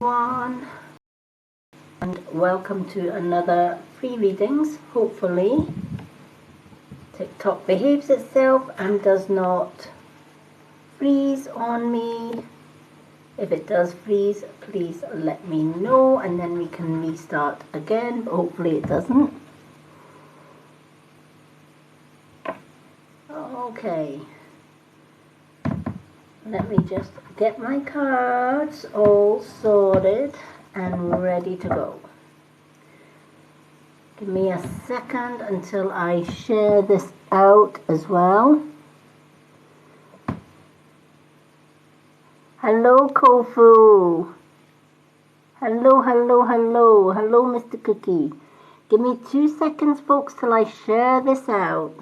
Everyone, and welcome to another free readings. Hopefully TikTok behaves itself and does not freeze on me. If it does freeze, please let me know and then we can restart again, but hopefully it doesn't. Okay, let me just get my cards all sorted and ready to go. Give me a second until I share this out as well. Hello, Kofu. Hello, Mr. Cookie. Give me 2 seconds, folks, till I share this out.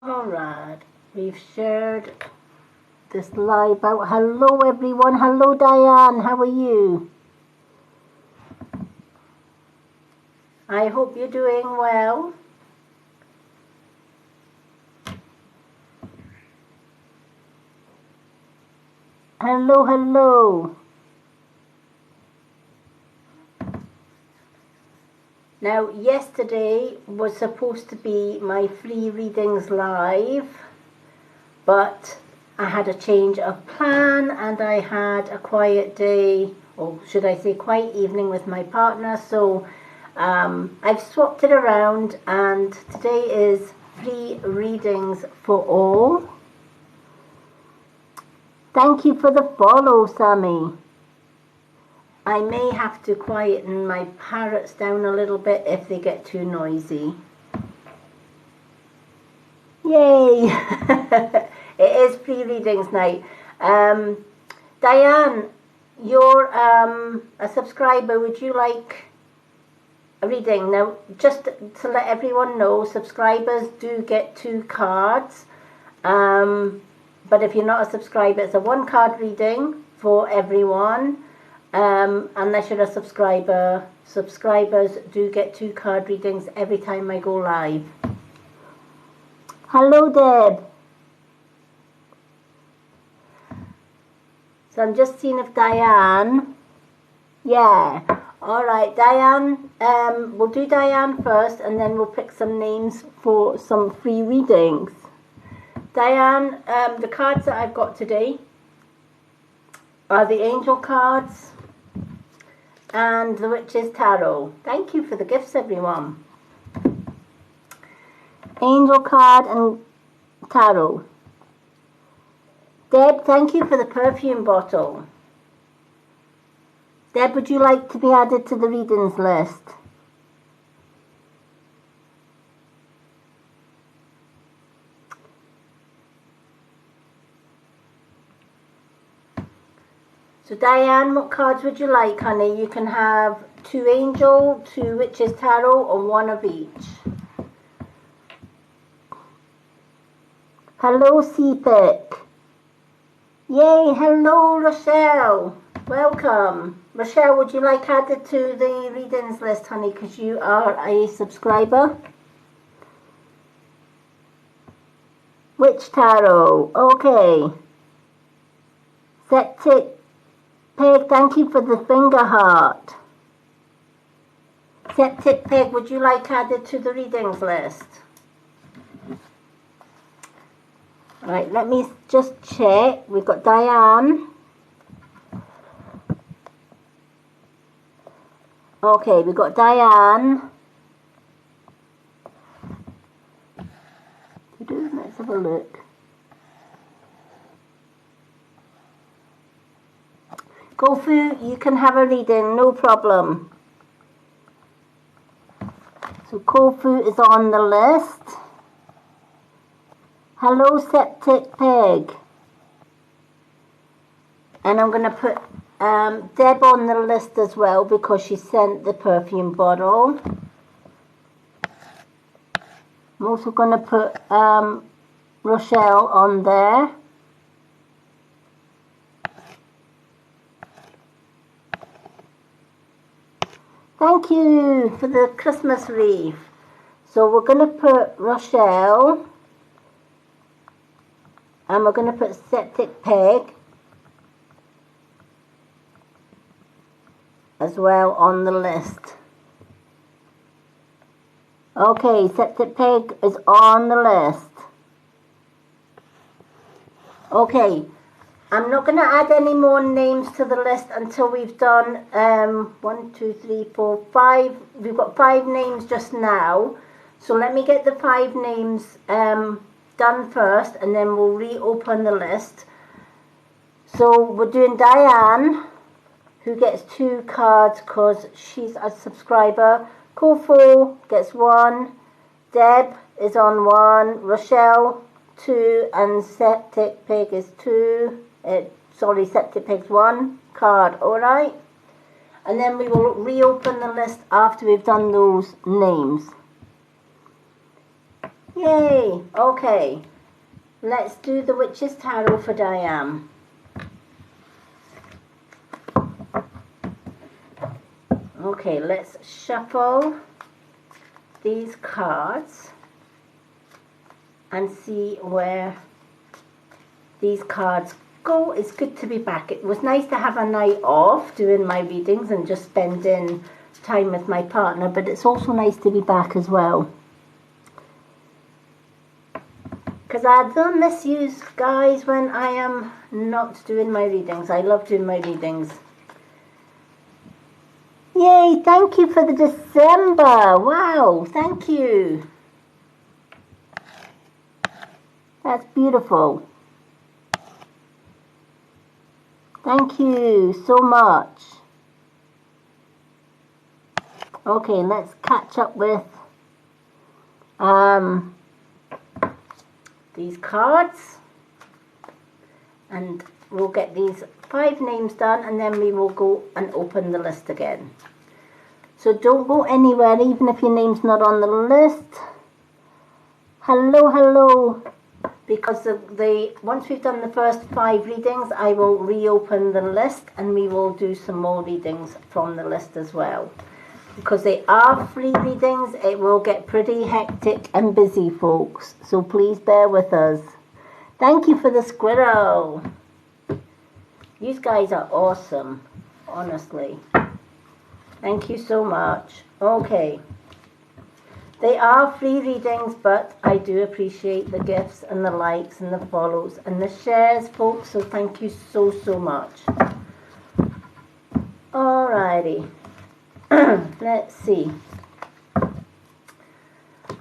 Alright, we've shared this live out. Hello everyone, hello Diane, how are you? I hope you're doing well. Hello. Now, yesterday was supposed to be my free readings live, but I had a change of plan and I had a quiet day, or should I say quiet evening with my partner, so I've swapped it around and today is free readings for all. Thank you for the follow, Sammy. I may have to quieten my parrots down a little bit if they get too noisy. Yay! It is pre-readings night. Diane, you're a subscriber. Would you like a reading? Now, just to let everyone know, subscribers do get 2 cards. But if you're not a subscriber, it's a 1-card reading for everyone. Unless you're a subscriber, subscribers do get 2-card readings every time I go live. Hello, Deb. So I'm just seeing if Diane, yeah, alright, Diane, we'll do Diane first and then we'll pick some names for some free readings. Diane, the cards that I've got today are the Angel cards and the Witch's Tarot. Thank you for the gifts, everyone. Angel card and Tarot. Deb, thank you for the perfume bottle. Deb, would you like to be added to the readings list? So Diane, what cards would you like, honey? You can have 2 Angel, 2 Witch's Tarot, or 1 of each. Hello, Seapick. Yay, hello, Rochelle. Welcome. Rochelle, would you like added to the readings list, honey, because you are a subscriber? Witch Tarot, okay. Septic Pig, thank you for the finger heart. Septic Pig, would you like added to the readings list? Right, let me just check. We've got Diane. Okay, we've got Diane. Let's have a look. Kofu, you can have a reading, no problem. So Kofu is on the list. Hello, Septic Pig. And I'm going to put Deb on the list as well because she sent the perfume bottle. I'm also going to put Rochelle on there. Thank you for the Christmas wreath. So we're going to put Rochelle, and we're going to put Septic Pig as well on the list. Okay, Septic Pig is on the list. Okay, I'm not going to add any more names to the list until we've done 1, 2, 3, 4, 5. We've got 5 names just now. So let me get the 5 names done first, and then we'll reopen the list. So we're doing Diane, who gets 2 cards because she's a subscriber. Kofo gets 1. Deb is on 1. Rochelle 2, and Septic Pig is 2. Septic Pig's 1 card. All right. And then we will reopen the list after we've done those names. Yay! Okay, let's do the Witch's Tarot for Diane. Okay, let's shuffle these cards and see where these cards go. It's good to be back. It was nice to have a night off doing my readings and just spending time with my partner, but it's also nice to be back as well. Because I don't miss you guys when I am not doing my readings. I love doing my readings. Yay, thank you for the December. Wow, thank you. That's beautiful. Thank you so much. Okay, let's catch up with these cards, and we'll get these 5 names done, and then we will go and open the list again. So don't go anywhere, even if your name's not on the list. Hello, because once we've done the first 5 readings, I will reopen the list, and we will do some more readings from the list as well. Because they are free readings, it will get pretty hectic and busy, folks. So please bear with us. Thank you for the squirrel. You guys are awesome, honestly. Thank you so much. Okay. They are free readings, but I do appreciate the gifts and the likes and the follows and the shares, folks. So thank you so much. Alrighty. Let's see.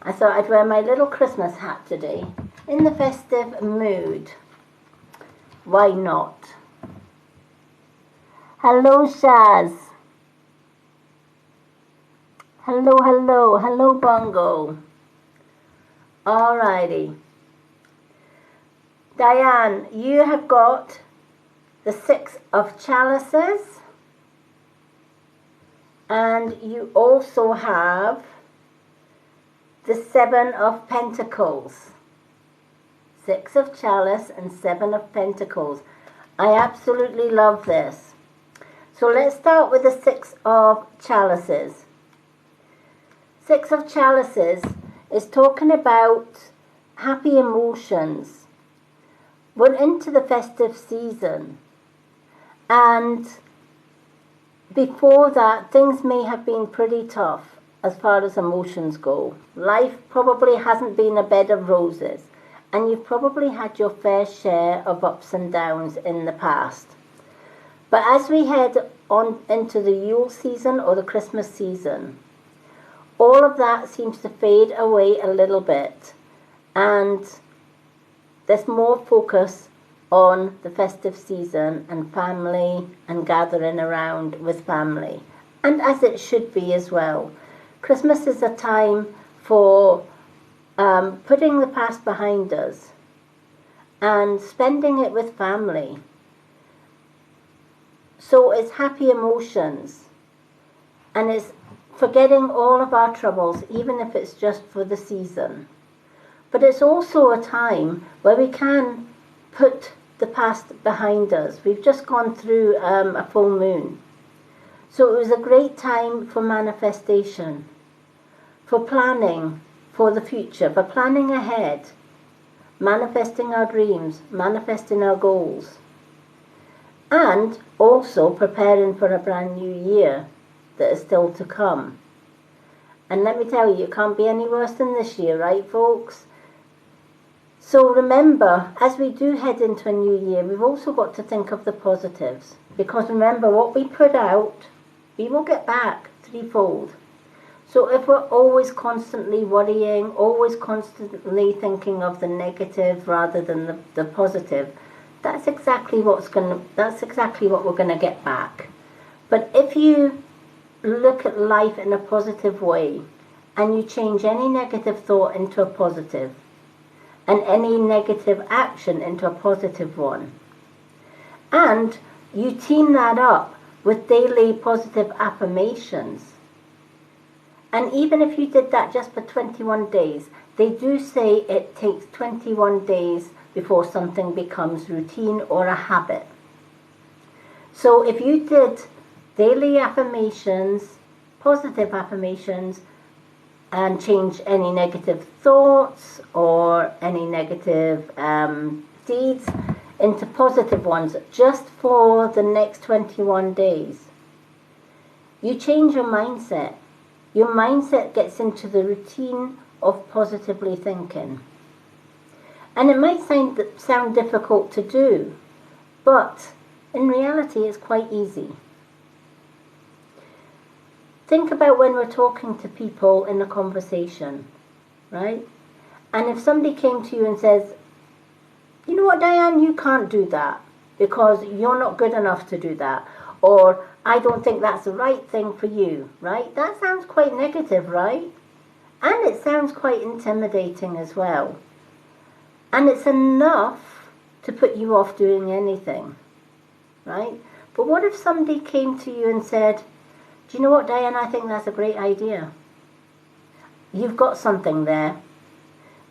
I thought I'd wear my little Christmas hat today. In the festive mood. Why not? Hello, Shaz. Hello, Bongo. Alrighty. Diane, you have got the 6 of Chalices. And you also have the 7 of Pentacles. 6 of Chalice and 7 of Pentacles. I absolutely love this. So let's start with the 6 of Chalices. 6 of Chalices is talking about happy emotions. We're into the festive season, and before that, things may have been pretty tough as far as emotions go. Life probably hasn't been a bed of roses, and you've probably had your fair share of ups and downs in the past. But as we head on into the Yule season or the Christmas season, all of that seems to fade away a little bit, and there's more focus on the festive season and family and gathering around with family, and as it should be as well. Christmas is a time for putting the past behind us and spending it with family. So it's happy emotions, and it's forgetting all of our troubles, even if it's just for the season. But it's also a time where we can put the past behind us. We've just gone through a full moon. So it was a great time for manifestation, for planning for the future, for planning ahead, manifesting our dreams, manifesting our goals, and also preparing for a brand new year that is still to come. And let me tell you, it can't be any worse than this year, right, folks? So remember, as we do head into a new year, we've also got to think of the positives. Because remember, what we put out, we will get back threefold. So if we're always constantly worrying, always constantly thinking of the negative rather than the positive, that's exactly what we're gonna get back. But if you look at life in a positive way, and you change any negative thought into a positive, and any negative action into a positive one, and you team that up with daily positive affirmations, and even if you did that just for 21 days, they do say it takes 21 days before something becomes routine or a habit. So if you did daily affirmations, positive affirmations, and change any negative thoughts or any negative deeds into positive ones just for the next 21 days, you change your mindset. Your mindset gets into the routine of positively thinking. And it might sound difficult to do, but in reality it's quite easy. Think about when we're talking to people in a conversation, right? And if somebody came to you and says, you know what, Diane, you can't do that because you're not good enough to do that, or I don't think that's the right thing for you, right? That sounds quite negative, right? And it sounds quite intimidating as well. And it's enough to put you off doing anything, right? But what if somebody came to you and said, do you know what, Diane, I think that's a great idea. You've got something there.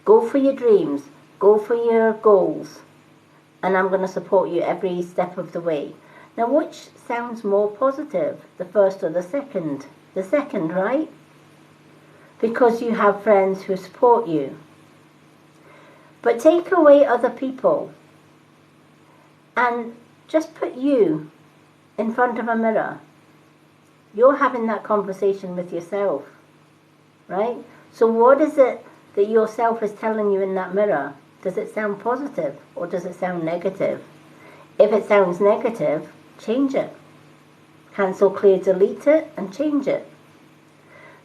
Go for your dreams. Go for your goals. And I'm going to support you every step of the way. Now, which sounds more positive, the first or the second? The second, right? Because you have friends who support you. But take away other people and just put you in front of a mirror. You're having that conversation with yourself, right? So what is it that yourself is telling you in that mirror? Does it sound positive or does it sound negative? If it sounds negative, change it. Cancel, clear, delete it and change it.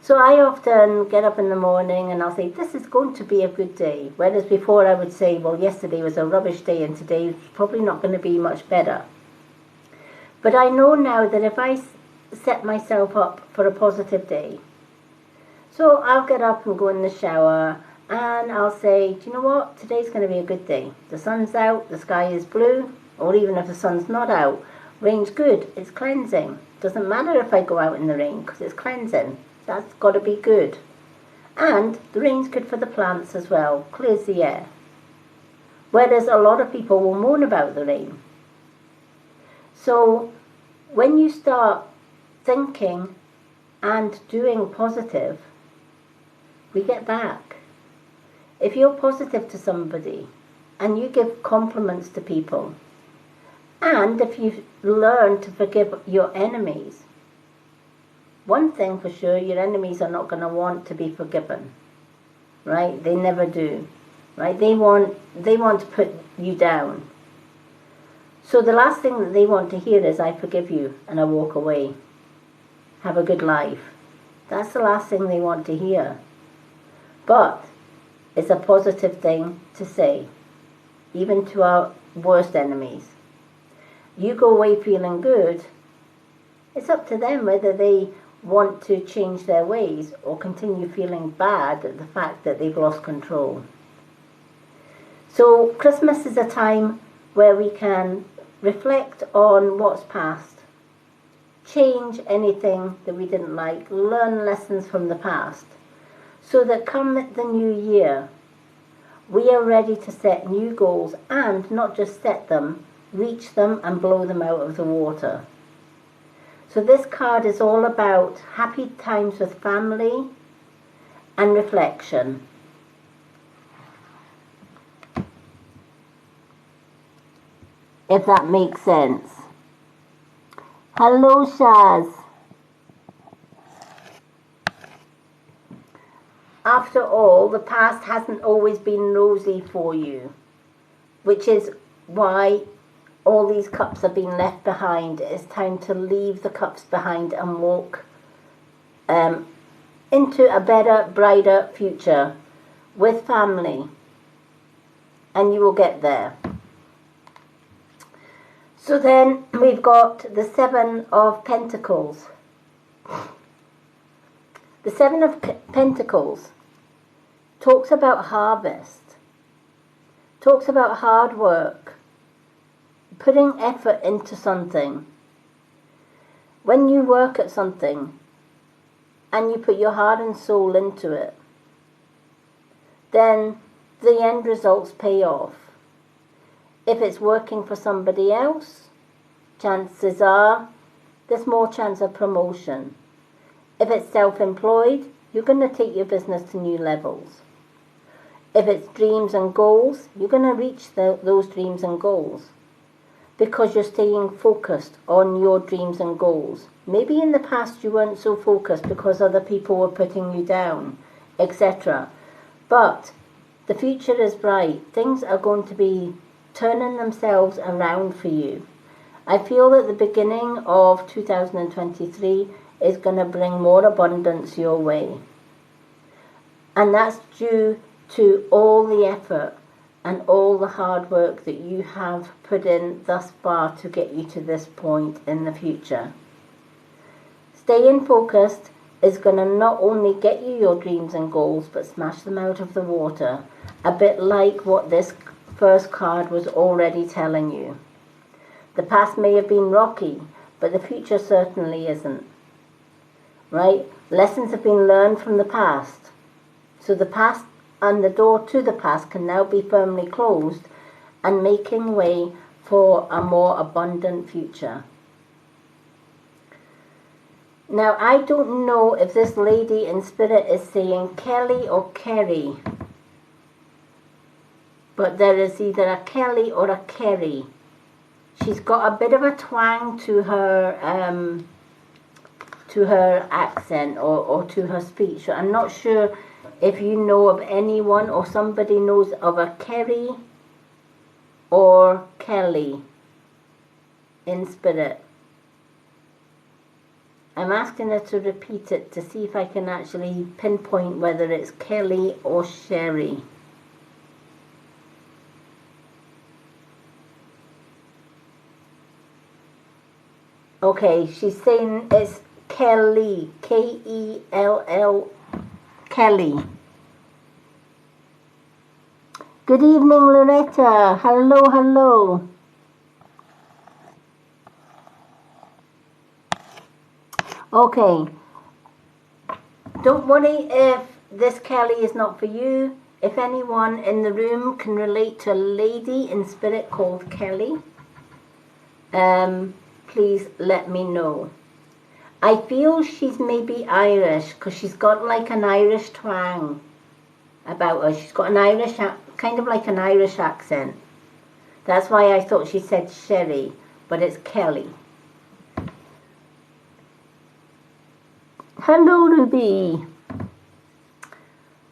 So I often get up in the morning and I'll say, this is going to be a good day. Whereas before I would say, well, yesterday was a rubbish day and today is probably not going to be much better. But I know now that if I set myself up for a positive day, so I'll get up and go in the shower and I'll say, do you know what, today's going to be a good day. The sun's out, the sky is blue, or even if the sun's not out, rain's good, it's cleansing. Doesn't matter if I go out in the rain because it's cleansing. That's got to be good. And the rain's good for the plants as well, clears the air. Whereas a lot of people will moan about the rain. So when you start thinking and doing positive, we get back. If you're positive to somebody and you give compliments to people, and if you learn to forgive your enemies, one thing for sure, your enemies are not going to want to be forgiven, right? They never do, right? They want to put you down. So the last thing that they want to hear is, I forgive you, and I walk away. Have a good life. That's the last thing they want to hear. But it's a positive thing to say, even to our worst enemies. You go away feeling good. It's up to them whether they want to change their ways or continue feeling bad at the fact that they've lost control. So Christmas is a time where we can reflect on what's past, change anything that we didn't like, learn lessons from the past, so that come the new year, we are ready to set new goals and not just set them, reach them and blow them out of the water. So this card is all about happy times with family and reflection. If that makes sense. Hello, Shaz. After all, the past hasn't always been rosy for you, which is why all these cups have been left behind. It's time to leave the cups behind and walk into a better, brighter future with family, and you will get there. So then we've got the Seven of Pentacles. The Seven of Pentacles talks about harvest, talks about hard work, putting effort into something. When you work at something and you put your heart and soul into it, then the end results pay off. If it's working for somebody else, chances are there's more chance of promotion. If it's self-employed, you're going to take your business to new levels. If it's dreams and goals, you're going to reach those dreams and goals because you're staying focused on your dreams and goals. Maybe in the past you weren't so focused because other people were putting you down, etc. But the future is bright. Things are going to be turning themselves around for you. I feel that the beginning of 2023 is going to bring more abundance your way. And that's due to all the effort and all the hard work that you have put in thus far to get you to this point in the future. Staying focused is going to not only get you your dreams and goals, but smash them out of the water, a bit like what this first card was already telling you. The past may have been rocky, but the future certainly isn't. Right? Lessons have been learned from the past. So the past and the door to the past can now be firmly closed and making way for a more abundant future. Now, I don't know if this lady in spirit is saying Kelly or Kerry, but there is either a Kelly or a Kerry. She's got a bit of a twang to her accent or to her speech. I'm not sure if you know of anyone or somebody knows of a Kerry or Kelly in spirit. I'm asking her to repeat it to see if I can actually pinpoint whether it's Kelly or Sherry. Okay, she's saying it's Kelly, K-E-L-L, Kelly. Good evening, Loretta. Hello, hello. Okay. Don't worry if this Kelly is not for you. If anyone in the room can relate to a lady in spirit called Kelly, please let me know. I feel she's maybe Irish because she's got like an Irish twang about her. She's got an Irish, kind of like an Irish accent. That's why I thought she said Sherry, but it's Kelly. Hello, Ruby.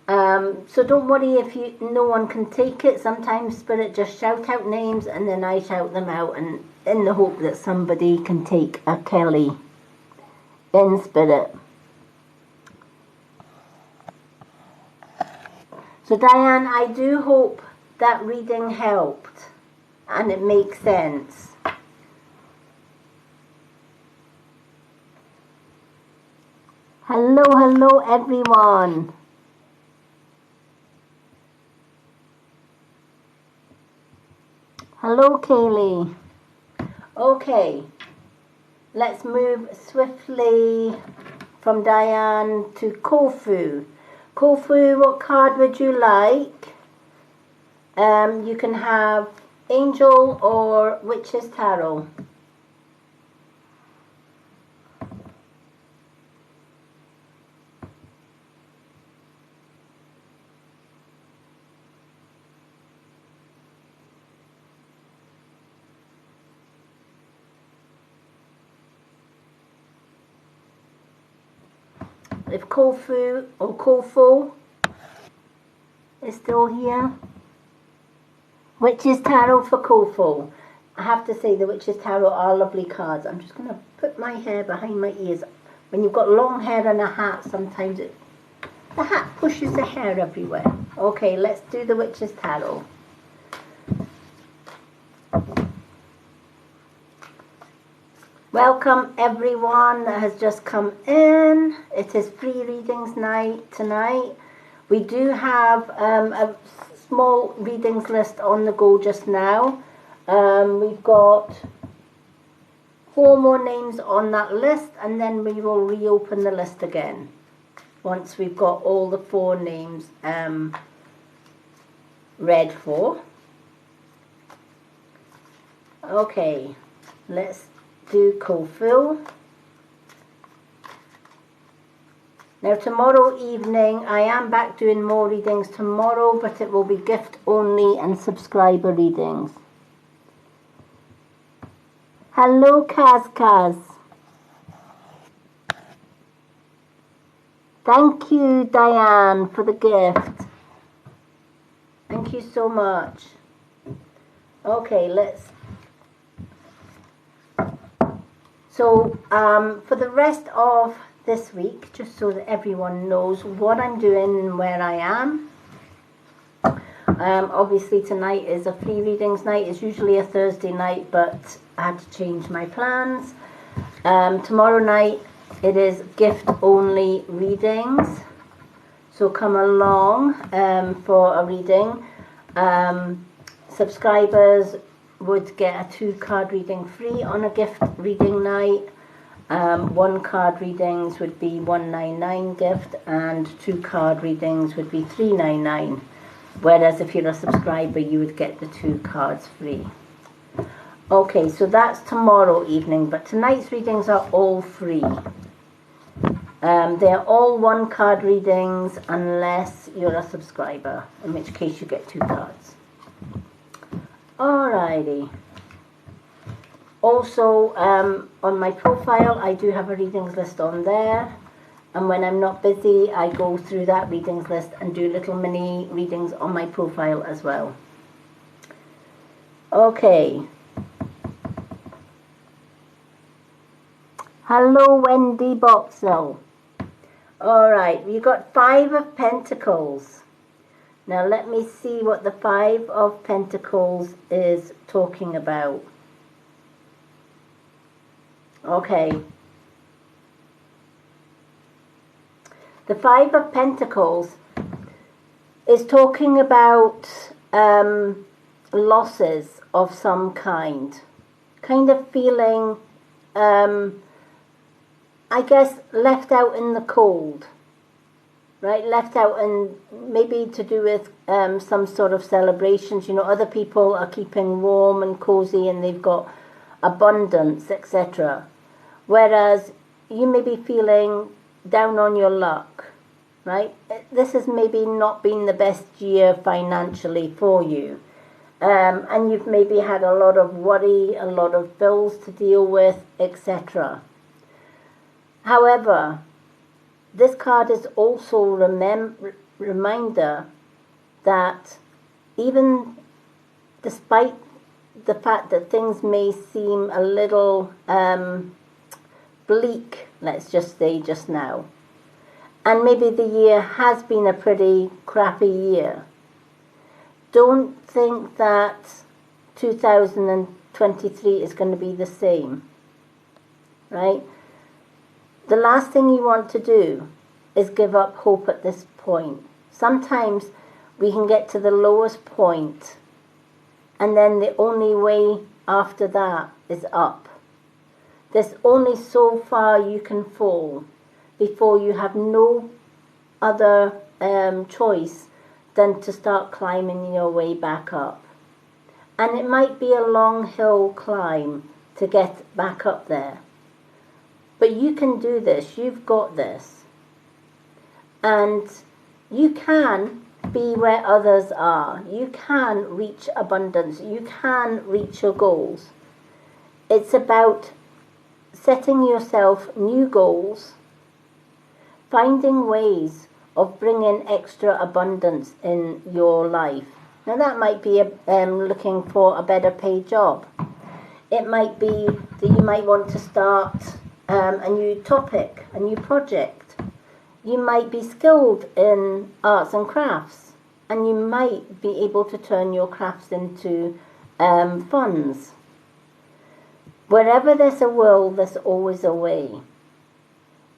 So don't worry if no one can take it. Sometimes spirit just shout out names and then I shout them out, and in the hope that somebody can take a Kelly in spirit. So Diane, I do hope that reading helped and it makes sense. Hello, hello everyone. Hello, Kaylee. Okay, let's move swiftly from Diane to Kofu. Kofu, what card would you like? You can have Angel or Witch's Tarot. if Kofu or Kofo is still here. Witch's Tarot for Kofo. I have to say the Witch's Tarot are lovely cards. I'm just going to put my hair behind my ears. When you've got long hair and a hat, sometimes the hat pushes the hair everywhere. Okay, let's do the Witch's Tarot. Welcome everyone that has just come in. It is free readings night tonight. We do have a small readings list on the go just now. We've got 4 more names on that list, and then we will reopen the list again once we've got all the 4 names read for. Okay, let's do Kofu. Now tomorrow evening, I am back doing more readings tomorrow, but it will be gift only and subscriber readings. Hello, Kaz. Thank you, Diane, for the gift. Thank you so much. Okay, let's... So, for the rest of this week, just so that everyone knows what I'm doing and where I am. Obviously tonight is a free readings night. It's usually a Thursday night, but I had to change my plans. Tomorrow night it is gift only readings, so come along for a reading. Subscribers would get a 2-card reading free on a gift reading night. 1-card readings would be $199 gift, and 2-card readings would be $399. Whereas if you're a subscriber, you would get the 2 cards free. Okay, so that's tomorrow evening, but tonight's readings are all free. They're all 1-card readings unless you're a subscriber, in which case you get 2 cards. Alrighty. Also, on my profile, I do have a readings list on there. And when I'm not busy, I go through that readings list and do little mini readings on my profile as well. Okay. Hello, Wendy Boxell. Alright, we got 5 of Pentacles. Now let me see what the 5 of Pentacles is talking about. Okay. The 5 of Pentacles is talking about losses of some kind. Kind of feeling, I guess, left out in the cold. Right? Left out, and maybe to do with some sort of celebrations. You know, other people are keeping warm and cozy and they've got abundance, etc. Whereas you may be feeling down on your luck, right? This has maybe not been the best year financially for you. And you've maybe had a lot of worry, a lot of bills to deal with, etc. However, this card is also a reminder that even despite the fact that things may seem a little bleak, let's just say just now, and maybe the year has been a pretty crappy year, don't think that 2023 is going to be the same, right? The last thing you want to do is give up hope at this point. Sometimes we can get to the lowest point, and then the only way after that is up. There's only so far you can fall before you have no other choice than to start climbing your way back up. And it might be a long hill climb to get back up there. But you can do this. You've got this. And you can be where others are. You can reach abundance. You can reach your goals. It's about setting yourself new goals, finding ways of bringing extra abundance in your life. Now that might be looking for a better paid job. It might be that you might want to start a new topic, a new project. You might be skilled in arts and crafts, and you might be able to turn your crafts into funds. Wherever there's a will, there's always a way,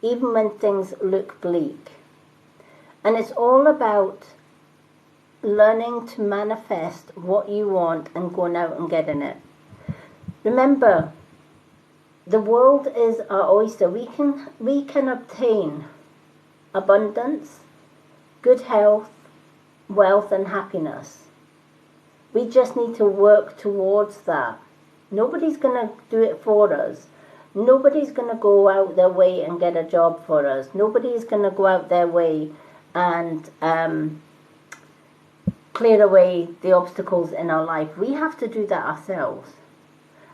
even when things look bleak. And it's all about learning to manifest what you want and going out and getting it. Remember, the world is our oyster. We can obtain abundance, good health, wealth and happiness. We just need to work towards that. Nobody's going to do it for us. Nobody's going to go out their way and get a job for us. Nobody's going to go out their way and clear away the obstacles in our life. We have to do that ourselves.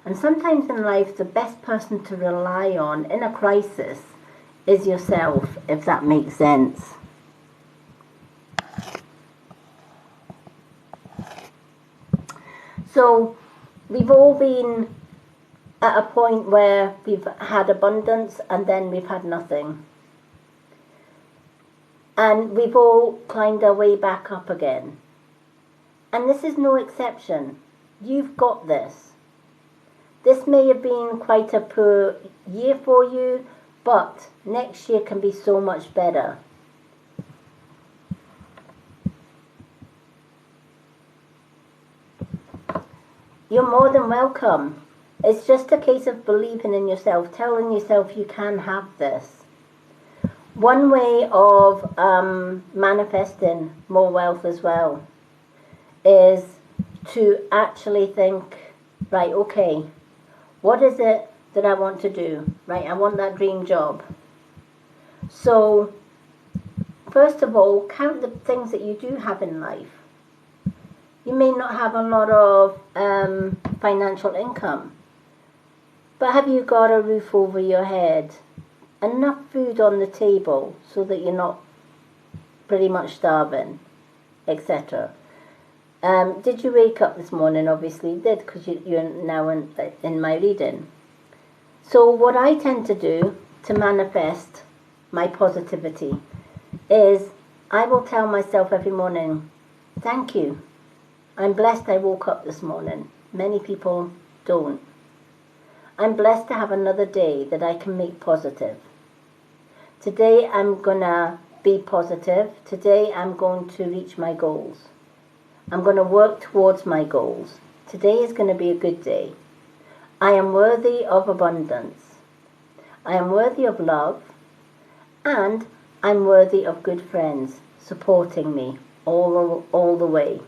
And sometimes in life, the best person to rely on in a crisis is yourself, if that makes sense. So we've all been at a point where we've had abundance and then we've had nothing. And we've all climbed our way back up again. And this is no exception. You've got this. This may have been quite a poor year for you, but next year can be so much better. You're more than welcome. It's just a case of believing in yourself, telling yourself you can have this. One way of manifesting more wealth as well is to actually think, right, okay, what is it that I want to do? Right, I want that dream job. So, first of all, count the things that you do have in life. You may not have a lot of financial income, but have you got a roof over your head? Enough food on the table so that you're not pretty much starving, etc. Did you wake up this morning? Obviously you did, because you're now in my reading. So what I tend to do to manifest my positivity is I will tell myself every morning, thank you. I'm blessed I woke up this morning. Many people don't. I'm blessed to have another day that I can make positive. Today I'm going to be positive. Today I'm going to reach my goals. I'm going to work towards my goals. Today is going to be a good day. I am worthy of abundance. I am worthy of love. And I'm worthy of good friends supporting me all the way.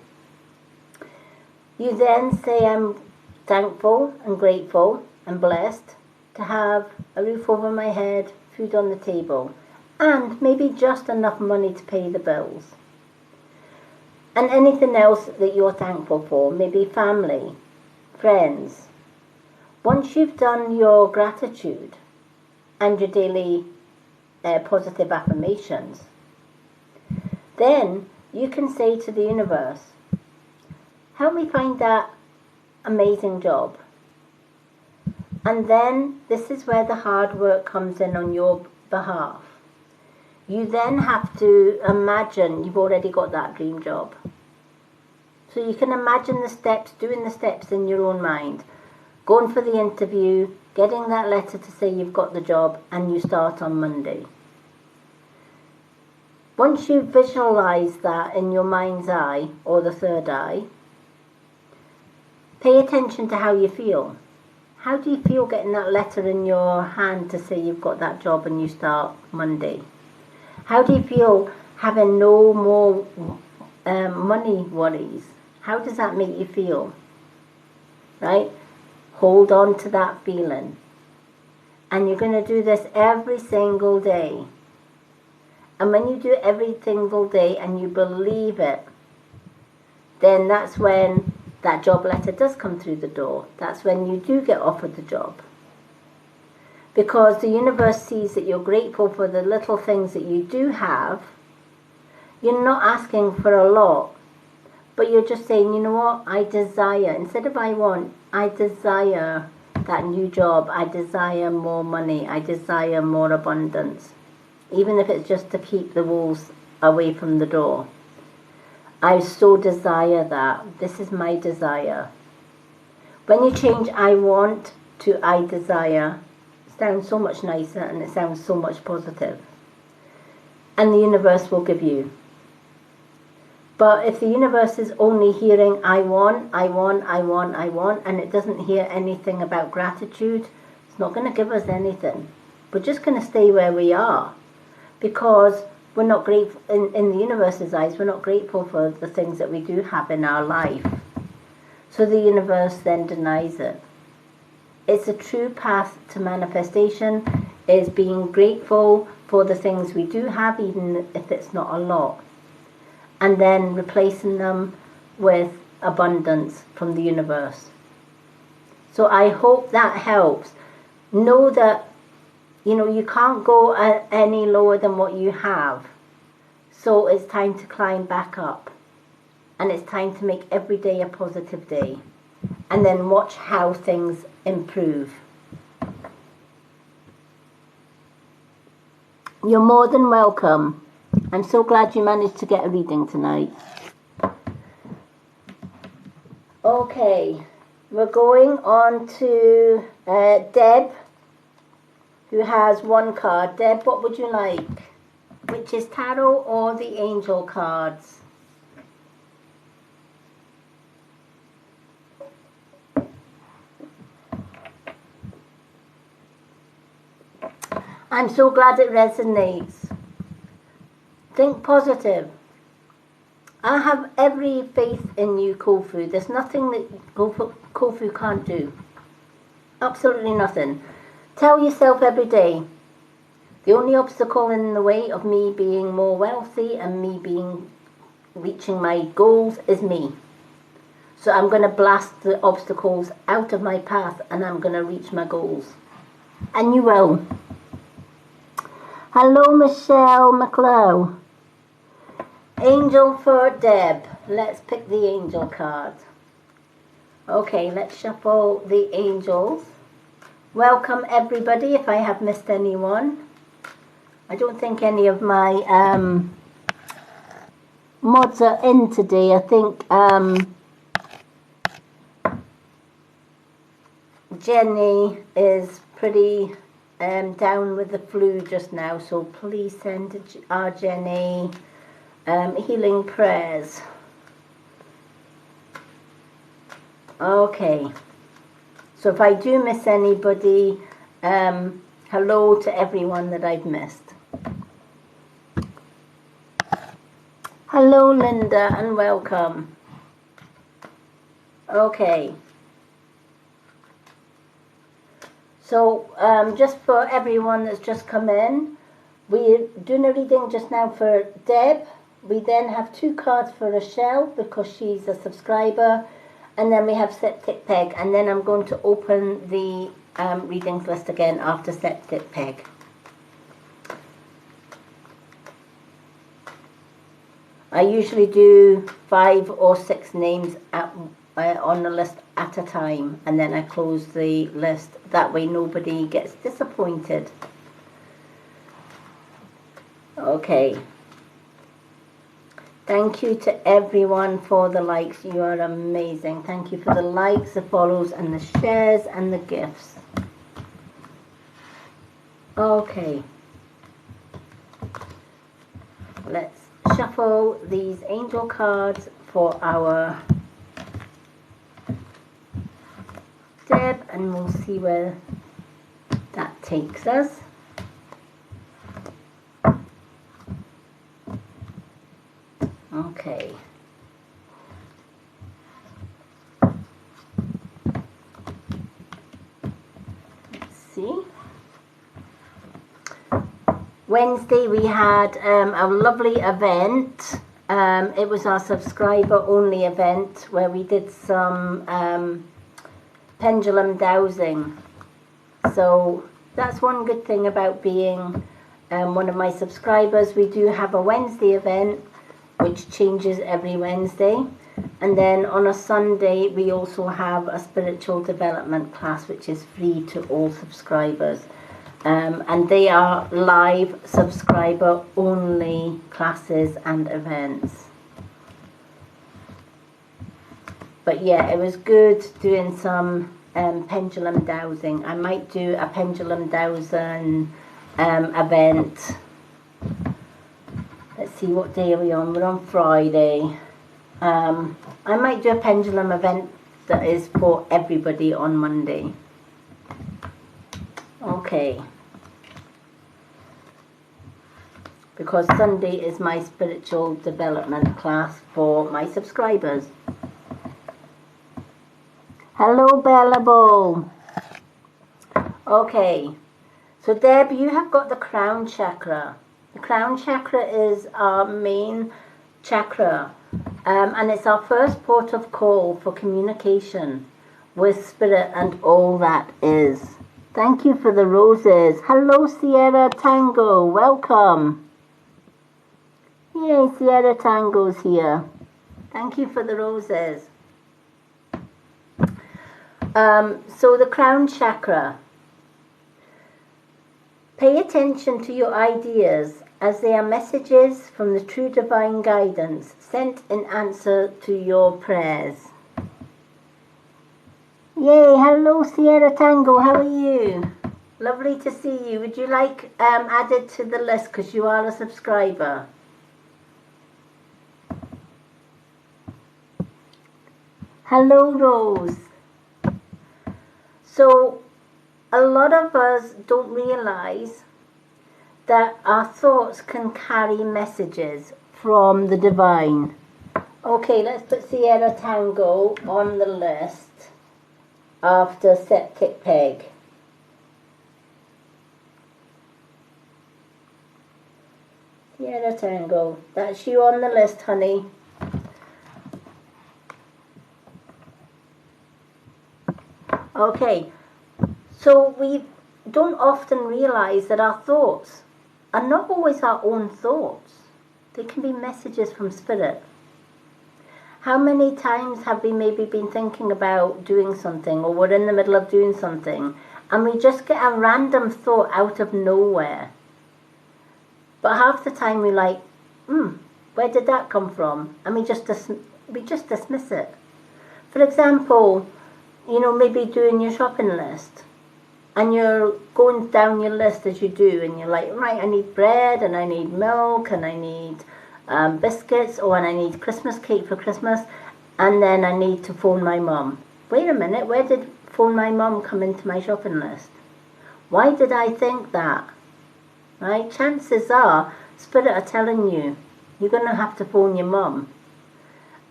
You then say, I'm thankful and grateful and blessed to have a roof over my head, food on the table, and maybe just enough money to pay the bills. And anything else that you're thankful for, maybe family, friends. Once you've done your gratitude and your daily positive affirmations, then you can say to the universe, help me find that amazing job. And then this is where the hard work comes in on your behalf. You then have to imagine you've already got that dream job. So you can imagine the steps, doing the steps in your own mind, going for the interview, getting that letter to say you've got the job, and you start on Monday. Once you visualize that in your mind's eye, or the third eye, pay attention to how you feel. How do you feel getting that letter in your hand to say you've got that job and you start Monday? How do you feel having no more money worries? How does that make you feel? Right? Hold on to that feeling. And you're going to do this every single day. And when you do it every single day and you believe it, then that's when that job letter does come through the door. That's when you do get offered the job. because the universe sees that you're grateful for the little things that you do have. You're not asking for a lot, but you're just saying, you know what, I desire, instead of I want, I desire that new job, I desire more money, I desire more abundance, even if it's just to keep the wolves away from the door. I so desire that. This is my desire. When you change I want to I desire, it sounds so much nicer and it sounds so much positive. And the universe will give you. But if the universe is only hearing I want, I want, I want, I want, and it doesn't hear anything about gratitude, it's not going to give us anything. We're just going to stay where we are, because we're not grateful, in the universe's eyes, we're not grateful for the things that we do have in our life. So the universe then denies it. It's a true path to manifestation, is being grateful for the things we do have, even if it's not a lot, and then replacing them with abundance from the universe. So I hope that helps. Know that, you know, you can't go any lower than what you have. So it's time to climb back up. And it's time to make every day a positive day. And then watch how things improve. You're more than welcome. I'm so glad you managed to get a reading tonight. Okay, we're going on to Deb, who has one card. Deb, what would you like? Which is tarot or the angel cards? I'm so glad it resonates. Think positive. I have every faith in you, Kofu. There's nothing that Kofu can't do. Absolutely nothing. Tell yourself every day, the only obstacle in the way of me being more wealthy and me reaching my goals is me. So I'm going to blast the obstacles out of my path and I'm going to reach my goals. And you will. Hello, Michelle McLeod. Angel for Deb. Let's pick the angel card. Okay, let's shuffle the angels. Welcome everybody, if I have missed anyone. I don't think any of my mods are in today. I think Jenny is pretty down with the flu just now, so please send our Jenny healing prayers. Okay, so if I do miss anybody, hello to everyone that I've missed. Hello Linda and welcome. Okay, so just for everyone that's just come in, we're doing a reading just now for Deb. We then have 2 cards for Rochelle because she's a subscriber, and then we have Septic Peg, and then I'm going to open the readings list again after Septic Peg. I usually do 5 or 6 names on the list at a time, and then I close the list. That way nobody gets disappointed. Okay. Thank you to everyone for the likes. You are amazing. Thank you for the likes, the follows, and the shares, and the gifts. Okay. Let's shuffle these angel cards for our Deb, and we'll see where that takes us. Okay. Let's see. Wednesday we had a lovely event. It was our subscriber only event where we did some pendulum dowsing. So that's one good thing about being one of my subscribers. We do have a Wednesday event which changes every Wednesday, and then on a Sunday we also have a spiritual development class which is free to all subscribers, and they are live subscriber only classes and events. But yeah, it was good doing some pendulum dowsing. I might do a pendulum dowsing event. Let's see, what day are we on? We're on Friday. I might do a pendulum event that is for everybody on Monday. Okay. Because Sunday is my spiritual development class for my subscribers. Hello, Bellable. Okay. So Deb, you have got the crown chakra. The crown chakra is our main chakra, and it's our first port of call for communication with spirit and all that is. Thank you for the roses. Hello, Sierra Tango. Welcome. Yay, Sierra Tango's here. Thank you for the roses. So the crown chakra. Pay attention to your ideas as they are messages from the true divine guidance sent in answer to your prayers. Yay, hello Sierra Tango, how are you? Lovely to see you. Would you like added to the list because you are a subscriber? Hello Rose. So a lot of us don't realize that our thoughts can carry messages from the divine. Okay, let's put Sierra Tango on the list after Septic Peg. Sierra Tango, that's you on the list, honey. Okay, so we don't often realize that our thoughts are not always our own thoughts. They can be messages from spirit. How many times have we maybe been thinking about doing something, or we're in the middle of doing something, and we just get a random thought out of nowhere? But half the time we're like, where did that come from? And we just dismiss it. For example, you know, maybe doing your shopping list, and you're going down your list as you do, and you're like, right, I need bread, and I need milk, and I need biscuits, and I need Christmas cake for Christmas, and then I need to phone my mum. Wait a minute, where did phone my mum come into my shopping list? Why did I think that? Right? Chances are, spirit are telling you, you're going to have to phone your mum.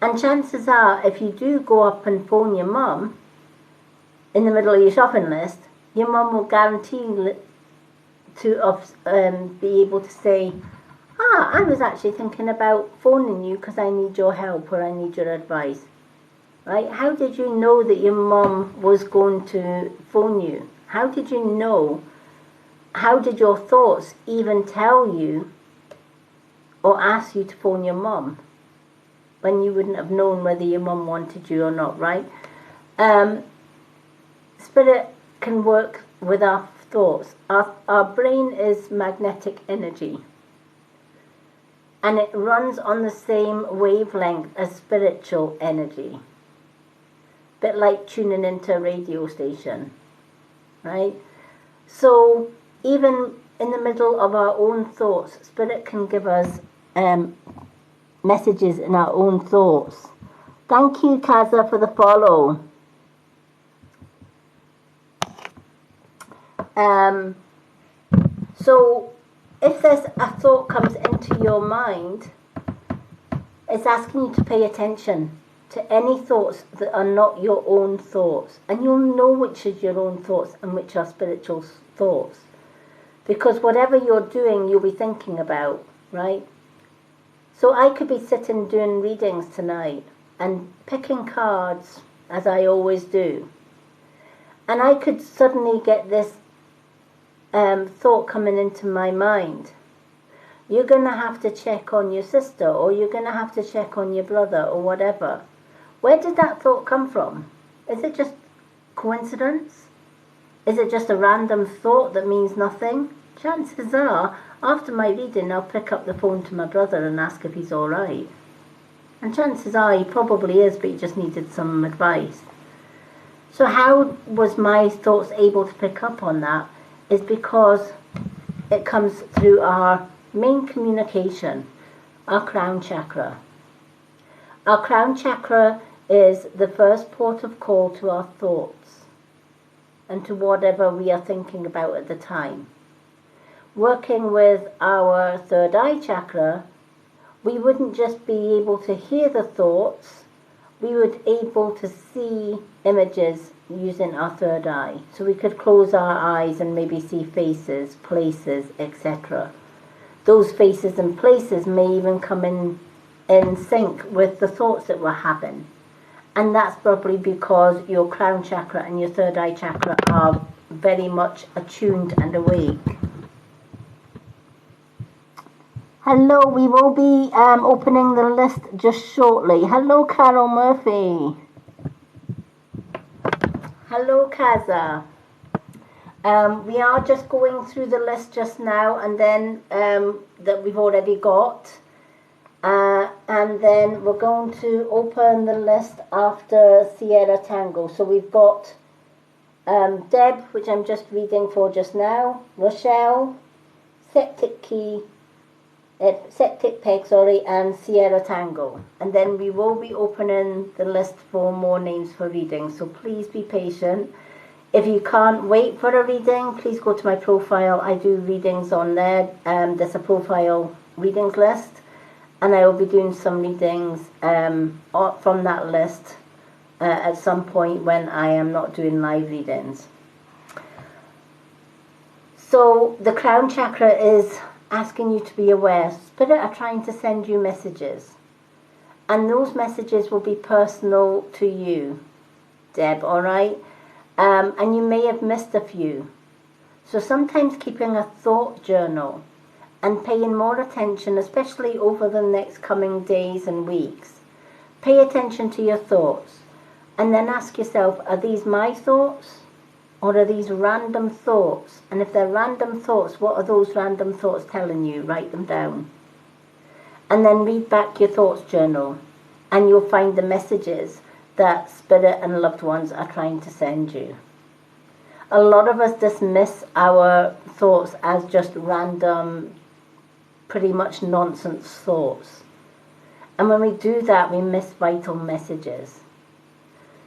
And chances are, if you do go up and phone your mum, in the middle of your shopping list, your mum will guarantee to be able to say, I was actually thinking about phoning you because I need your help or I need your advice. Right? How did you know that your mum was going to phone you? How did you know? How did your thoughts even tell you or ask you to phone your mum when you wouldn't have known whether your mum wanted you or not, right? Spirit can work with our thoughts. Our brain is magnetic energy, and it runs on the same wavelength as spiritual energy. Bit like tuning into a radio station, right? So even in the middle of our own thoughts, Spirit can give us messages in our own thoughts. Thank you, Kaza, for the follow. So if there's a thought comes into your mind, it's asking you to pay attention to any thoughts that are not your own thoughts. And you'll know which is your own thoughts and which are spiritual thoughts. Because whatever you're doing, you'll be thinking about, right? So I could be sitting doing readings tonight and picking cards, as I always do. And I could suddenly get this thought coming into my mind. You're going to have to check on your sister, or you're going to have to check on your brother, or whatever. Where did that thought come from? Is it just coincidence? Is it just a random thought that means nothing? Chances are, after my reading, I'll pick up the phone to my brother and ask if he's all right. And chances are he probably is, but he just needed some advice. So how was my thoughts able to pick up on that? Is because it comes through our main communication, our crown chakra. Our crown chakra is the first port of call to our thoughts and to whatever we are thinking about at the time. Working with our third eye chakra, we wouldn't just be able to hear the thoughts, we would be able to see images using our third eye. So we could close our eyes and maybe see faces, places, etc. Those faces and places may even come in sync with the thoughts that we're having. And that's probably because your crown chakra and your third eye chakra are very much attuned and awake. Hello, we will be opening the list just shortly. Hello, Carol Murphy. Hello, Kaza. We are just going through the list just now, and then that we've already got. And then we're going to open the list after Sierra Tango. So we've got Deb, which I'm just reading for just now, Rochelle, Septic Peg, and Sierra Tango. And then we will be opening the list for more names for reading. So please be patient. If you can't wait for a reading, please go to my profile. I do readings on there. There's a profile readings list. And I will be doing some readings from that list at some point when I am not doing live readings. So the crown chakra is asking you to be aware. Spirit are trying to send you messages. And those messages will be personal to you, Deb, all right? And you may have missed a few. So sometimes keeping a thought journal and paying more attention, especially over the next coming days and weeks. Pay attention to your thoughts and then ask yourself, are these my thoughts or are these random thoughts? And if they're random thoughts, what are those random thoughts telling you? Write them down. And then read back your thoughts journal and you'll find the messages that Spirit and loved ones are trying to send you. A lot of us dismiss our thoughts as just random, pretty much nonsense thoughts. And when we do that, we miss vital messages.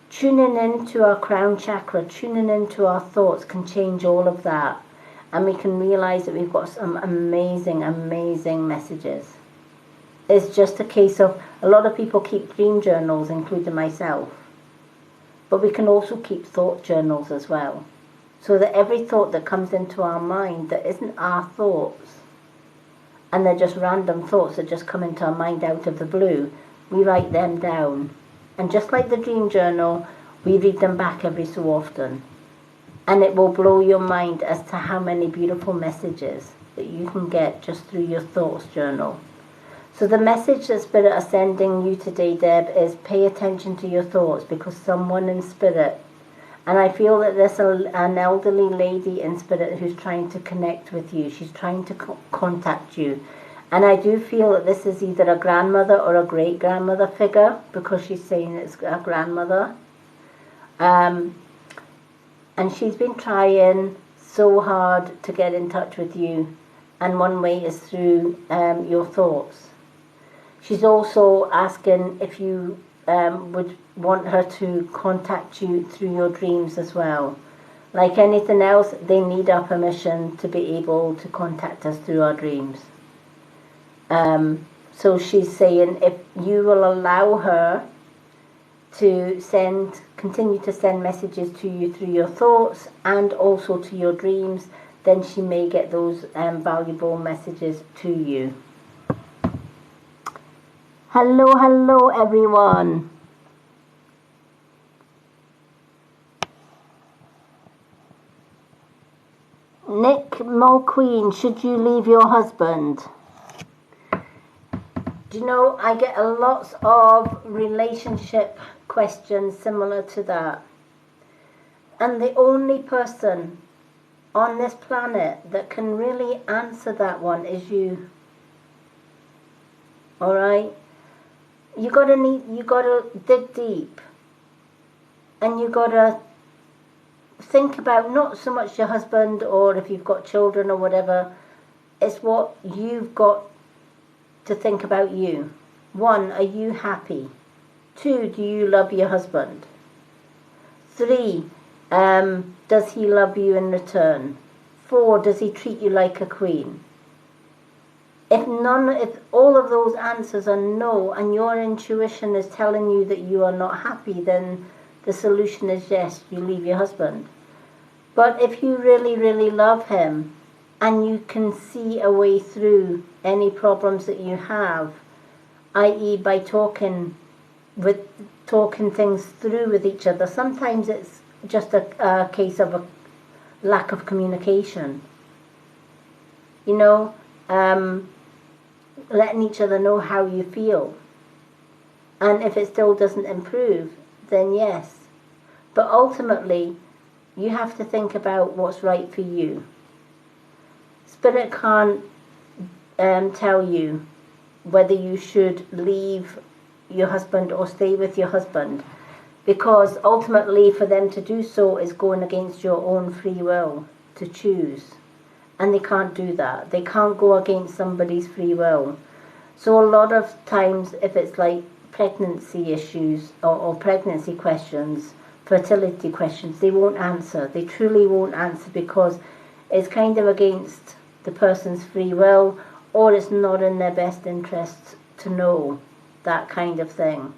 Tuning into our crown chakra, tuning into our thoughts can change all of that. And we can realize that we've got some amazing, amazing messages. It's just a case of, a lot of people keep dream journals, including myself. But we can also keep thought journals as well. So that every thought that comes into our mind that isn't our thoughts, and they're just random thoughts that just come into our mind out of the blue, we write them down. And just like the dream journal, we read them back every so often. And it will blow your mind as to how many beautiful messages that you can get just through your thoughts journal. So the message that Spirit are sending you today, Deb, is pay attention to your thoughts, because someone in Spirit, and I feel that there's an elderly lady in Spirit who's trying to connect with you. She's trying to contact you. And I do feel that this is either a grandmother or a great-grandmother figure, because she's saying it's a grandmother. And she's been trying so hard to get in touch with you. And one way is through your thoughts. She's also asking if you would want her to contact you through your dreams as well. Like anything else, they need our permission to be able to contact us through our dreams. So she's saying if you will allow her to continue to send messages to you through your thoughts and also to your dreams, then she may get those valuable messages to you. Hello everyone. Nick Mulqueen, should you leave your husband? Do you know, I get a lot of relationship questions similar to that. And the only person on this planet that can really answer that one is you. Alright? You gotta dig deep. And you gotta think about not so much your husband or if you've got children or whatever. It's what you've got to think about you. 1, are you happy? 2, do you love your husband? 3, does he love you in return? 4, does he treat you like a queen? If all of those answers are no, and your intuition is telling you that you are not happy, then the solution is yes, you leave your husband. But if you really, really love him, and you can see a way through any problems that you have, i.e. by talking things through with each other, sometimes it's just a case of a lack of communication. You know, letting each other know how you feel. And if it still doesn't improve, then yes. But ultimately, you have to think about what's right for you. Spirit can't tell you whether you should leave your husband or stay with your husband, because ultimately for them to do so is going against your own free will to choose. And they can't do that. They can't go against somebody's free will. So a lot of times, if it's like pregnancy issues or pregnancy questions, fertility questions, they won't answer. They truly won't answer, because it's kind of against the person's free will, or it's not in their best interests to know that kind of thing.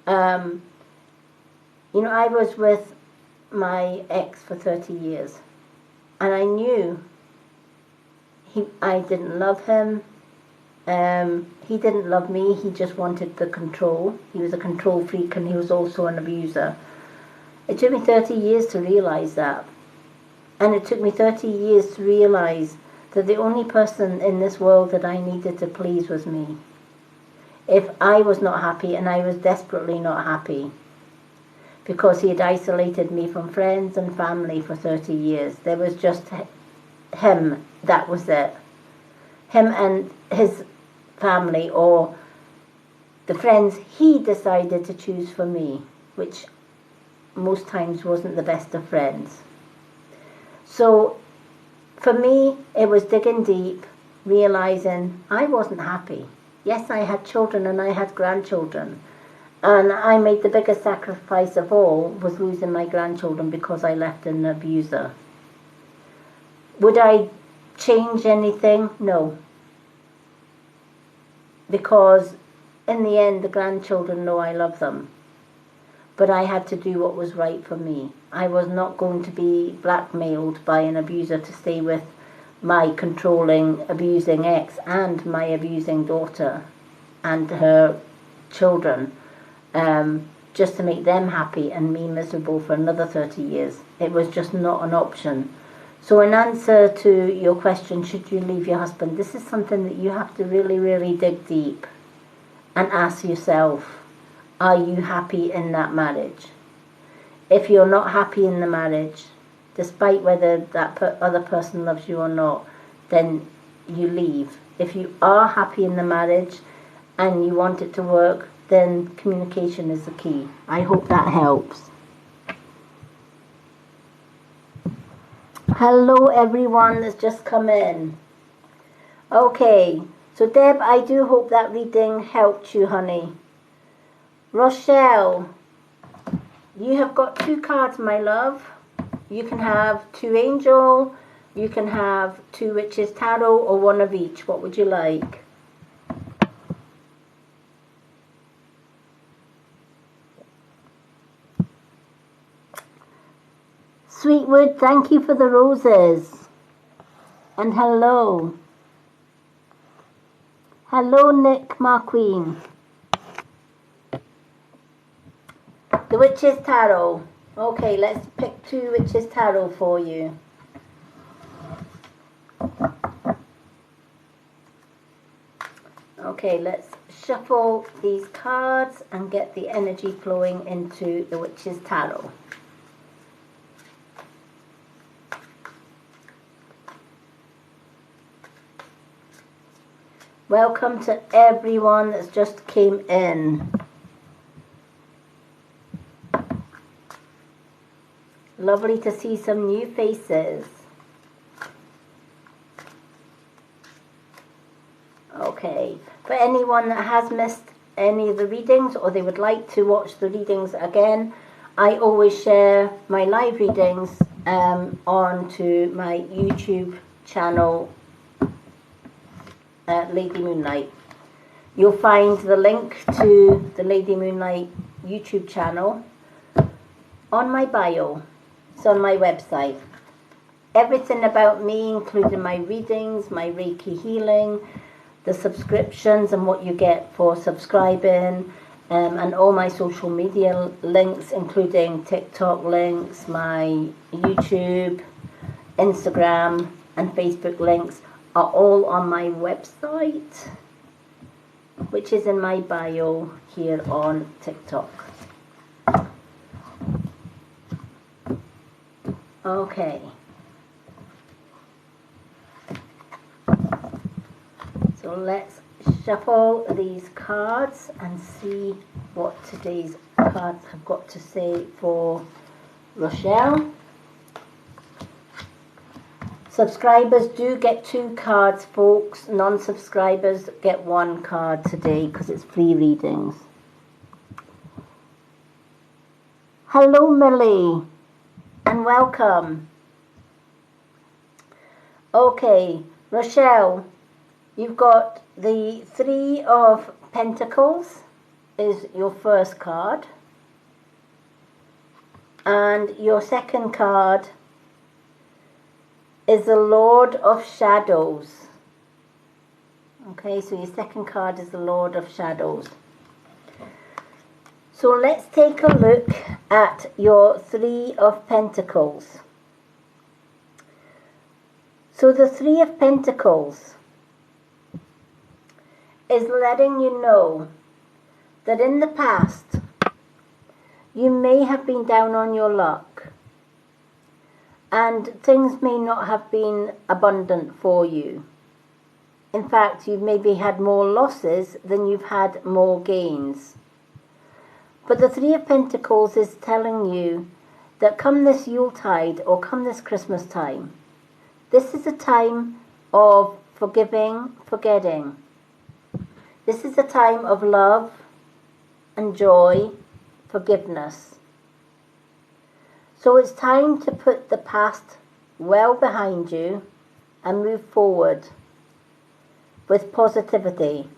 You know, I was with my ex for 30 years, and I knew I didn't love him. He didn't love me. He just wanted the control. He was a control freak, and he was also an abuser. It took me 30 years to realize that. And it took me 30 years to realize that the only person in this world that I needed to please was me. If I was not happy, and I was desperately not happy, because he had isolated me from friends and family for 30 years. There was just him, that was it. Him and his family, or the friends he decided to choose for me, which most times wasn't the best of friends. So for me, it was digging deep, realizing I wasn't happy. Yes, I had children and I had grandchildren. And I made the biggest sacrifice of all was losing my grandchildren because I left an abuser. Would I change anything? No. Because in the end, the grandchildren know I love them. But I had to do what was right for me. I was not going to be blackmailed by an abuser to stay with my controlling, abusing ex and my abusing daughter and her children, just to make them happy and me miserable for another 30 years. It was just not an option. So in answer to your question, should you leave your husband, this is something that you have to really, really dig deep and ask yourself, are you happy in that marriage? If you're not happy in the marriage, despite whether that other person loves you or not, then you leave. If you are happy in the marriage and you want it to work, then communication is the key. I hope that helps. Hello everyone that's just come in. Okay, so Deb, I do hope that reading helped you, honey. Rochelle, you have got 2 cards, my love. You can have 2 angel, you can have 2 witches tarot, or 1 of each. What would you like? Sweetwood, thank you for the roses. And hello. Hello, Nick Marqueen. The Witch's Tarot. Okay, let's pick 2 Witch's Tarot for you. Okay, let's shuffle these cards and get the energy flowing into the Witch's Tarot. Welcome to everyone that's just came in. Lovely to see some new faces. Okay, for anyone that has missed any of the readings or they would like to watch the readings again, I always share my live readings onto my YouTube channel, Lady Moonlight. You'll find the link to the Lady Moonlight YouTube channel on my bio. It's on my website. Everything about me, including my readings, my Reiki healing, the subscriptions and what you get for subscribing, and all my social media links, including TikTok links, my YouTube, Instagram and Facebook links, are all on my website, which is in my bio here on TikTok. Okay. So let's shuffle these cards and see what today's cards have got to say for Rochelle. Subscribers do get 2 cards, folks. Non-subscribers get 1 card today because it's free readings. Hello, Millie, and welcome. Okay, Rochelle, you've got the 3 of Pentacles is your first card. And your second card is the Lord of Shadows. Okay, so your second card is the Lord of Shadows. So let's take a look at your 3 of Pentacles. So the 3 of Pentacles is letting you know that in the past you may have been down on your luck and things may not have been abundant for you. In fact, you've maybe had more losses than you've had more gains. But the 3 of Pentacles is telling you that come this Yuletide or come this Christmas time, this is a time of forgiving, forgetting. This is a time of love and joy, forgiveness. So it's time to put the past well behind you and move forward with positivity.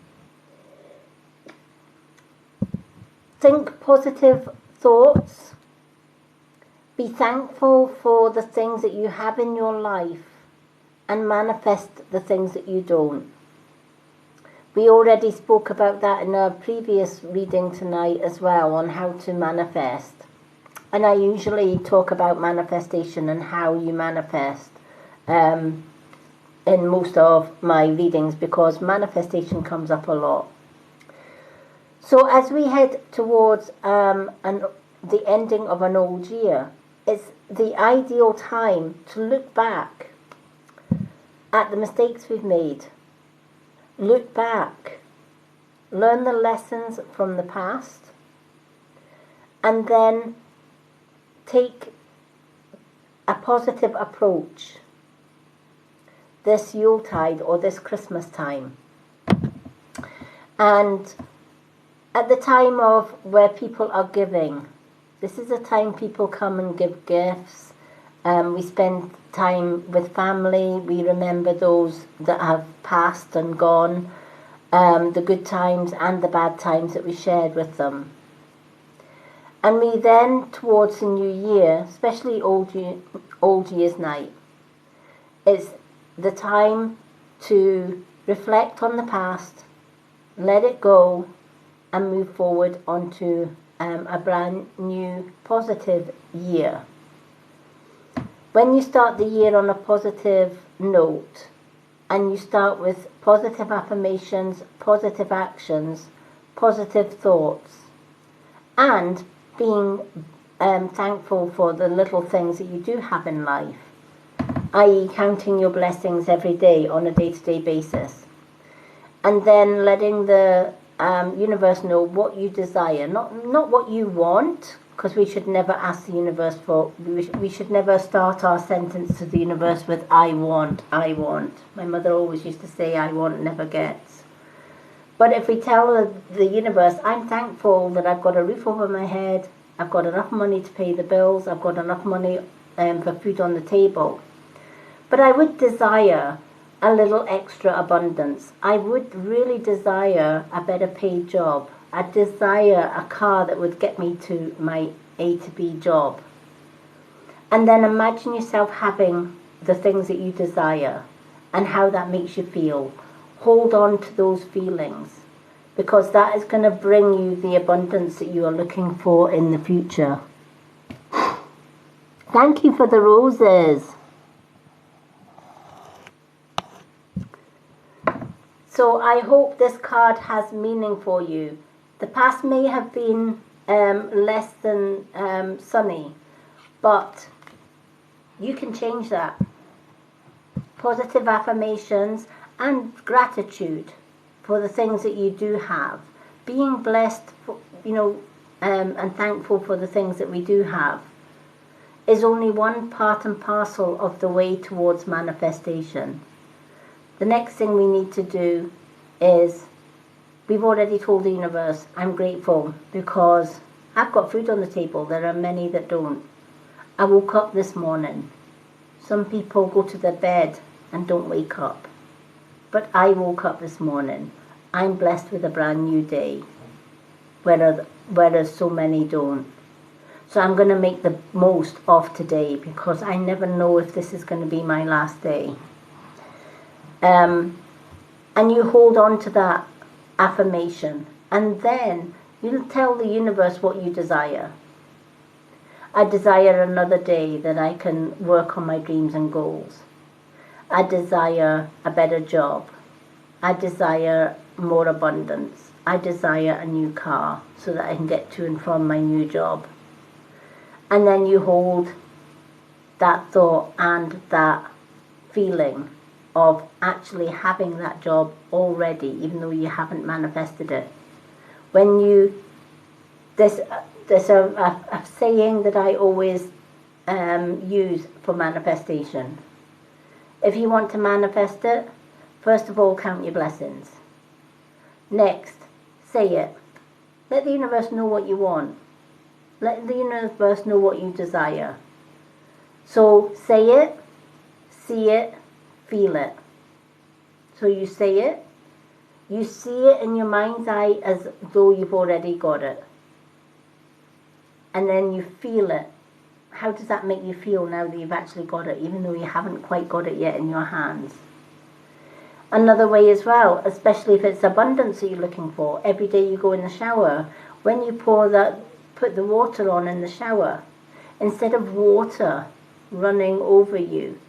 Think positive thoughts. Be thankful for the things that you have in your life and manifest the things that you don't. We already spoke about that in a previous reading tonight as well, on how to manifest. And I usually talk about manifestation and how you manifest in most of my readings, because manifestation comes up a lot. So as we head towards the ending of an old year, it's the ideal time to look back at the mistakes we've made. Look back, learn the lessons from the past, and then take a positive approach this Yuletide or this Christmas time. And at the time of where people are giving, this is a time people come and give gifts. We spend time with family. We remember those that have passed and gone, the good times and the bad times that we shared with them. And we then, towards the new year, especially Old Year's Night, it's the time to reflect on the past, let it go, and move forward onto a brand new positive year. When you start the year on a positive note and you start with positive affirmations, positive actions, positive thoughts, and being thankful for the little things that you do have in life, i.e. counting your blessings every day on a day-to-day basis, and then letting the universe know what you desire, not what you want, because we should never ask the universe for, we should never start our sentence to the universe with I want, I want. My mother always used to say I want never gets. But if we tell the universe, I'm thankful that I've got a roof over my head, I've got enough money to pay the bills, I've got enough money for food on the table, but I would desire a little extra abundance. I would really desire a better paid job. I desire a car that would get me to my A to B job. And then imagine yourself having the things that you desire and how that makes you feel. Hold on to those feelings, because that is going to bring you the abundance that you are looking for in the future. Thank you for the roses. So I hope this card has meaning for you. The past may have been less than sunny, but you can change that. Positive affirmations and gratitude for the things that you do have. Being blessed, for, and thankful for the things that we do have is only one part and parcel of the way towards manifestation. The next thing we need to do is, we've already told the universe, I'm grateful because I've got food on the table. There are many that don't. I woke up this morning. Some people go to their bed and don't wake up. But I woke up this morning. I'm blessed with a brand new day, whereas so many don't. So I'm going to make the most of today, because I never know if this is going to be my last day. And you hold on to that affirmation, and then you tell the universe what you desire. I desire another day that I can work on my dreams and goals. I desire a better job. I desire more abundance. I desire a new car so that I can get to and from my new job. And then you hold that thought and that feeling of actually having that job already, even though you haven't manifested it. When you, there's a saying that I always use for manifestation. If you want to manifest it, first of all, count your blessings. Next, say it. Let the universe know what you want. Let the universe know what you desire. So say it, see it, feel it. So you say it, you see it in your mind's eye as though you've already got it. And then you feel it. How does that make you feel now that you've actually got it, even though you haven't quite got it yet in your hands? Another way as well, especially if it's abundance that you're looking for, every day you go in the shower, when you put the water on in the shower, instead of water running over you,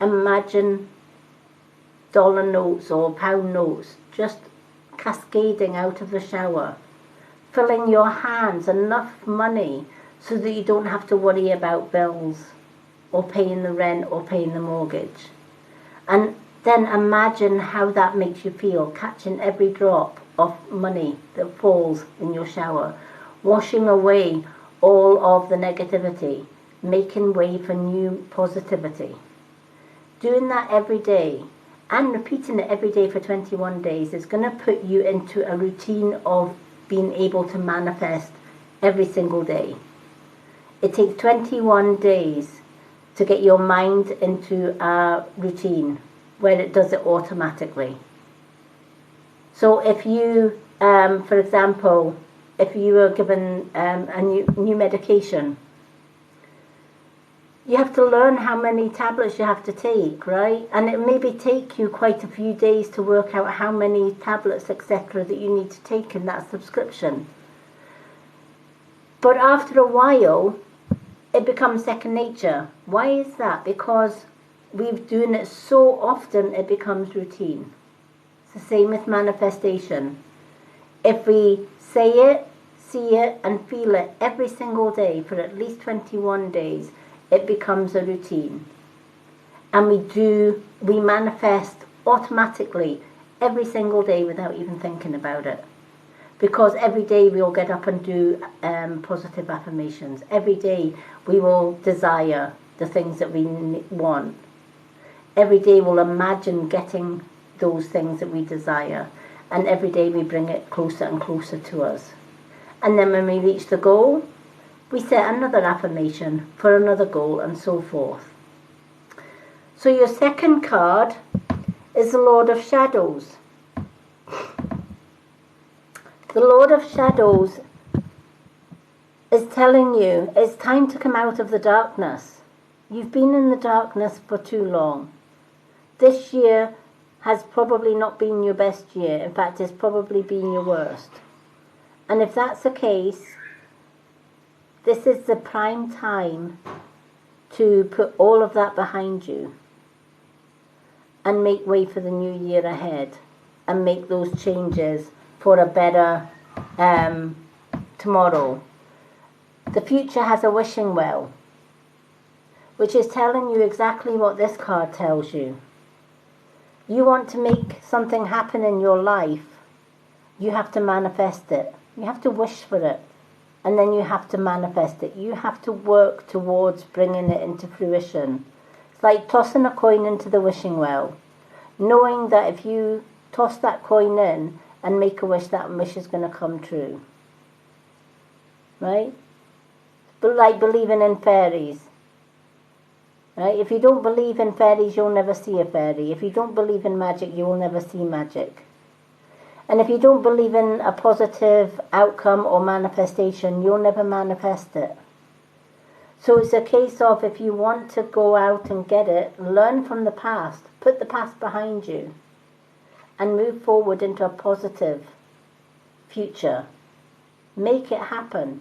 imagine dollar notes or pound notes just cascading out of the shower, filling your hands, enough money so that you don't have to worry about bills or paying the rent or paying the mortgage. And then imagine how that makes you feel, catching every drop of money that falls in your shower, washing away all of the negativity, making way for new positivity. Doing that every day and repeating it every day for 21 days is going to put you into a routine of being able to manifest every single day. It takes 21 days to get your mind into a routine where it does it automatically. So if you, for example, if you were given a new medication, you have to learn how many tablets you have to take, right? And it maybe take you quite a few days to work out how many tablets, etc., that you need to take in that subscription. But after a while, it becomes second nature. Why is that? Because we've doing it so often it becomes routine. It's the same with manifestation. If we say it, see it and feel it every single day for at least 21 days, it becomes a routine. And we manifest automatically every single day without even thinking about it. Because every day we'll get up and do positive affirmations. Every day we will desire the things that we want. Every day we'll imagine getting those things that we desire. And every day we bring it closer and closer to us. And then when we reach the goal, we set another affirmation for another goal and so forth. So your second card is the Lord of Shadows. The Lord of Shadows is telling you it's time to come out of the darkness. You've been in the darkness for too long. This year has probably not been your best year. In fact, it's probably been your worst. And if that's the case, this is the prime time to put all of that behind you and make way for the new year ahead and make those changes for a better tomorrow. The future has a wishing well, which is telling you exactly what this card tells you. You want to make something happen in your life, you have to manifest it. You have to wish for it, and then you have to manifest it. You have to work towards bringing it into fruition. It's like tossing a coin into the wishing well, knowing that if you toss that coin in and make a wish, that wish is going to come true. Right? But like believing in fairies. Right? If you don't believe in fairies, you'll never see a fairy. If you don't believe in magic, you will never see magic. And if you don't believe in a positive outcome or manifestation, you'll never manifest it. So it's a case of, if you want to go out and get it, learn from the past, put the past behind you, and move forward into a positive future. Make it happen.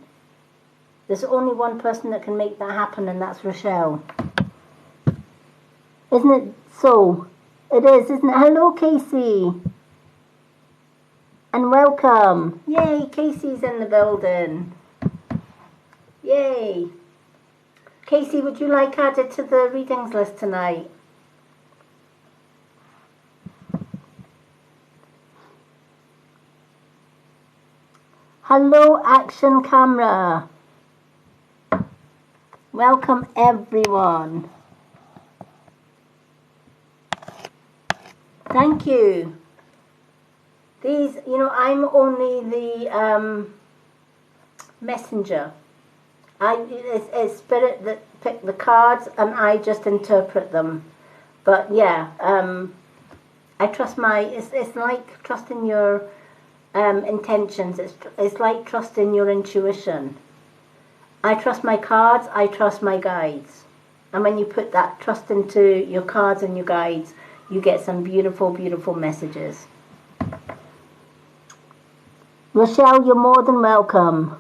There's only one person that can make that happen, and that's Rochelle. Isn't it so? It is, isn't it? Hello, Casey. And welcome. Yay, Casey's in the building. Yay. Casey, would you like added to the readings list tonight? Hello, Action Camera. Welcome, everyone. Thank you. These, I'm only the messenger. It's spirit that picked the cards, and I just interpret them. But yeah, I trust it's like trusting your intentions. It's like trusting your intuition. I trust my cards, I trust my guides. And when you put that trust into your cards and your guides, you get some beautiful, beautiful messages. Rochelle, you're more than welcome.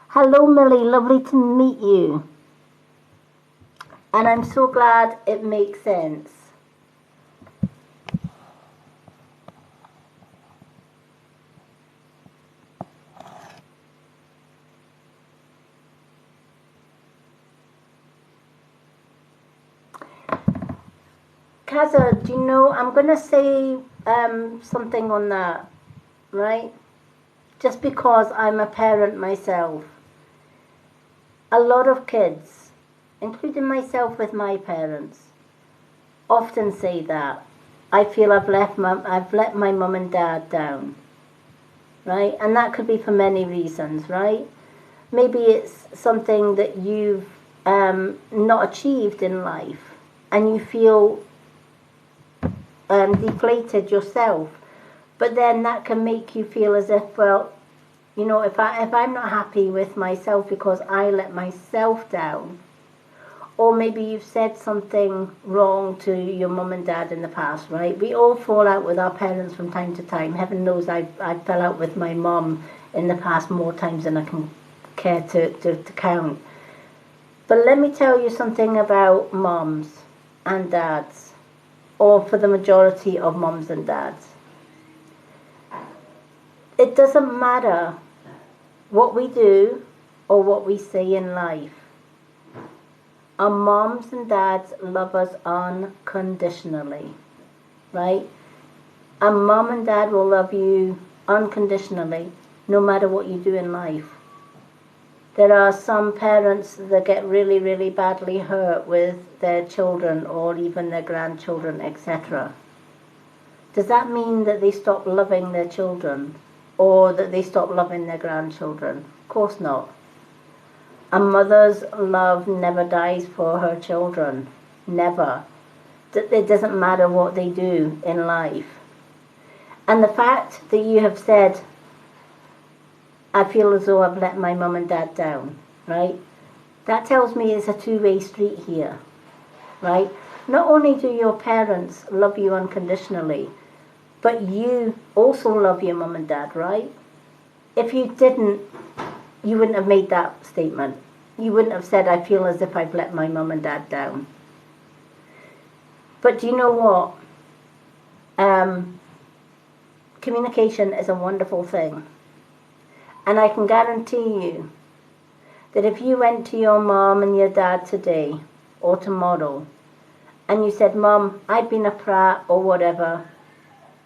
Hello, Millie. Lovely to meet you. And I'm so glad it makes sense. Kaza, do you know, I'm going to say something on that. Right? Just because I'm a parent myself. A lot of kids, including myself with my parents, often say that. I feel I've let my mum and dad down. Right? And that could be for many reasons, right? Maybe it's something that you've not achieved in life, and you feel deflated yourself. But then that can make you feel as if, well, if I'm not happy with myself because I let myself down, or maybe you've said something wrong to your mum and dad in the past, right? We all fall out with our parents from time to time. Heaven knows I fell out with my mum in the past more times than I can care to count. But let me tell you something about mums. and dads, or for the majority of mums and dads. It doesn't matter what we do or what we say in life. Our moms and dads love us unconditionally, right? A mom and dad will love you unconditionally, no matter what you do in life. There are some parents that get really, really badly hurt with their children or even their grandchildren, etc. Does that mean that they stop loving their children or that they stop loving their grandchildren? Of course not. A mother's love never dies for her children. Never. It doesn't matter what they do in life. And the fact that you have said, I feel as though I've let my mum and dad down, right? That tells me it's a two-way street here, right? Not only do your parents love you unconditionally, but you also love your mum and dad, right? If you didn't, you wouldn't have made that statement. You wouldn't have said, I feel as if I've let my mum and dad down. But do you know what? Communication is a wonderful thing. And I can guarantee you that if you went to your mom and your dad today or tomorrow and you said, Mom, I've been a prat or whatever,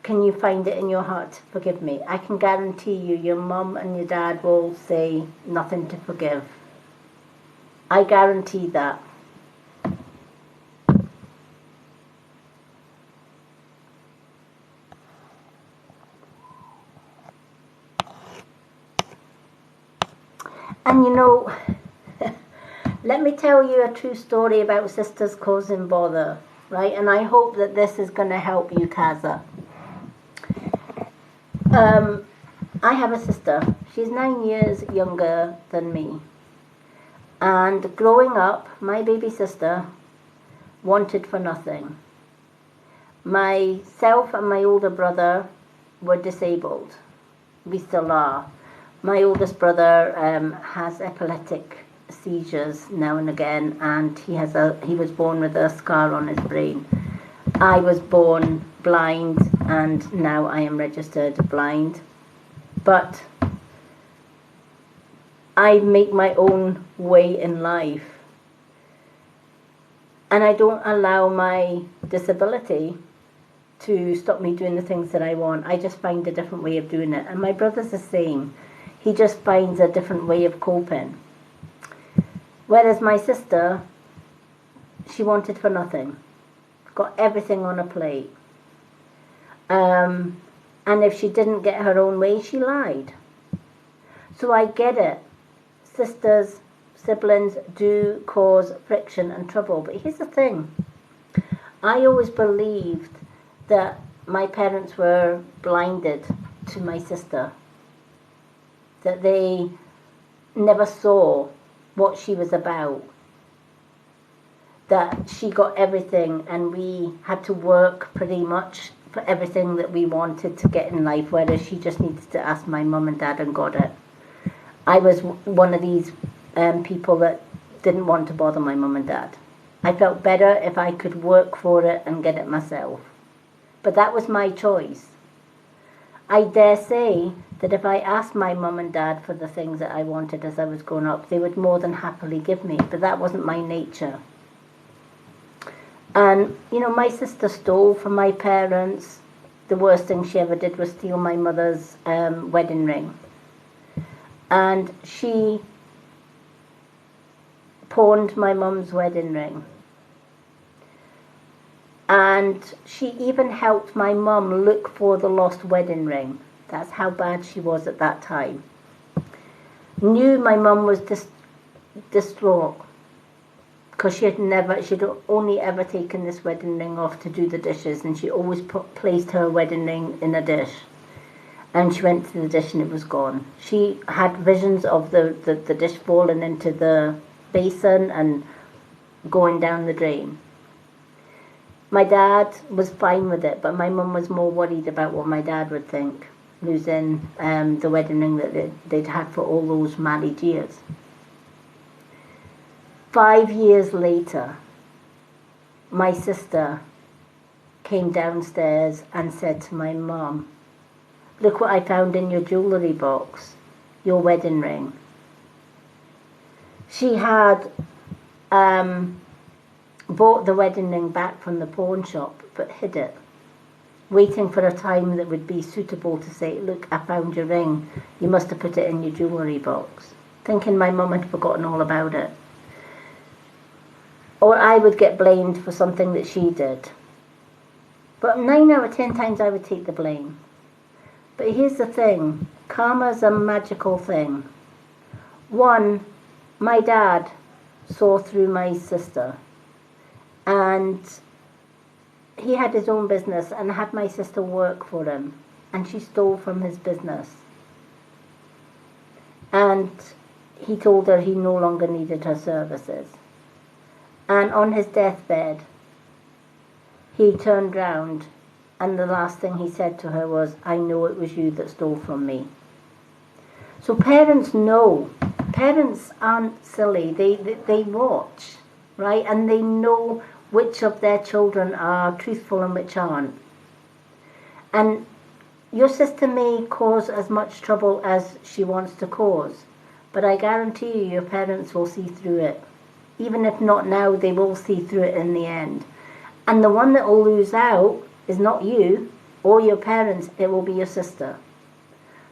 can you find it in your heart to forgive me? I can guarantee you your mom and your dad will say nothing to forgive. I guarantee that. And you know, let me tell you a true story about sisters causing bother, right? And I hope that this is going to help you, Kaza. I have a sister. She's 9 years younger than me. And growing up, my baby sister wanted for nothing. Myself and my older brother were disabled. We still are. My oldest brother has epileptic seizures now and again, and he was born with a scar on his brain. I was born blind, and now I am registered blind. But I make my own way in life, and I don't allow my disability to stop me doing the things that I want. I just find a different way of doing it, and my brother's the same. He just finds a different way of coping. Whereas my sister, she wanted for nothing. Got everything on a plate. And if she didn't get her own way, she lied. So I get it. Sisters, siblings do cause friction and trouble. But here's the thing. I always believed that my parents were blinded to my sister. That they never saw what she was about. That she got everything and we had to work pretty much for everything that we wanted to get in life, whereas she just needed to ask my mum and dad and got it. I was one of these people that didn't want to bother my mum and dad. I felt better if I could work for it and get it myself. But that was my choice. I dare say that if I asked my mum and dad for the things that I wanted as I was growing up, they would more than happily give me, but that wasn't my nature. And, you know, my sister stole from my parents. The worst thing she ever did was steal my mother's wedding ring. And she pawned my mum's wedding ring. And she even helped my mum look for the lost wedding ring. That's how bad she was at that time. Knew my mum was distraught because she'd only ever taken this wedding ring off to do the dishes, and she always placed her wedding ring in a dish. And she went to the dish and it was gone. She had visions of the dish falling into the basin and going down the drain. My dad was fine with it, but my mum was more worried about what my dad would think, losing the wedding ring that they'd had for all those married years. 5 years later, my sister came downstairs and said to my mum, look what I found in your jewellery box, your wedding ring. She had bought the wedding ring back from the pawn shop but hid it, waiting for a time that would be suitable to say, look, I found your ring, you must have put it in your jewellery box, thinking my mum had forgotten all about it. Or I would get blamed for something that she did. But 9 out of 10 times I would take the blame. But here's the thing, karma's a magical thing. One, my dad saw through my sister, and he had his own business and had my sister work for him, and she stole from his business. And he told her he no longer needed her services. And on his deathbed, he turned round, and the last thing he said to her was, I know it was you that stole from me. So parents know. Parents aren't silly. They watch, right? And they know which of their children are truthful and which aren't. And your sister may cause as much trouble as she wants to cause, but I guarantee you your parents will see through it. Even if not now, they will see through it in the end. And the one that will lose out is not you or your parents, it will be your sister.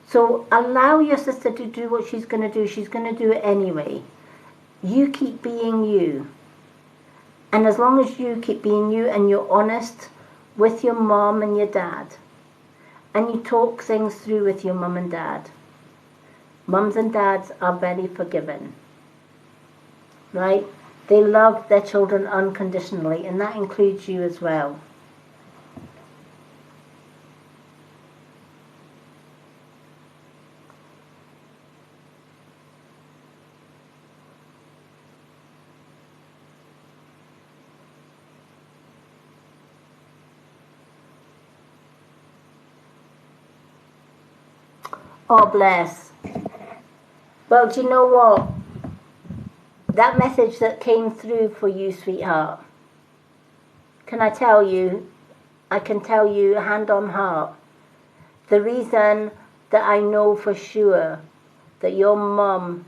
So allow your sister to do what she's going to do. She's going to do it anyway. You keep being you. And as long as you keep being you and you're honest with your mom and your dad, and you talk things through with your mum and dad, mums and dads are very forgiving, right? They love their children unconditionally, and that includes you as well. Oh, bless. Well, do you know what? That message that came through for you, sweetheart, can I tell you, I can tell you hand on heart, the reason that I know for sure that your mum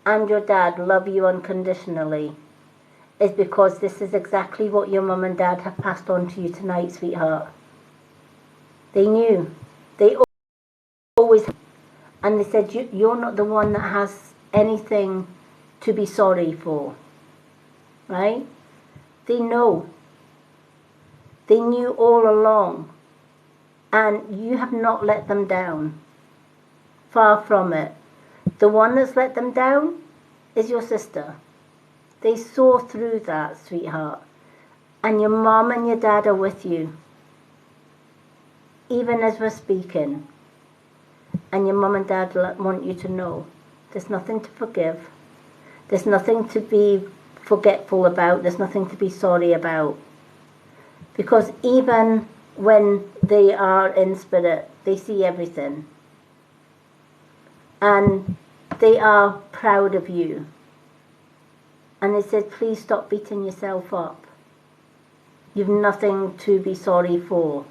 and your dad love you unconditionally is because this is exactly what your mum and dad have passed on to you tonight, sweetheart. They knew. They always. And they said, you're not the one that has anything to be sorry for, right? They know. They knew all along. And you have not let them down. Far from it. The one that's let them down is your sister. They saw through that, sweetheart. And your mom and your dad are with you. Even as we're speaking. And your mum and dad want you to know there's nothing to forgive. There's nothing to be forgetful about. There's nothing to be sorry about. Because even when they are in spirit, they see everything. And they are proud of you. And they said, please stop beating yourself up. You've nothing to be sorry for.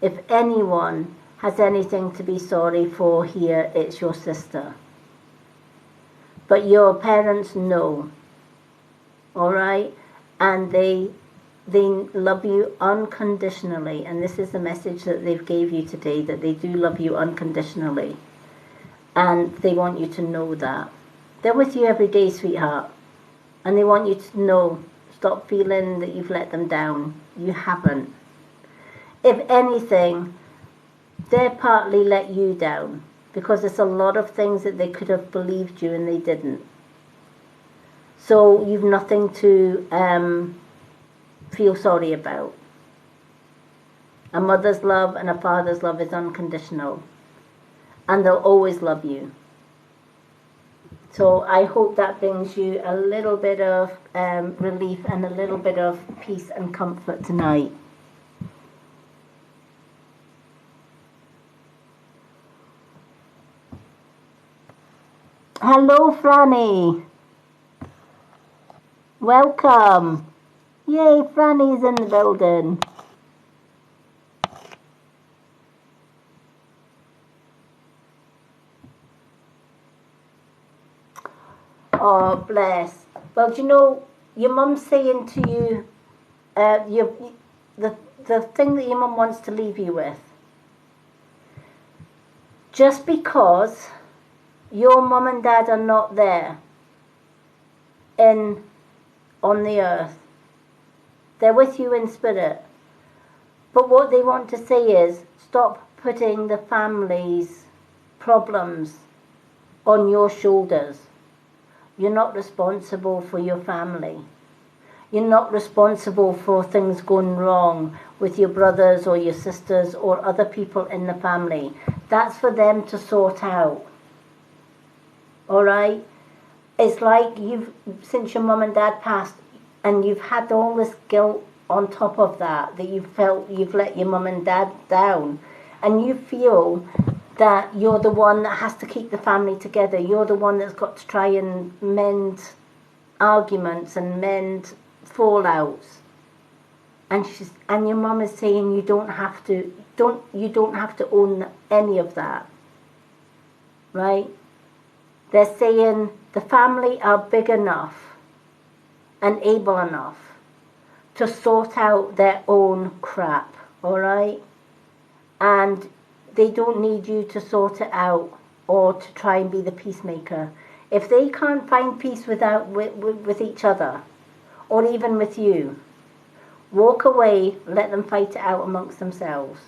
If anyone has anything to be sorry for here, it's your sister. But your parents know, all right? And they love you unconditionally. And this is the message that they've gave you today, that they do love you unconditionally. And they want you to know that. They're with you every day, sweetheart. And they want you to know, stop feeling that you've let them down. You haven't. If anything, they partly let you down because there's a lot of things that they could have believed you and they didn't. So you've nothing to feel sorry about. A mother's love and a father's love is unconditional, and they'll always love you. So I hope that brings you a little bit of relief and a little bit of peace and comfort tonight. Hello, Franny. Welcome. Yay, Franny's in the building. Oh, bless. Well, do you know, your mum's saying to you, the thing that your mum wants to leave you with. Just because your mum and dad are not there on the earth, they're with you in spirit. But what they want to say is, stop putting the family's problems on your shoulders. You're not responsible for your family. You're not responsible for things going wrong with your brothers or your sisters or other people in the family. That's for them to sort out. All right? It's like since your mum and dad passed, and you've had all this guilt on top of that you felt you've let your mum and dad down, and you feel that you're the one that has to keep the family together. You're the one that's got to try and mend arguments and mend fallouts. And your mum is saying you don't have to own any of that. Right? They're saying the family are big enough and able enough to sort out their own crap, all right? And they don't need you to sort it out or to try and be the peacemaker. If they can't find peace with each other, or even with you, walk away, let them fight it out amongst themselves.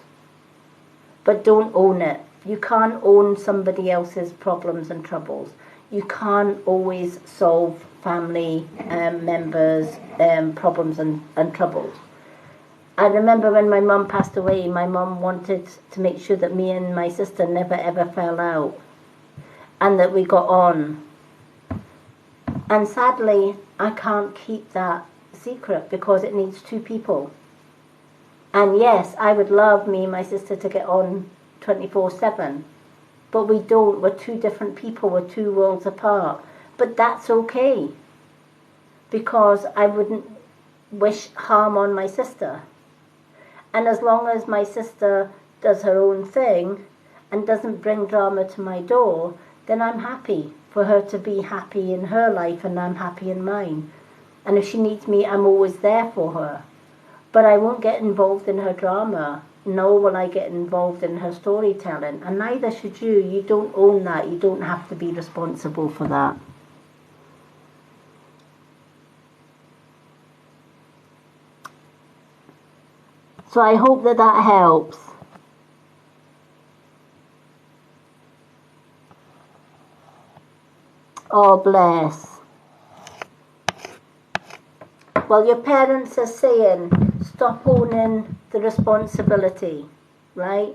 But don't own it. You can't own somebody else's problems and troubles. You can't always solve family members' problems and troubles. I remember when my mum passed away, my mum wanted to make sure that me and my sister never ever fell out and that we got on. And sadly, I can't keep that secret because it needs two people. And yes, I would love me and my sister to get on 24/7, but we don't. We're two different people. We're two worlds apart. But that's okay, because I wouldn't wish harm on my sister. And as long as my sister does her own thing and doesn't bring drama to my door, then I'm happy for her to be happy in her life and I'm happy in mine. And if she needs me, I'm always there for her. But I won't get involved in her drama, nor will I get involved in her storytelling. And neither should you. You don't own that. You don't have to be responsible for that. So I hope that helps. Oh, bless. Well, your parents are saying, stop owning the responsibility, right?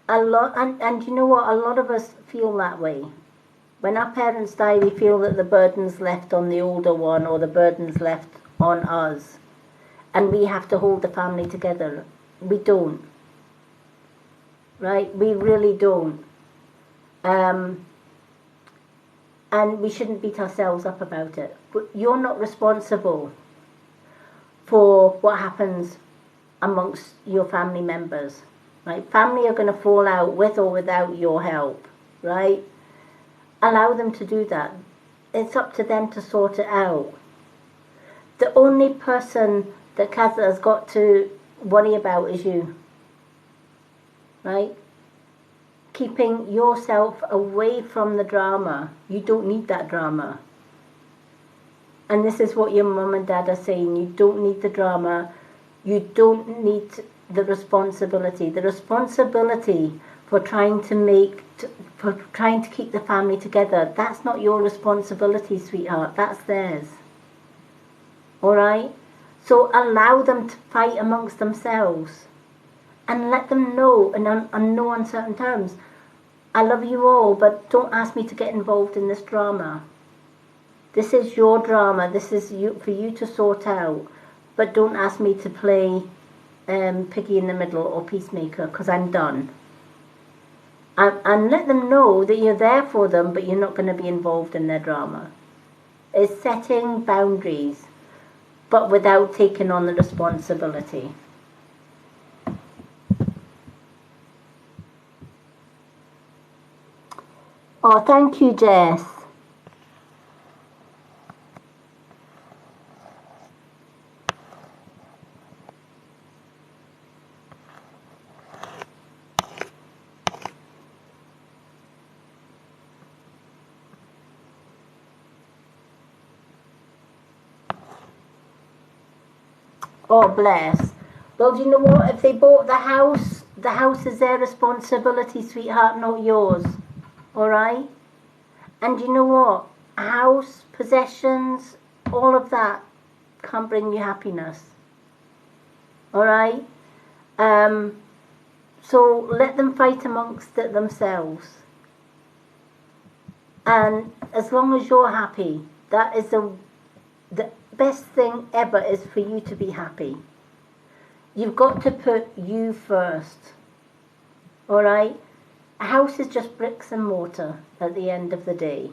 And you know what? A lot of us feel that way. When our parents die, we feel that the burden's left on the older one or the burden's left on us. And we have to hold the family together. We don't. Right? We really don't. And we shouldn't beat ourselves up about it. But you're not responsible for what happens amongst your family members. Right? Family are going to fall out with or without your help. Right? Allow them to do that. It's up to them to sort it out. The only person that Kaza has got to worry about is you. Right? Keeping yourself away from the drama. You don't need that drama. And this is what your mum and dad are saying. You don't need the drama. You don't need the responsibility. The responsibility for trying to keep the family together, that's not your responsibility, sweetheart. That's theirs. All right? So allow them to fight amongst themselves and let them know on no uncertain terms, I love you all, but don't ask me to get involved in this drama. This is your drama. This is for you to sort out. But don't ask me to play piggy in the middle or peacemaker, because I'm done. And let them know that you're there for them, but you're not going to be involved in their drama. It's setting boundaries. but without taking on the responsibility. Oh, thank you, Jess. Oh, bless. Well, do you know what? If they bought the house is their responsibility, sweetheart, not yours. All right? And you know what? A house, possessions, all of that can't bring you happiness. All right? So let them fight amongst it themselves. And as long as you're happy, that is the best thing ever, is for you to be happy. You've got to put you first. All right? A house is just bricks and mortar at the end of the day.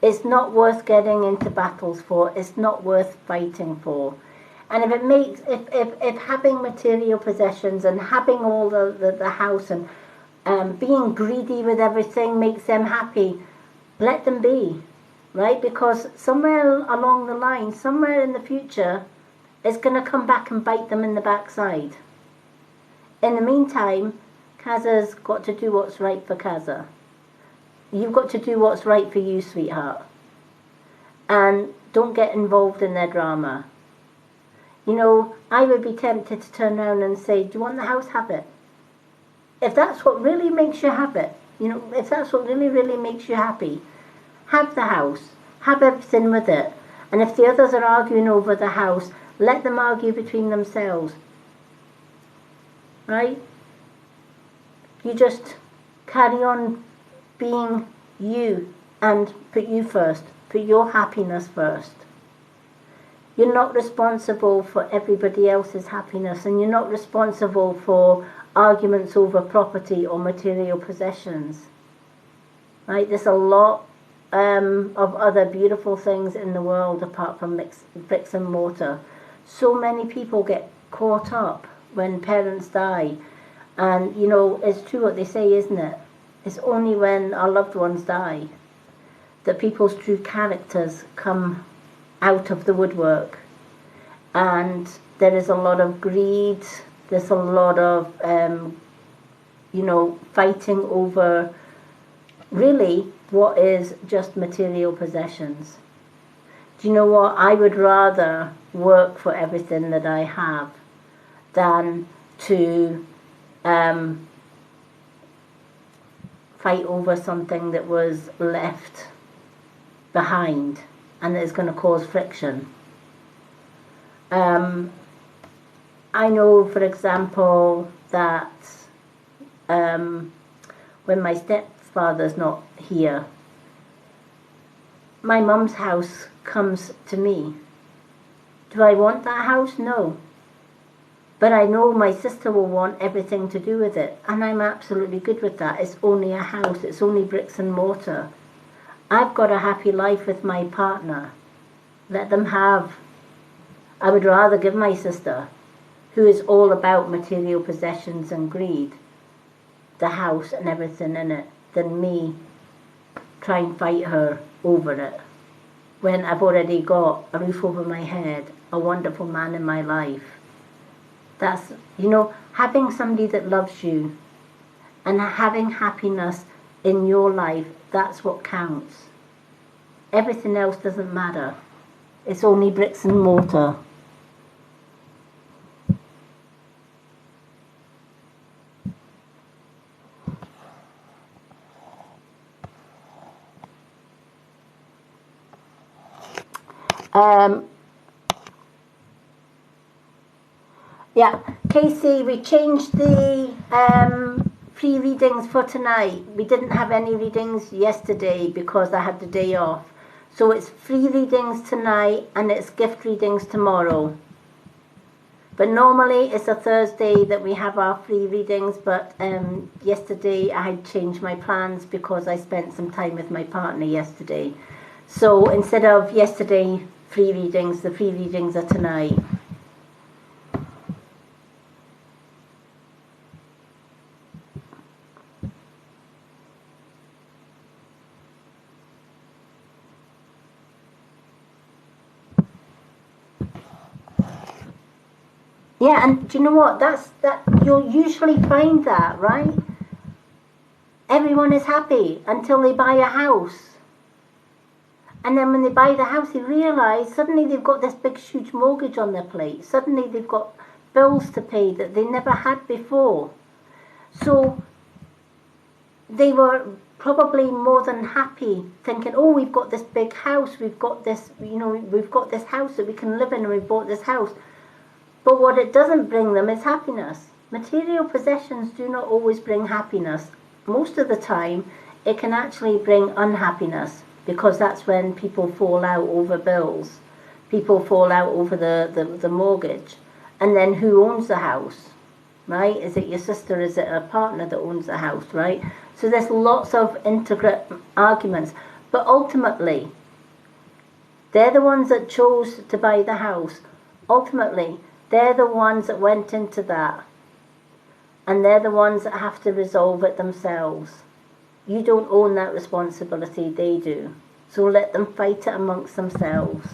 It's not worth getting into battles for. It's not worth fighting for. And if having material possessions and having all the house and being greedy with everything makes them happy, let them be, right? Because somewhere along the line, somewhere in the future, it's going to come back and bite them in the backside. In the meantime, Kaza's got to do what's right for Kaza. You've got to do what's right for you, sweetheart. And don't get involved in their drama. You know, I would be tempted to turn around and say, do you want the house? Have it. If that's what really makes you have it, you know, if that's what really, really makes you happy, have the house. Have everything with it. And if the others are arguing over the house, let them argue between themselves. Right? You just carry on being you and put you first. Put your happiness first. You're not responsible for everybody else's happiness, and you're not responsible for arguments over property or material possessions. Right? There's a lot of other beautiful things in the world apart from bricks and mortar. So many people get caught up when parents die. And, you know, it's true what they say, isn't it? It's only when our loved ones die that people's true characters come out of the woodwork. And there is a lot of greed, there's a lot of, you know, fighting over really what is just material possessions. Do you know what? I would rather work for everything that I have than to fight over something that was left behind and that is going to cause friction. I know, for example, that when my stepfather's not here, my mum's house comes to me. Do I want that house? No. But I know my sister will want everything to do with it, and I'm absolutely good with that. It's only a house, it's only bricks and mortar. I've got a happy life with my partner. Let them have. I would rather give my sister, who is all about material possessions and greed, the house and everything in it, than me try and fight her over it when I've already got a roof over my head, a wonderful man in my life. That's, you know, having somebody that loves you and having happiness in your life, that's what counts. Everything else doesn't matter. It's only bricks and mortar. Yeah, Casey, we changed the free readings for tonight. We didn't have any readings yesterday because I had the day off. So it's free readings tonight and it's gift readings tomorrow. But normally it's a Thursday that we have our free readings, but yesterday I had changed my plans because I spent some time with my partner yesterday. So instead of yesterday free readings. The free readings are tonight. Yeah, and do you know what? That you'll usually find that, right? Everyone is happy until they buy a house. And then when they buy the house, they realise suddenly they've got this big, huge mortgage on their plate. Suddenly they've got bills to pay that they never had before. So they were probably more than happy thinking, oh, we've got this big house, we've got this, we've got this house that we can live in, and we bought this house. But what it doesn't bring them is happiness. Material possessions do not always bring happiness. Most of the time, it can actually bring unhappiness, because that's when people fall out over bills. People fall out over the mortgage. And then who owns the house, right? Is it your sister? Is it a partner that owns the house, right? So there's lots of intricate arguments. But ultimately, they're the ones that chose to buy the house. Ultimately, they're the ones that went into that. And they're the ones that have to resolve it themselves. You don't own that responsibility, they do. So let them fight it amongst themselves.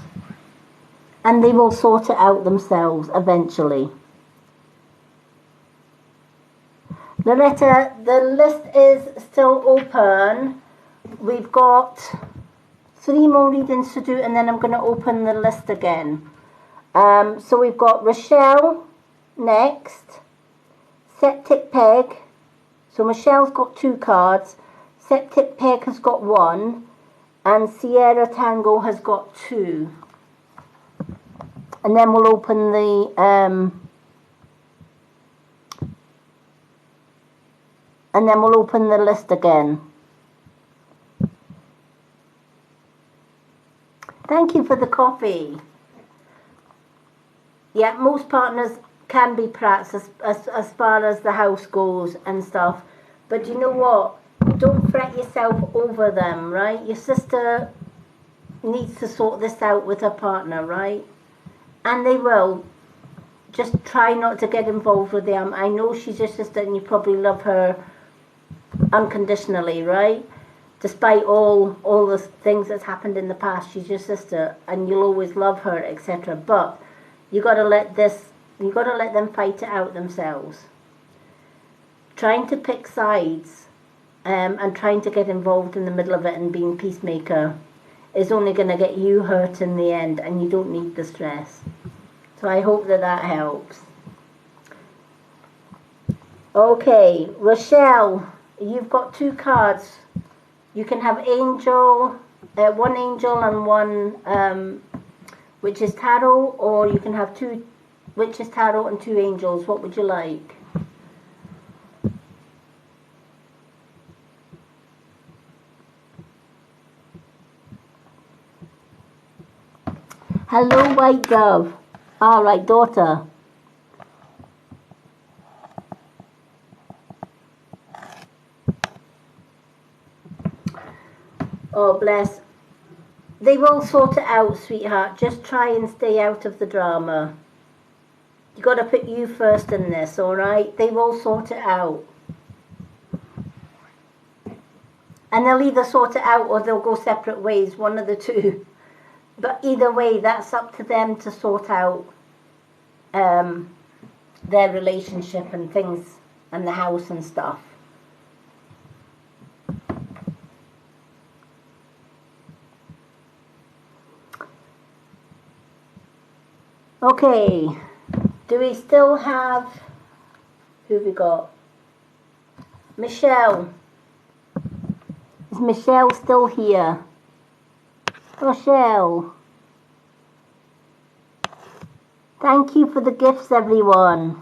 And they will sort it out themselves eventually. Loretta, the list is still open. We've got 3 more readings to do, and then I'm going to open the list again. So we've got Rochelle next, Septic Peg. So Michelle's got 2 cards, Septic Peg has got 1, and Sierra Tango has got 2. And then we'll open the list again. Thank you for the coffee. Yeah, most partners can be prats as far as the house goes and stuff. But you know what? Don't fret yourself over them, right? Your sister needs to sort this out with her partner, right? And they will. Just try not to get involved with them. I know she's your sister and you probably love her unconditionally, right? Despite all the things that's happened in the past, she's your sister and you'll always love her, etc. But you got to let them fight it out themselves. Trying to pick sides and trying to get involved in the middle of it and being peacemaker is only going to get you hurt in the end, and you don't need the stress. So I hope that helps. Okay, Rochelle, you've got 2 cards. You can have angel, 1 angel and 1 witch's tarot, or you can have 2 witch's tarot and 2 angels. What would you like? Hello, white dove. All right, daughter. Oh, bless. They will sort it out, sweetheart. Just try and stay out of the drama. You got to put you first in this, all right? They will sort it out. And they'll either sort it out or they'll go separate ways, one of the two. But either way, that's up to them to sort out their relationship and things and the house and stuff. Okay, do we still have, who have we got? Michelle. Is Michelle still here? Rochelle. Thank you for the gifts, everyone.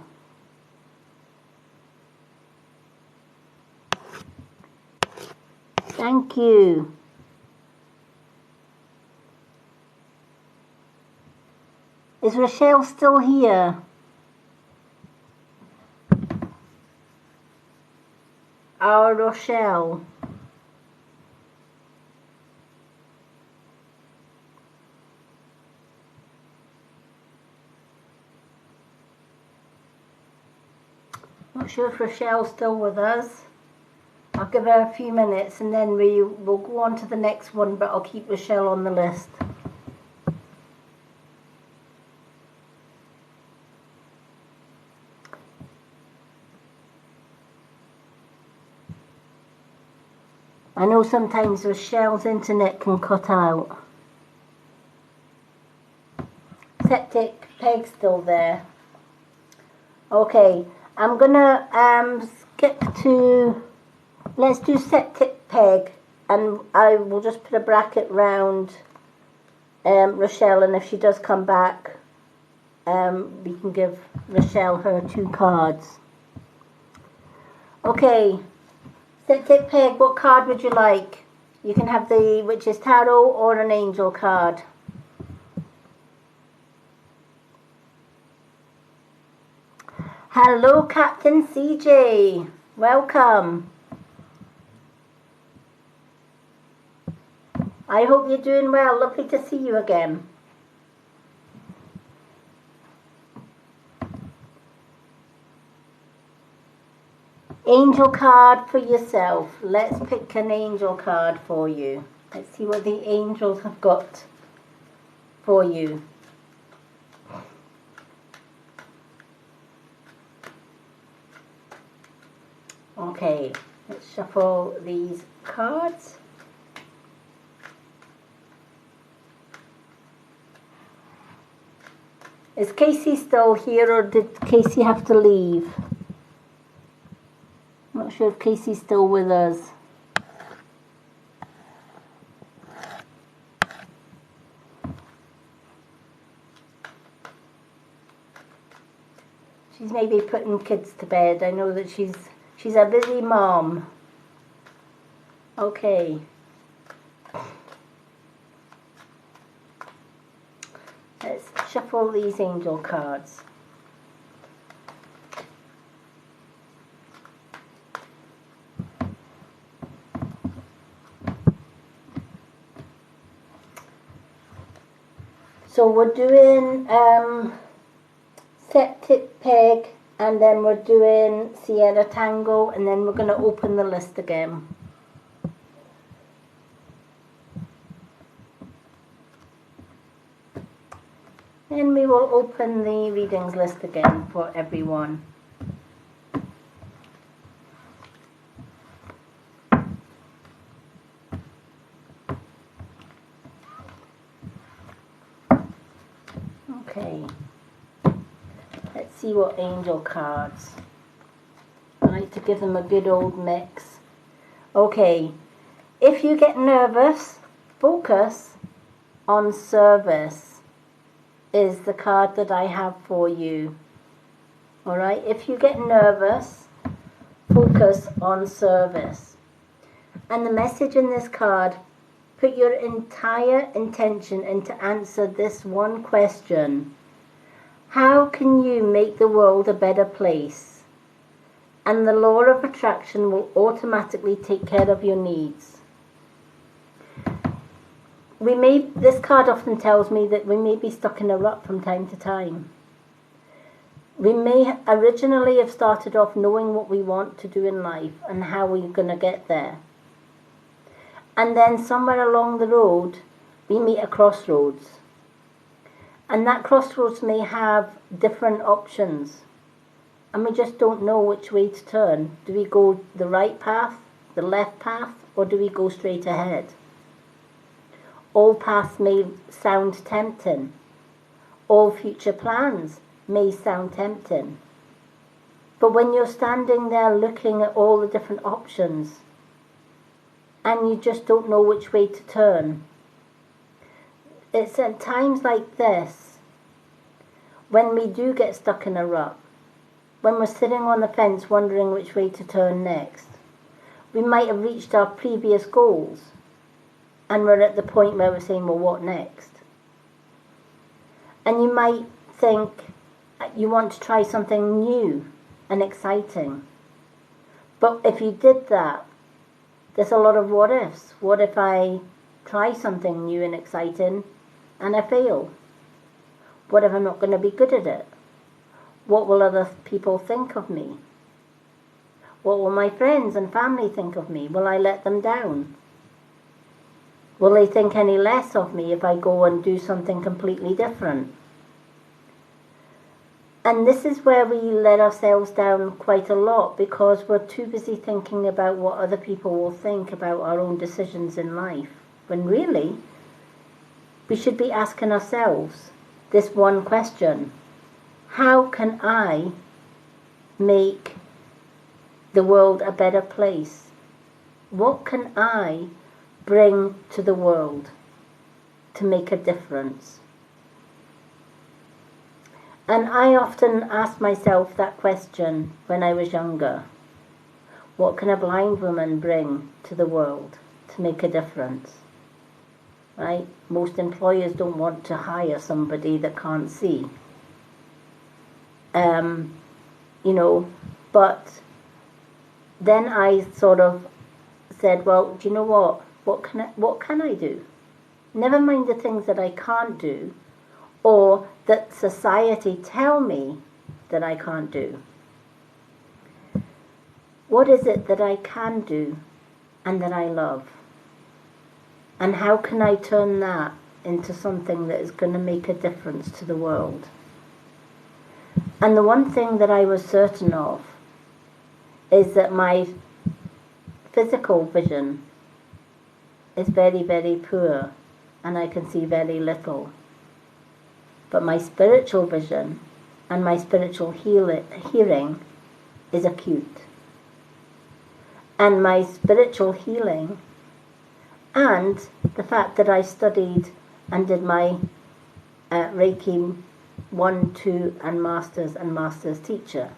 Thank you. Is Rochelle still here? Our Rochelle. Not sure if Rochelle's still with us. I'll give her a few minutes and then we'll go on to the next one, but I'll keep Rochelle on the list. I know sometimes Rochelle's internet can cut out. Septic Peg still there. Okay, I'm gonna skip to, let's do Septic Peg, and I will just put a bracket round Rochelle, and if she does come back, we can give Rochelle her 2 cards. Okay, Septic Peg, what card would you like? You can have the Witch's Tarot or an Angel card. Hello, Captain CJ. Welcome. I hope you're doing well. Lovely to see you again. Angel card for yourself. Let's pick an angel card for you. Let's see what the angels have got for you. Okay, let's shuffle these cards. Is Casey still here, or did Casey have to leave? I'm not sure if Casey's still with us. She's maybe putting kids to bed. I know that she's a busy mom. Okay. Let's shuffle these angel cards. So we're doing Septic Peg, and then we're doing Sierra Tango, and then we're going to open the list again. Then we will open the readings list again for everyone. Okay. Let's see what angel cards. I like to give them a good old mix. Okay. If you get nervous, focus on service is the card that I have for you. Alright, if you get nervous, focus on service. And the message in this card, put your entire intention into answer this one question. How can you make the world a better place? And the law of attraction will automatically take care of your needs. This card often tells me that we may be stuck in a rut from time to time. We may originally have started off knowing what we want to do in life and how we're going to get there. And then somewhere along the road, we meet a crossroads. And that crossroads may have different options. And we just don't know which way to turn. Do we go the right path, the left path, or do we go straight ahead? All paths may sound tempting. All future plans may sound tempting. But when you're standing there looking at all the different options and you just don't know which way to turn, it's at times like this when we do get stuck in a rut, when we're sitting on the fence wondering which way to turn next. We might have reached our previous goals and we're at the point where we're saying, well, what next? And you might think you want to try something new and exciting. But if you did that, there's a lot of what ifs. What if I try something new and exciting and I fail? What if I'm not going to be good at it? What will other people think of me? What will my friends and family think of me? Will I let them down? Will they think any less of me if I go and do something completely different? And this is where we let ourselves down quite a lot, because we're too busy thinking about what other people will think about our own decisions in life, when really we should be asking ourselves this one question: how can I make the world a better place? What can I bring to the world to make a difference? And I often asked myself that question when I was younger. What can a blind woman bring to the world to make a difference? Right? Most employers don't want to hire somebody that can't see. But then I sort of said, well, do you know what? What can I do? Never mind the things that I can't do, or that society tell me that I can't do. What is it that I can do and that I love? And how can I turn that into something that is going to make a difference to the world? And the one thing that I was certain of is that my physical vision is very, very poor, and I can see very little. But my spiritual vision and my spiritual hearing is acute. And my spiritual healing, and the fact that I studied and did my Reiki 1, 2 and Master's teacher,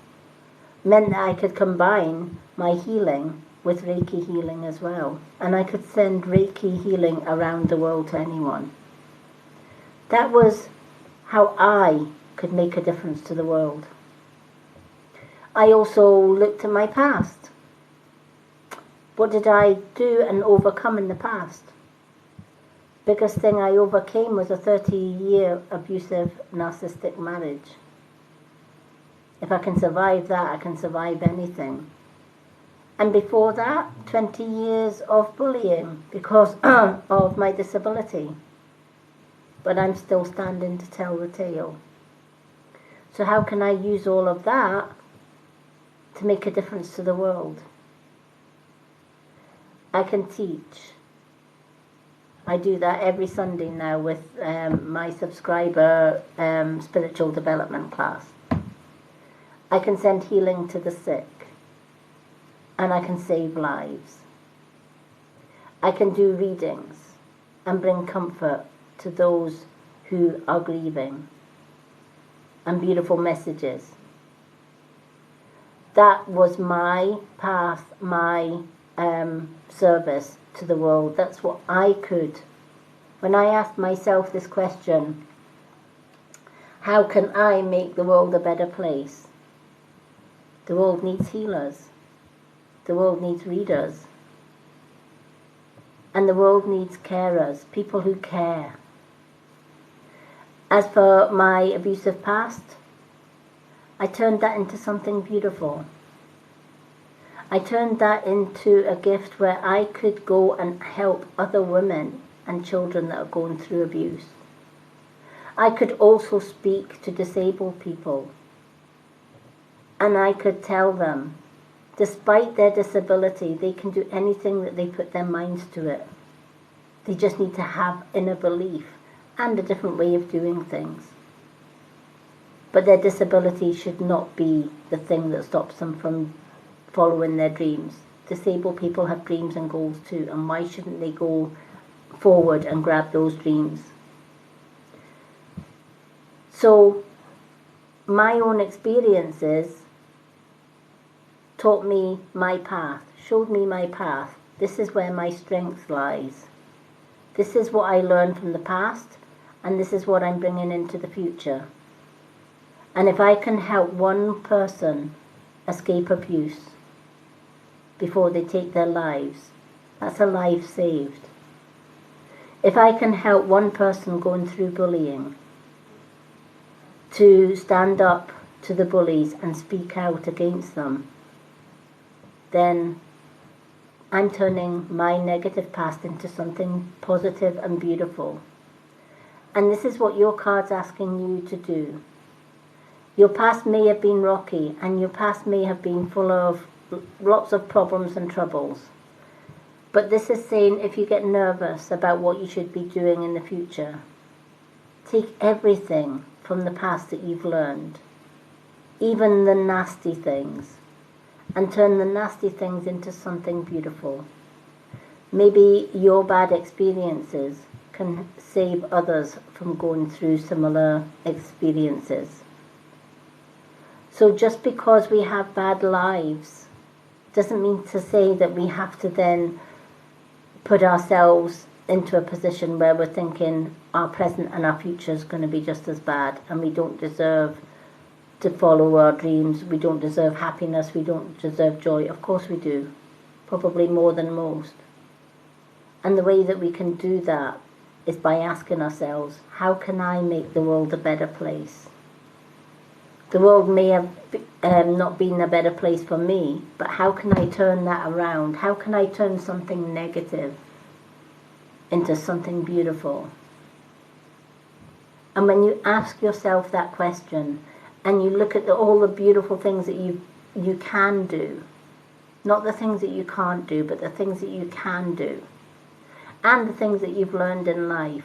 meant that I could combine my healing with Reiki healing as well. And I could send Reiki healing around the world to anyone. That was how I could make a difference to the world. I also looked at my past. What did I do and overcome in the past? Biggest thing I overcame was a 30-year abusive narcissistic marriage. If I can survive that, I can survive anything. And before that, 20 years of bullying because of my disability. But I'm still standing to tell the tale. So how can I use all of that to make a difference to the world? I can teach. I do that every Sunday now with my subscriber spiritual development class. I can send healing to the sick, and I can save lives. I can do readings and bring comfort to those who are grieving, and beautiful messages. That was my path, my service to the world. That's what I could. When I asked myself this question, how can I make the world a better place? The world needs healers. The world needs readers. And the world needs carers, people who care. As for my abusive past, I turned that into something beautiful. I turned that into a gift where I could go and help other women and children that are going through abuse. I could also speak to disabled people, and I could tell them, despite their disability, they can do anything that they put their minds to it. They just need to have inner belief and a different way of doing things. But their disability should not be the thing that stops them from following their dreams. Disabled people have dreams and goals too, and why shouldn't they go forward and grab those dreams? So my own experiences taught me my path, showed me my path. This is where my strength lies. This is what I learned from the past, and this is what I'm bringing into the future. And if I can help one person escape abuse before they take their lives, that's a life saved. If I can help one person going through bullying to stand up to the bullies and speak out against them, then I'm turning my negative past into something positive and beautiful. And this is what your card's asking you to do. Your past may have been rocky, and your past may have been full of lots of problems and troubles. But this is saying if you get nervous about what you should be doing in the future, take everything from the past that you've learned, even the nasty things, and turn the nasty things into something beautiful. Maybe your bad experiences can save others from going through similar experiences. So just because we have bad lives doesn't mean to say that we have to then put ourselves into a position where we're thinking our present and our future is going to be just as bad, and we don't deserve to follow our dreams, we don't deserve happiness, we don't deserve joy. Of course we do, probably more than most. And the way that we can do that is by asking ourselves, how can I make the world a better place? The world may have not been a better place for me, but how can I turn that around? How can I turn something negative into something beautiful? And when you ask yourself that question, and you look at all the beautiful things that you can do, not the things that you can't do, but the things that you can do, and the things that you've learned in life,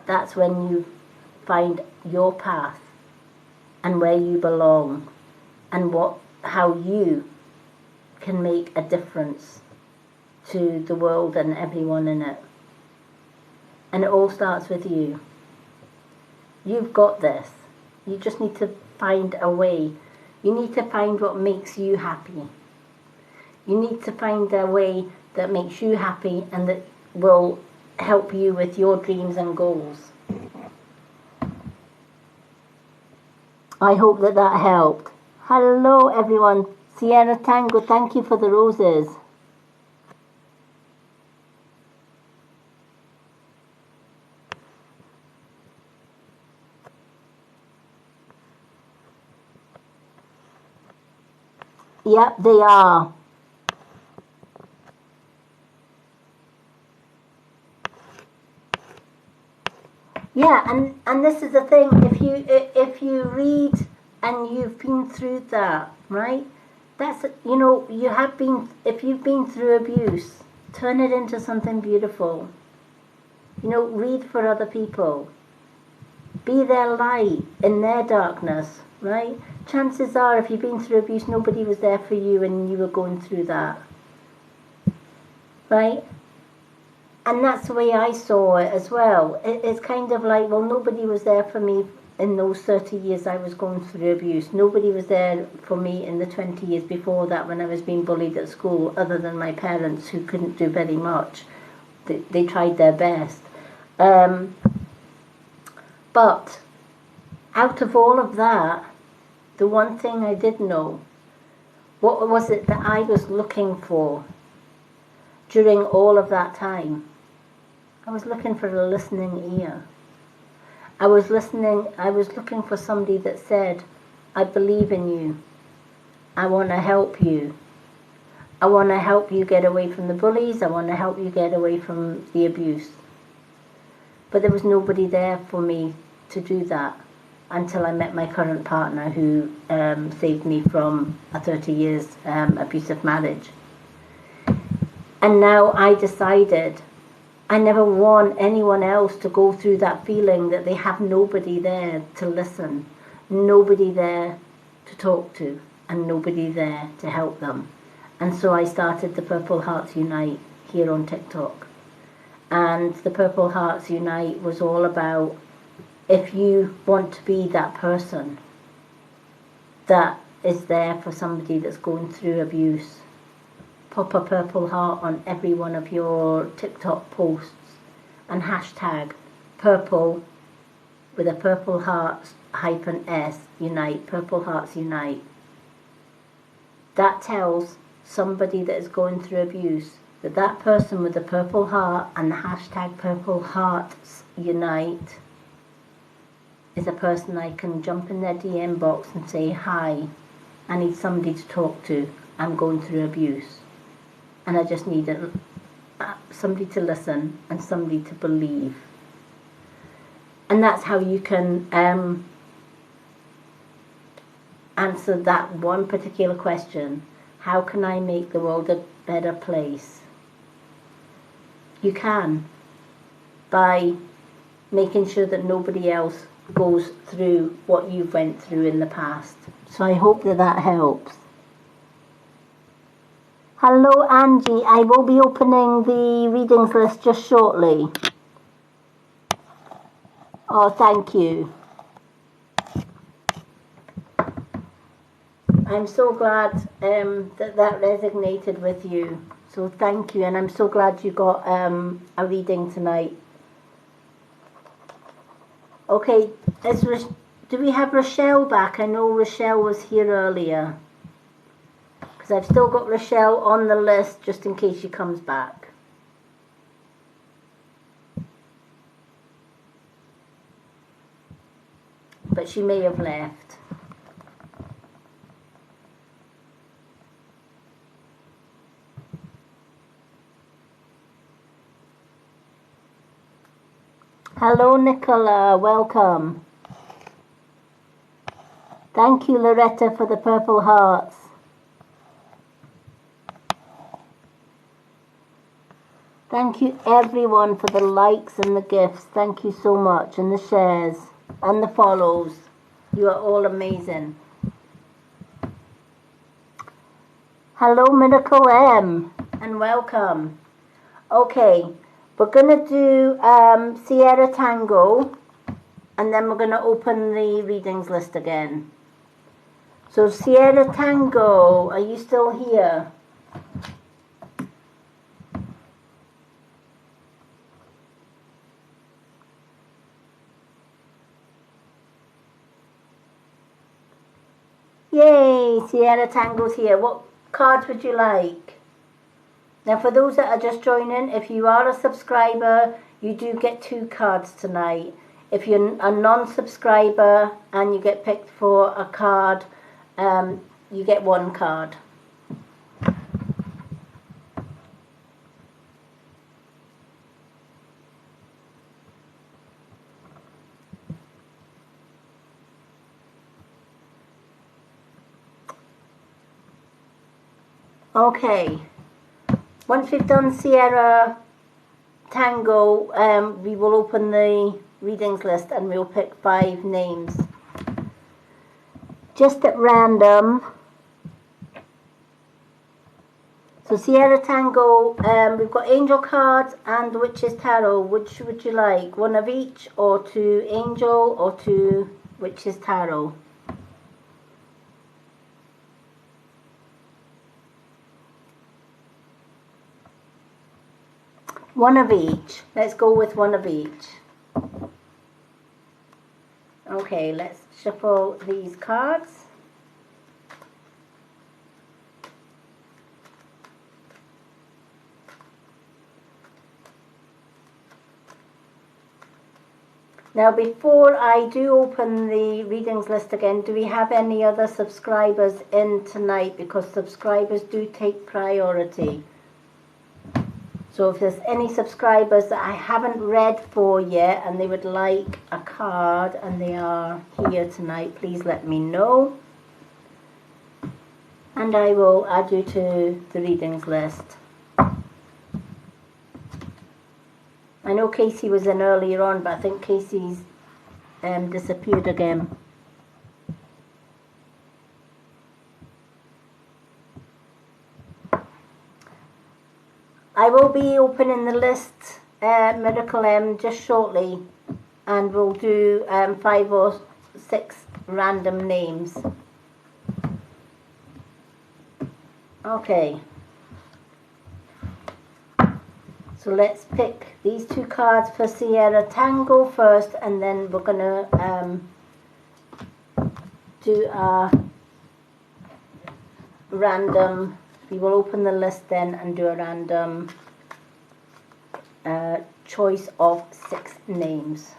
that's when you find your path and where you belong, and how you can make a difference to the world and everyone in it. And it all starts with you. You've got this. You just need to find a way. You need to find what makes you happy. You need to find a way that makes you happy and that will help you with your dreams and goals. I hope that helped. Hello everyone. Sierra Tango, thank you for the roses. Yep, they are. Yeah, and this is the thing, if you read and you've been through that, right? That's, you have been, if you've been through abuse, turn it into something beautiful. Read for other people. Be their light in their darkness, right? Chances are, if you've been through abuse, nobody was there for you when you were going through that, right? And that's the way I saw it as well. It's kind of like, well, nobody was there for me in those 30 years I was going through abuse. Nobody was there for me in the 20 years before that when I was being bullied at school, other than my parents, who couldn't do very much. They tried their best. But out of all of that, the one thing I did know, what was it that I was looking for during all of that time? I was looking for a listening ear. I was looking for somebody that said, I believe in you. I want to help you. I want to help you get away from the bullies. I want to help you get away from the abuse. But there was nobody there for me to do that until I met my current partner, who saved me from a 30 years abusive marriage. And now I decided I never want anyone else to go through that feeling that they have nobody there to listen, nobody there to talk to, and nobody there to help them. And so I started the Purple Hearts Unite here on TikTok. And the Purple Hearts Unite was all about, if you want to be that person that is there for somebody that's going through abuse, pop a purple heart on every one of your TikTok posts and hashtag purple with a purple heart -s unite, Purple Hearts Unite. That tells somebody that is going through abuse that that person with the purple heart and the hashtag Purple Hearts Unite is a person I can jump in their DM box and say, hi, I need somebody to talk to. I'm going through abuse and I just need somebody to listen and somebody to believe. And that's how you can answer that one particular question. How can I make the world a better place? You can, by making sure that nobody else goes through what you've went through in the past. So I hope that that helps. Hello Angie, I will be opening the readings list just shortly. Oh, thank you. I'm so glad that resonated with you. So thank you, and I'm so glad you got a reading tonight. Okay, do we have Rochelle back? I know Rochelle was here earlier. Because I've still got Rochelle on the list just in case she comes back. But she may have left. Hello Nicola, welcome. Thank you Loretta for the purple hearts. Thank you everyone for the likes and the gifts. Thank you so much. And the shares and the follows. You are all amazing. Hello Miracle M and welcome. Okay, we're going to do Sierra Tango and then we're going to open the readings list again. So Sierra Tango, are you still here? Yay, Sierra Tango's here. What cards would you like? Now for those that are just joining, if you are a subscriber, you do get 2 cards tonight. If you're a non-subscriber and you get picked for a card, you get 1 card. Okay, once we've done Sierra Tango, we will open the readings list and we'll pick 5 names. Just at random. So Sierra Tango, we've got Angel cards and Witch's Tarot. Which would you like? 1 of each, or 2 Angel, or 2 Witch's Tarot? One of each. Let's go with 1 of each. Okay, let's shuffle these cards. Now before I do open the readings list again, do we have any other subscribers in tonight? Because subscribers do take priority. So if there's any subscribers that I haven't read for yet and they would like a card and they are here tonight, please let me know. And I will add you to the readings list. I know Casey was in earlier on, but I think Casey's disappeared again. I will be opening the list, Miracle M, just shortly, and we'll do 5 or 6 random names. Okay. So let's pick these 2 cards for Sierra Tango first, and then we're going to do a random. We will open the list then and do a random choice of 6 names.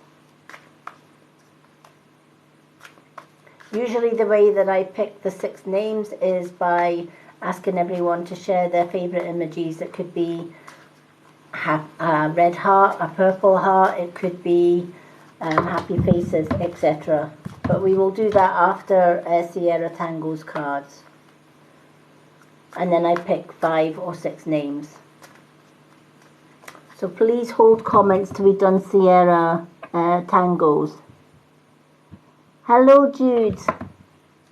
Usually the way that I pick the 6 names is by asking everyone to share their favourite emojis. It could be a red heart, a purple heart, it could be happy faces, etc. But we will do that after Sierra Tango's cards. And then I pick 5 or 6 names. So please hold comments till we've done Sierra Tango's. Hello Jude.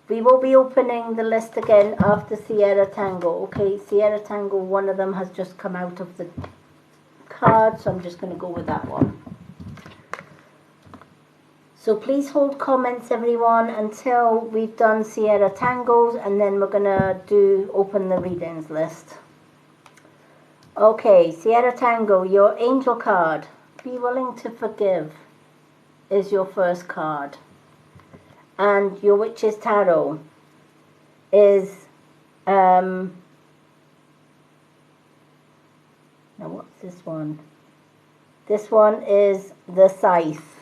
We will be opening the list again after Sierra Tango. Okay, Sierra Tango, one of them has just come out of the card, so I'm just going to go with that one. So please hold comments, everyone, until we've done Sierra Tango's, and then we're going to open the readings list. Okay, Sierra Tango, your angel card, be willing to forgive, is your first card. And your Witch's Tarot is, now what's this one? This one is the Scythe.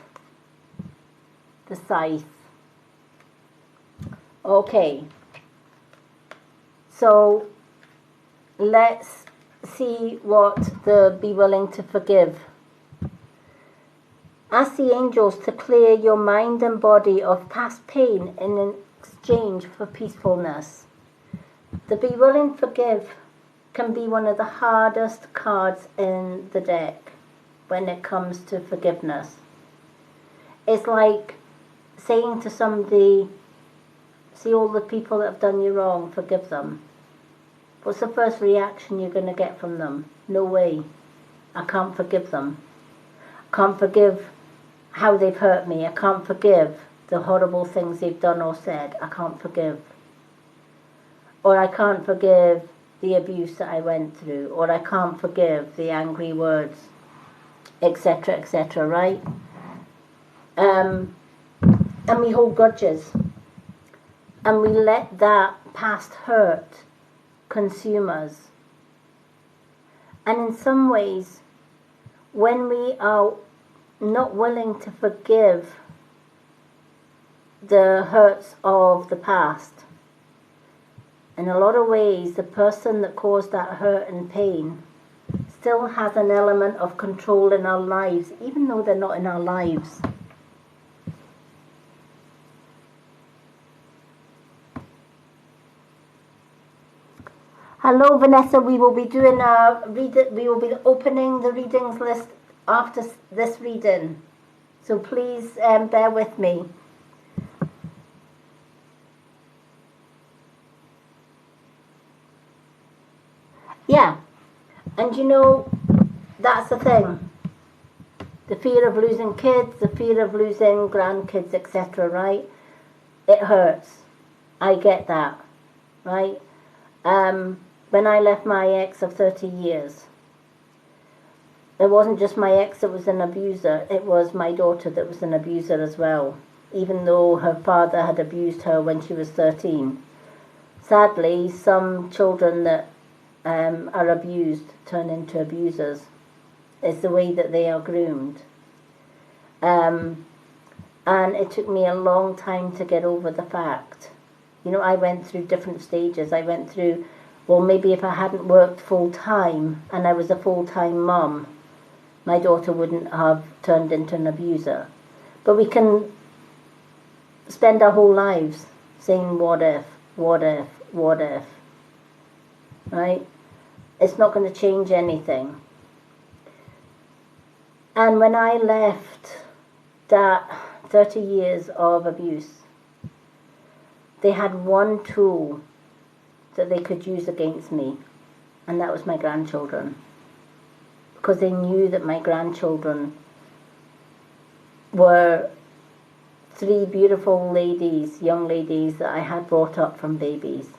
The Scythe. Okay. So let's see what the be willing to forgive. Ask the angels to clear your mind and body of past pain in exchange for peacefulness. The be willing to forgive can be one of the hardest cards in the deck when it comes to forgiveness. It's like saying to somebody, see all the people that have done you wrong, forgive them. What's the first reaction you're going to get from them? No way. I can't forgive them. I can't forgive how they've hurt me. I can't forgive the horrible things they've done or said. I can't forgive. Or I can't forgive the abuse that I went through. Or I can't forgive the angry words, etc., right? And we hold grudges. And we let that past hurt consume us. And in some ways, when we are not willing to forgive the hurts of the past, in a lot of ways, the person that caused that hurt and pain still has an element of control in our lives, even though they're not in our lives. Hello Vanessa, we will be doing we will be opening the readings list after this reading, so please bear with me. Yeah, and you know, that's the thing. The fear of losing kids, the fear of losing grandkids, etc., right? It hurts. I get that, right? When I left my ex of 30 years, it wasn't just my ex that was an abuser, it was my daughter that was an abuser as well, even though her father had abused her when she was 13. Sadly, some children that are abused turn into abusers. It's the way that they are groomed. And it took me a long time to get over the fact. You know, I went through different stages. I went through, well, maybe if I hadn't worked full-time and I was a full-time mum, my daughter wouldn't have turned into an abuser. But we can spend our whole lives saying, what if, what if, what if, right? It's not going to change anything. And when I left that 30 years of abuse, they had one tool that they could use against me, and that was my grandchildren. Because they knew that my grandchildren were 3 beautiful ladies, young ladies that I had brought up from babies.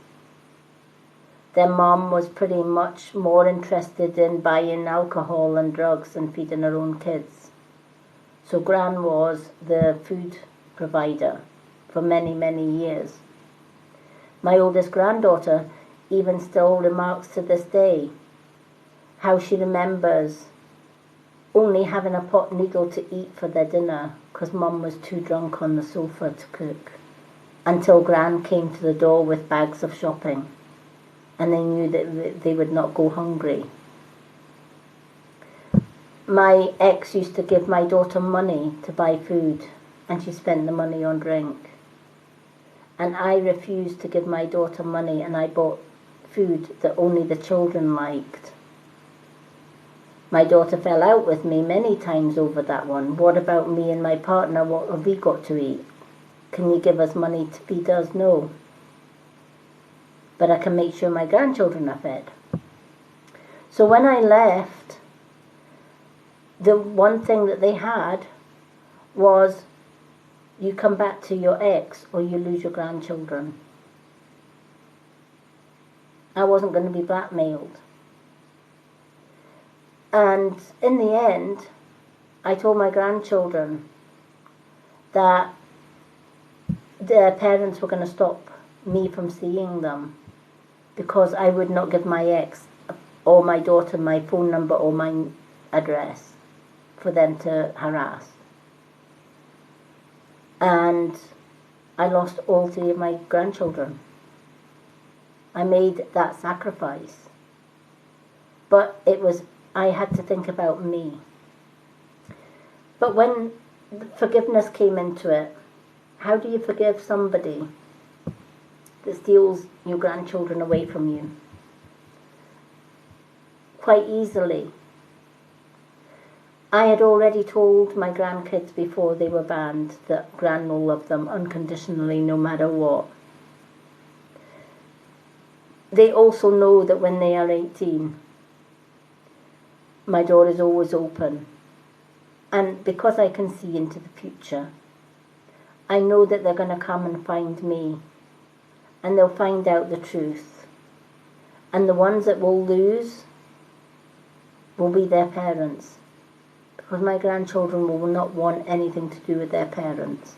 Their mom was pretty much more interested in buying alcohol and drugs than feeding her own kids. So Gran was the food provider for many, many years. My oldest granddaughter even still remarks to this day how she remembers only having a pot noodle to eat for their dinner because Mum was too drunk on the sofa to cook, until Gran came to the door with bags of shopping. and they knew that they would not go hungry. My ex used to give my daughter money to buy food, and she spent the money on drink. And I refused to give my daughter money, and I bought food that only the children liked. My daughter fell out with me many times over that one. What about me and my partner? What have we got to eat? Can you give us money to feed us? No. But I can make sure my grandchildren are fed. So when I left, the one thing that they had was, you come back to your ex or you lose your grandchildren. I wasn't going to be blackmailed. And in the end, I told my grandchildren that their parents were going to stop me from seeing them, because I would not give my ex or my daughter my phone number or my address for them to harass. And I lost all 3 of my grandchildren. I made that sacrifice. But I had to think about me. But when forgiveness came into it, how do you forgive somebody that steals your grandchildren away from you? Quite easily. I had already told my grandkids before they were banned that Gran will love them unconditionally no matter what. They also know that when they are 18, my door is always open. And because I can see into the future, I know that they're going to come and find me, and they'll find out the truth. And the ones that will lose will be their parents, because my grandchildren will not want anything to do with their parents,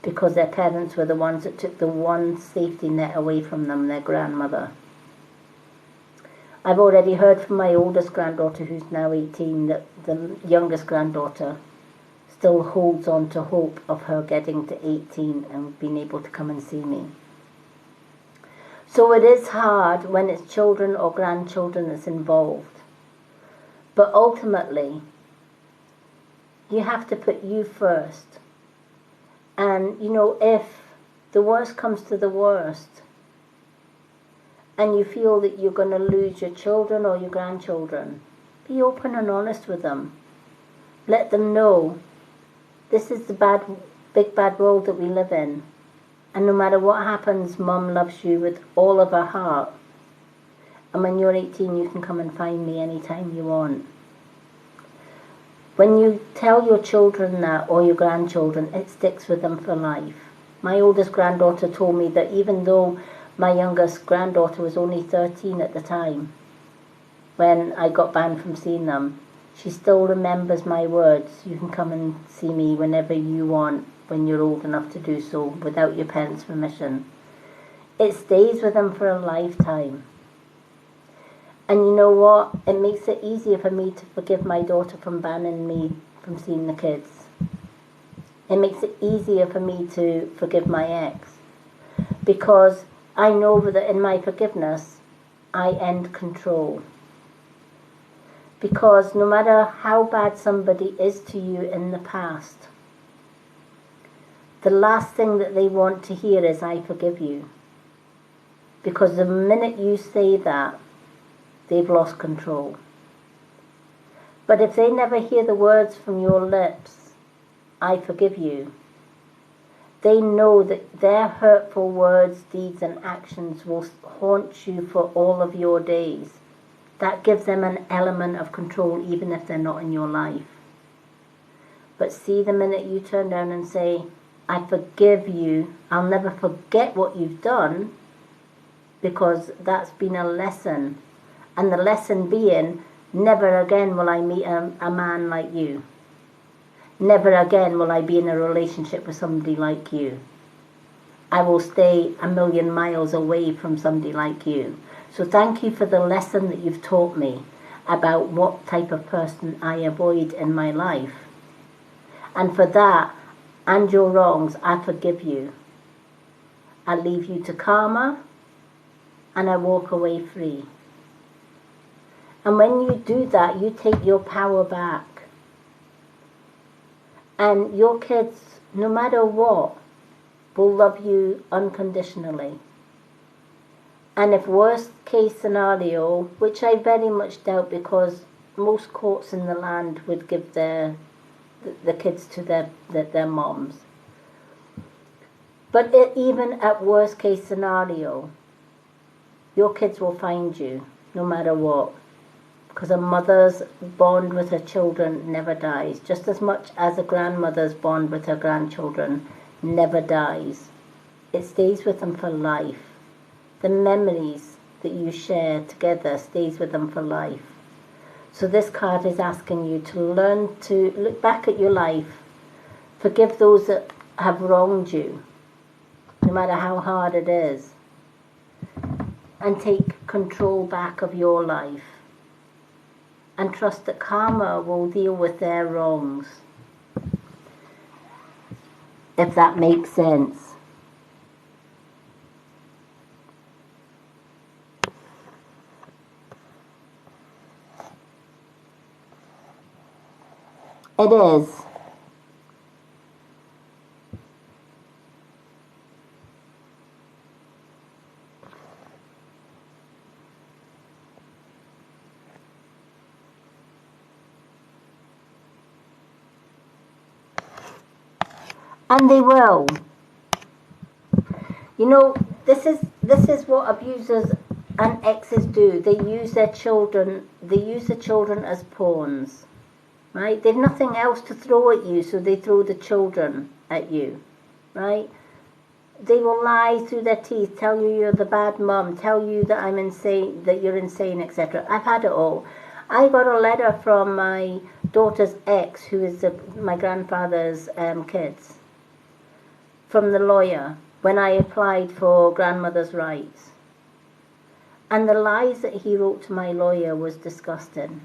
because their parents were the ones that took the one safety net away from them, their grandmother. I've already heard from my oldest granddaughter, who's now 18, that the youngest granddaughter still holds on to hope of her getting to 18 and being able to come and see me. So it is hard when it's children or grandchildren that's involved. But ultimately, you have to put you first. And, if the worst comes to the worst, and you feel that you're going to lose your children or your grandchildren, be open and honest with them. Let them know this is the big bad world that we live in. And no matter what happens, Mum loves you with all of her heart. And when you're 18, you can come and find me anytime you want. When you tell your children that, or your grandchildren, it sticks with them for life. My oldest granddaughter told me that even though my youngest granddaughter was only 13 at the time, when I got banned from seeing them, she still remembers my words. You can come and see me whenever you want, when you're old enough to do so, without your parents' permission. It stays with them for a lifetime. And you know what? It makes it easier for me to forgive my daughter from banning me from seeing the kids. It makes it easier for me to forgive my ex, because I know that in my forgiveness, I end control. Because no matter how bad somebody is to you in the past, the last thing that they want to hear is, I forgive you. Because the minute you say that, they've lost control. But if they never hear the words from your lips, I forgive you, they know that their hurtful words, deeds and actions will haunt you for all of your days. That gives them an element of control, even if they're not in your life. But see, the minute you turn down and say, I forgive you, I'll never forget what you've done, because that's been a lesson. And the lesson being, never again will I meet a man like you. Never again will I be in a relationship with somebody like you. I will stay a million miles away from somebody like you. So thank you for the lesson that you've taught me about what type of person I avoid in my life. And for that, and your wrongs, I forgive you. I leave you to karma, and I walk away free. And when you do that, you take your power back. And your kids, no matter what, will love you unconditionally. And if worst case scenario, which I very much doubt because most courts in the land would give the kids to their moms. But even at worst case scenario, your kids will find you no matter what. Because a mother's bond with her children never dies, just as much as a grandmother's bond with her grandchildren never dies. It stays with them for life. The memories that you share together stays with them for life. So this card is asking you to learn to look back at your life, forgive those that have wronged you, no matter how hard it is, and take control back of your life. And trust that karma will deal with their wrongs. If that makes sense. It is. And they will. You know, this is what abusers and exes do. They use their children. They use the children as pawns, right? They've nothing else to throw at you, so they throw the children at you, right? They will lie through their teeth, tell you you're the bad mum, tell you that I'm insane, that you're insane, etc. I've had it all. I got a letter from my daughter's ex, who is my grandfather's kids, from the lawyer when I applied for grandmother's rights. And the lies that he wrote to my lawyer was disgusting.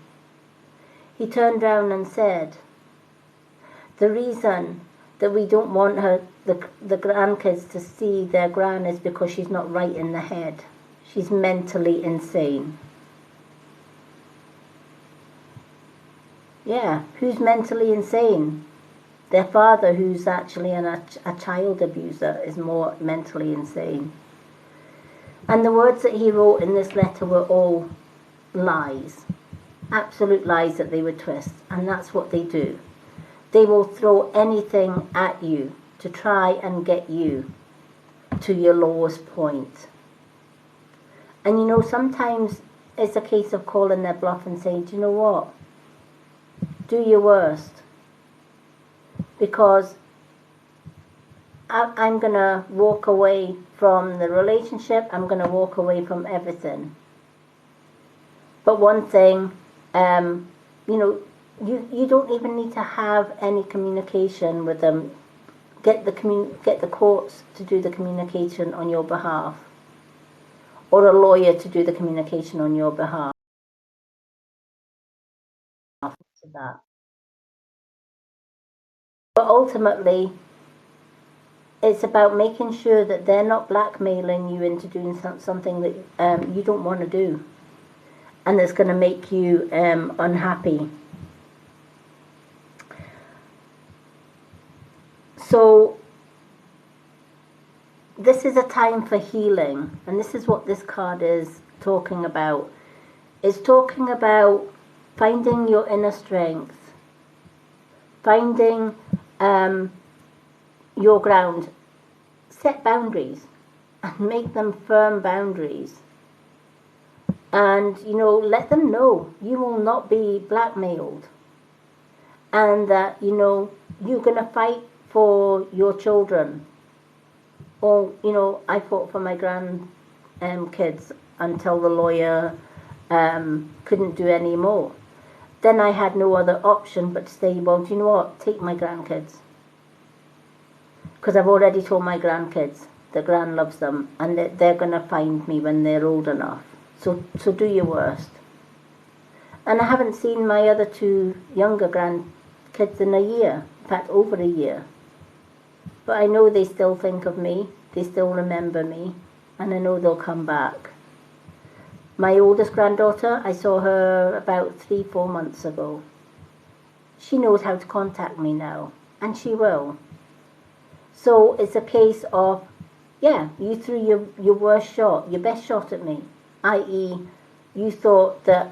He turned around and said, the reason that we don't want the grandkids to see their gran is because she's not right in the head. She's mentally insane. Yeah, who's mentally insane? Their father, who's actually a child abuser, is more mentally insane. And the words that he wrote in this letter were all lies. Absolute lies that they would twist. And that's what they do. They will throw anything at you to try and get you to your lowest point. And you know, sometimes it's a case of calling their bluff and saying, do you know what? Do your worst. Because I'm going to walk away from the relationship. I'm going to walk away from everything. But one thing, you know, you don't even need to have any communication with them. Get the courts to do the communication on your behalf, or a lawyer to do the communication on your behalf. To that. But ultimately, it's about making sure that they're not blackmailing you into doing something that you don't want to do, and that's going to make you unhappy. So this is a time for healing, and this is what this card is talking about. It's talking about finding your inner strength, finding your ground, set boundaries, and make them firm boundaries. And, you know, let them know you will not be blackmailed, and that, you know, you're going to fight for your children. Or, you know, I fought for my kids until the lawyer couldn't do any more. Then I had no other option but to say, well, do you know what, take my grandkids. Because I've already told my grandkids that Gran loves them, and that they're going to find me when they're old enough. So do your worst. And I haven't seen my other two younger grandkids in a year, in fact over a year. But I know they still think of me, they still remember me, and I know they'll come back. My oldest granddaughter, I saw her about 3-4 months ago. She knows how to contact me now, and she will. So it's a case of, yeah, you threw your worst shot, your best shot at me, i.e. you thought that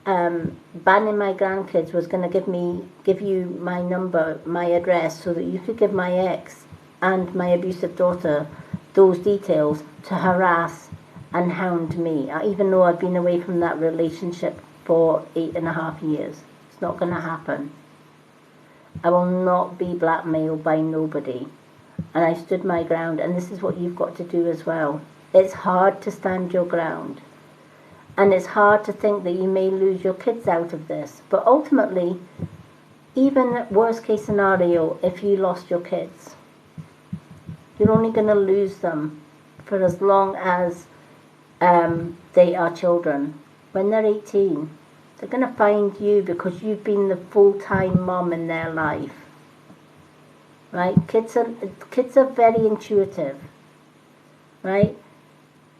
banning my grandkids was going to give you my number, my address, so that you could give my ex and my abusive daughter those details to harass and hound me, even though I've been away from that relationship for 8.5 years. It's not going to happen. I will not be blackmailed by nobody. And I stood my ground, and this is what you've got to do as well. It's hard to stand your ground. And it's hard to think that you may lose your kids out of this. But ultimately, even worst case scenario, if you lost your kids, you're only going to lose them for as long as they are children. When they're 18, they're going to find you because you've been the full-time mom in their life. Right? Kids are very intuitive. Right?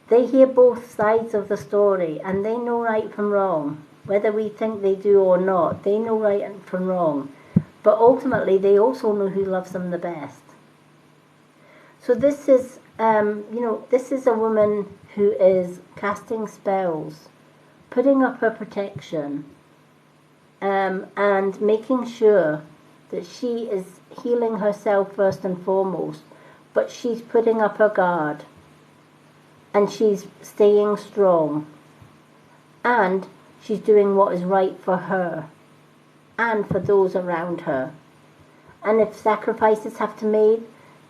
They hear both sides of the story, and they know right from wrong. Whether we think they do or not, they know right from wrong. But ultimately, they also know who loves them the best. So this is, this is a woman who is casting spells, putting up her protection, and making sure that she is healing herself first and foremost, but she's putting up her guard. And she's staying strong. And she's doing what is right for her and for those around her. And if sacrifices have to be made,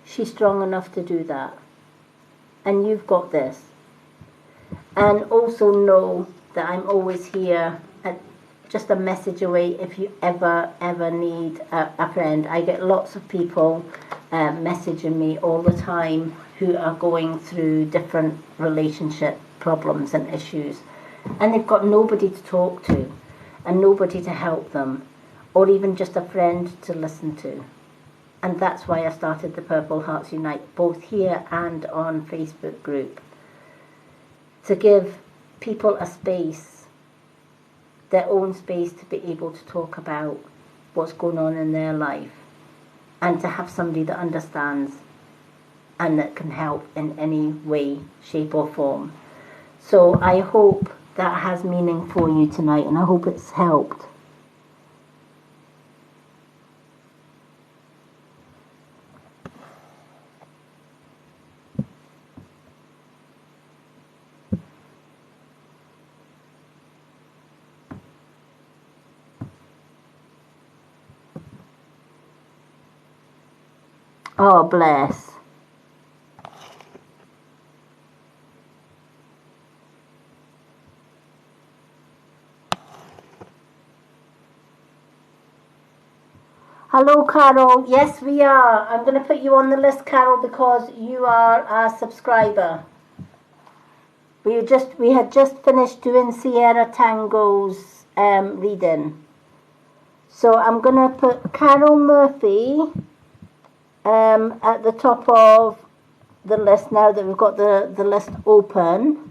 she's strong enough to do that. And you've got this. And also know that I'm always here, just a message away if you ever need a friend. I get lots of people messaging me all the time who are going through different relationship problems and issues, and they've got nobody to talk to and nobody to help them, or even just a friend to listen to. And that's why I started the Purple Hearts Unite, both here and on Facebook group, to give people a space, their own space, to be able to talk about what's going on in their life, and to have somebody that understands and that can help in any way, shape or form. So I hope that has meaning for you tonight, and I hope it's helped. Oh, bless. Hello, Carol. Yes, we are. I'm going to put you on the list, Carol, because you are a subscriber. We had just finished doing Sierra Tango's reading. So I'm going to put Carol Murphy at the top of the list now that we've got the list open.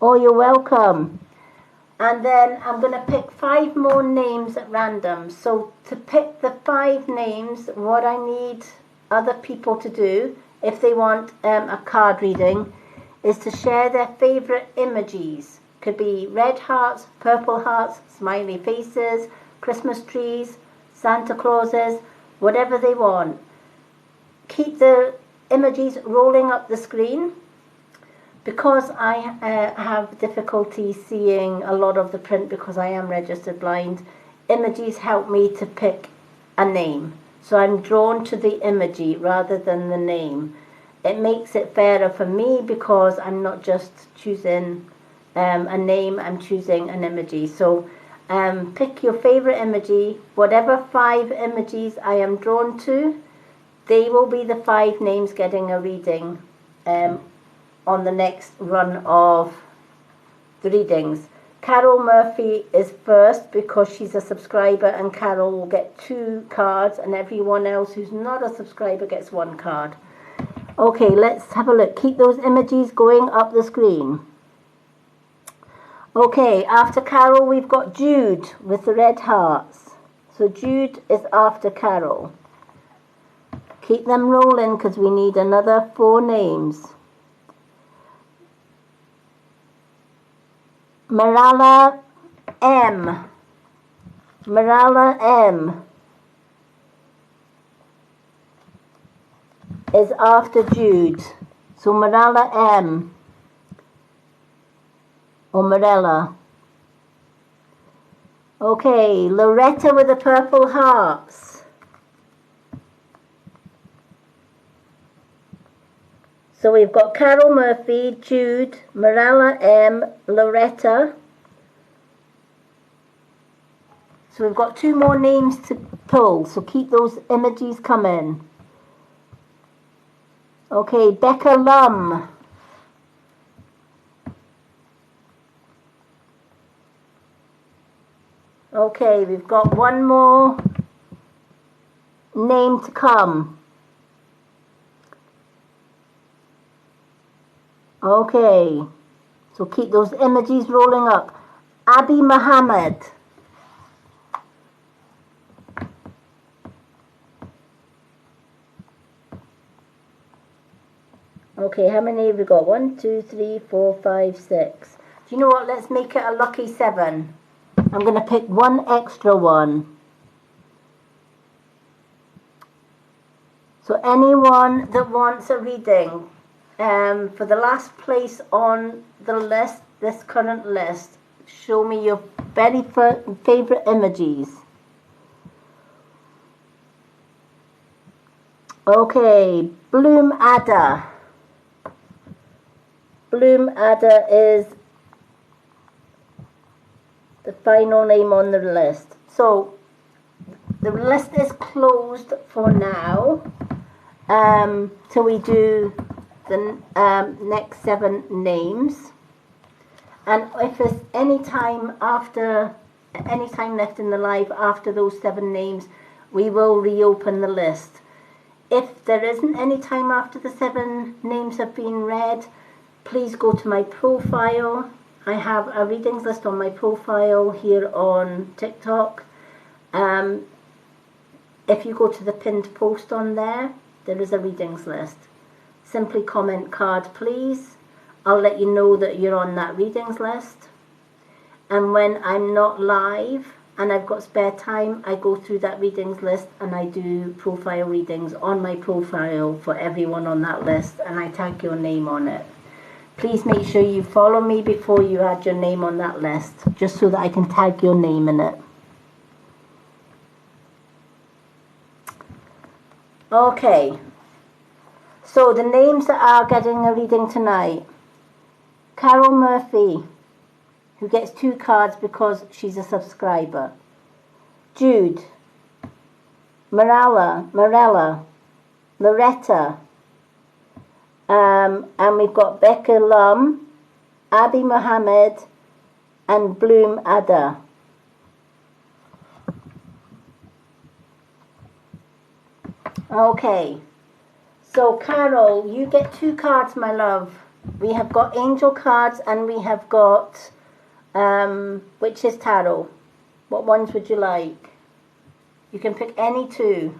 Oh, you're welcome. And then I'm going to pick 5 more names at random. So to pick the 5 names, what I need other people to do, if they want a card reading, is to share their favourite emojis. Could be red hearts, purple hearts, smiley faces, Christmas trees, Santa Clauses, whatever they want. Keep the emojis rolling up the screen. Because I have difficulty seeing a lot of the print because I am registered blind, emojis help me to pick a name. So I'm drawn to the emoji rather than the name. It makes it fairer for me because I'm not just choosing a name, I'm choosing an emoji. So pick your favorite emoji. Whatever 5 emojis I am drawn to, they will be the 5 names getting a reading on the next run of the readings. Carol Murphy is first because she's a subscriber, and Carol will get 2 cards, and everyone else who's not a subscriber gets 1 card. Okay, let's have a look. Keep those emojis going up the screen. Okay, after Carol we've got Jude with the red hearts. So Jude is after Carol. Keep them rolling because we need another 4 names. Marala M. Marala M is after Jude. So Marala M or Marella. Okay, Loretta with the purple hearts. So we've got Carol Murphy, Jude, Marella M, Loretta. So we've got 2 more names to pull, so keep those emojis coming. Okay, Becca Lum. Okay, we've got 1 more name to come. Okay, so keep those emojis rolling up. Abby Muhammad. Okay, how many have we got? 1, 2, 3, 4, 5, 6. Do you know what? Let's make it a lucky 7. I'm going to pick 1 extra one. So anyone that wants a reading for the last place on the list, this current list, show me your very favourite emojis. Okay, Bloom Ada. Bloom Ada is the final name on the list. So the list is closed for now. So we do the next 7 names. And if there's any time left in the live after those 7 names, we will reopen the list. If there isn't any time after the 7 names have been read, please go to my profile. I have a readings list on my profile here on TikTok. If you go to the pinned post on there, there is a readings list. Simply comment card please. I'll let you know that you're on that readings list. And when I'm not live and I've got spare time, I go through that readings list and I do profile readings on my profile for everyone on that list, and I tag your name on it. Please make sure you follow me before you add your name on that list, just so that I can tag your name in it. Okay, so the names that are getting a reading tonight. Carol Murphy, who gets 2 cards because she's a subscriber. Jude, Marella, Loretta, and we've got Becca Lum, Abby Muhammad, and Bloom Ada. Okay, so Carol, you get 2 cards, my love. We have got angel cards and we have got Witch's Tarot. What ones would you like? You can pick any 2.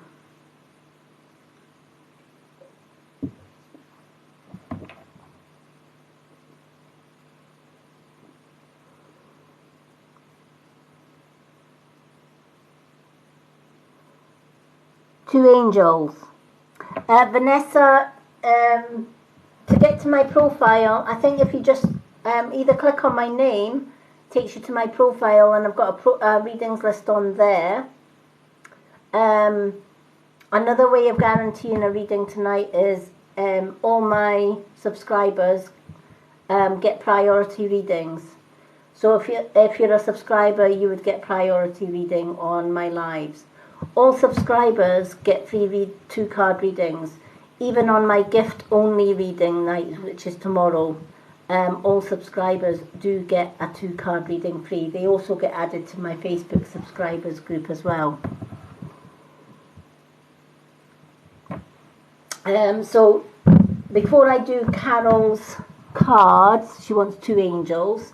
Two angels. Vanessa, to get to my profile, I think if you just either click on my name, takes you to my profile, and I've got a readings list on there. Another way of guaranteeing a reading tonight is all my subscribers get priority readings. So if you're a subscriber, you would get priority reading on my lives. All subscribers get free 2 card readings. Even on my gift only reading night, which is tomorrow, all subscribers do get a 2 card reading free. They also get added to my Facebook subscribers group as well. So before I do Carol's cards, she wants 2 angels.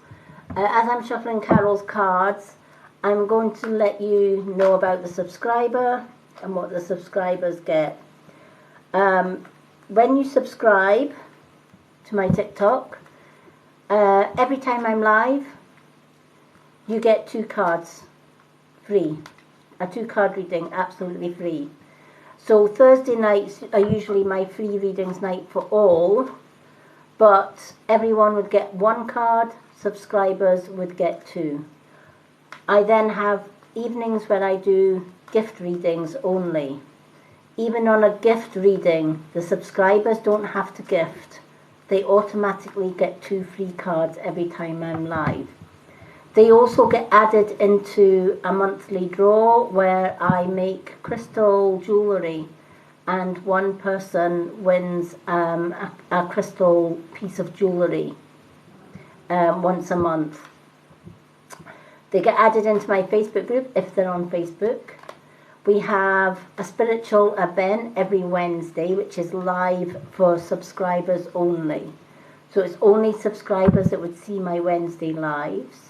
As I'm shuffling Carol's cards, I'm going to let you know about the subscriber and what the subscribers get. When you subscribe to my TikTok, every time I'm live, you get 2 cards free. A 2-card reading, absolutely free. So Thursday nights are usually my free readings night for all, but everyone would get 1 card, subscribers would get 2. I then have evenings where I do gift readings only. Even on a gift reading, the subscribers don't have to gift. They automatically get 2 free cards every time I'm live. They also get added into a monthly draw where I make crystal jewellery, and one person wins a crystal piece of jewellery once a month. They get added into my Facebook group if they're on Facebook. We have a spiritual event every Wednesday, which is live for subscribers only. So it's only subscribers that would see my Wednesday lives.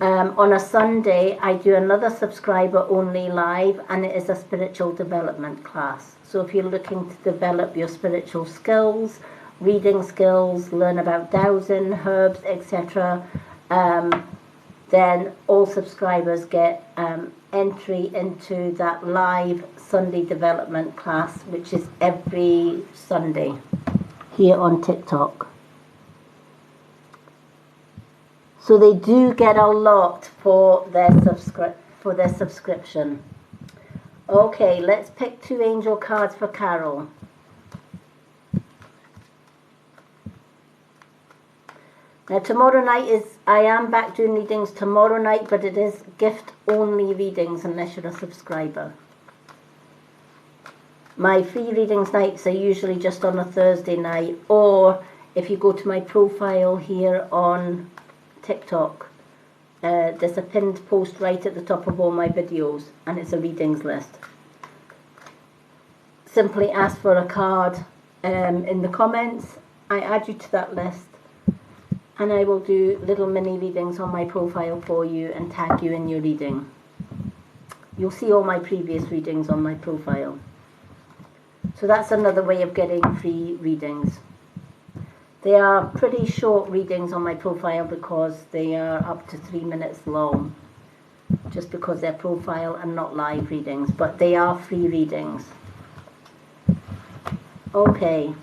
On a Sunday, I do another subscriber-only live, and it is a spiritual development class. So if you're looking to develop your spiritual skills, reading skills, learn about dowsing, herbs, etc., then all subscribers get entry into that live Sunday development class, which is every Sunday here on TikTok. So they do get a lot for their subscription. Okay, let's pick 2 angel cards for Carol. Now tomorrow night I am back doing readings tomorrow night, but it is gift only readings unless you're a subscriber. My free readings nights are usually just on a Thursday night, or if you go to my profile here on TikTok, there's a pinned post right at the top of all my videos, and it's a readings list. Simply ask for a card in the comments. I add you to that list, and I will do little mini readings on my profile for you and tag you in your reading. You'll see all my previous readings on my profile. So that's another way of getting free readings. They are pretty short readings on my profile because they are up to 3 minutes long, just because they're profile and not live readings, but they are free readings. Okay.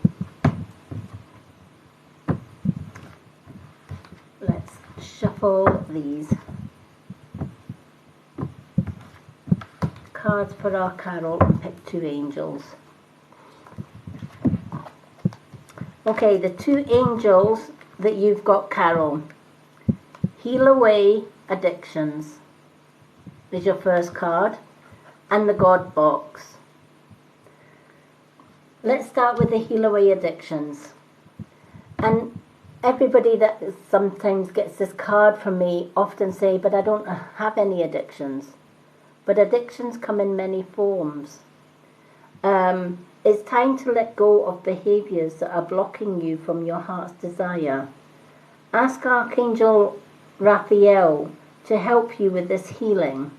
Let's shuffle these cards for our Carol and pick 2 angels. Okay, the 2 angels that you've got, Carol. Heal Away Addictions is your first card, and the God Box. Let's start with the Heal Away Addictions. And everybody that sometimes gets this card from me often say, but I don't have any addictions. But addictions come in many forms. It's time to let go of behaviours that are blocking you from your heart's desire. Ask Archangel Raphael to help you with this healing.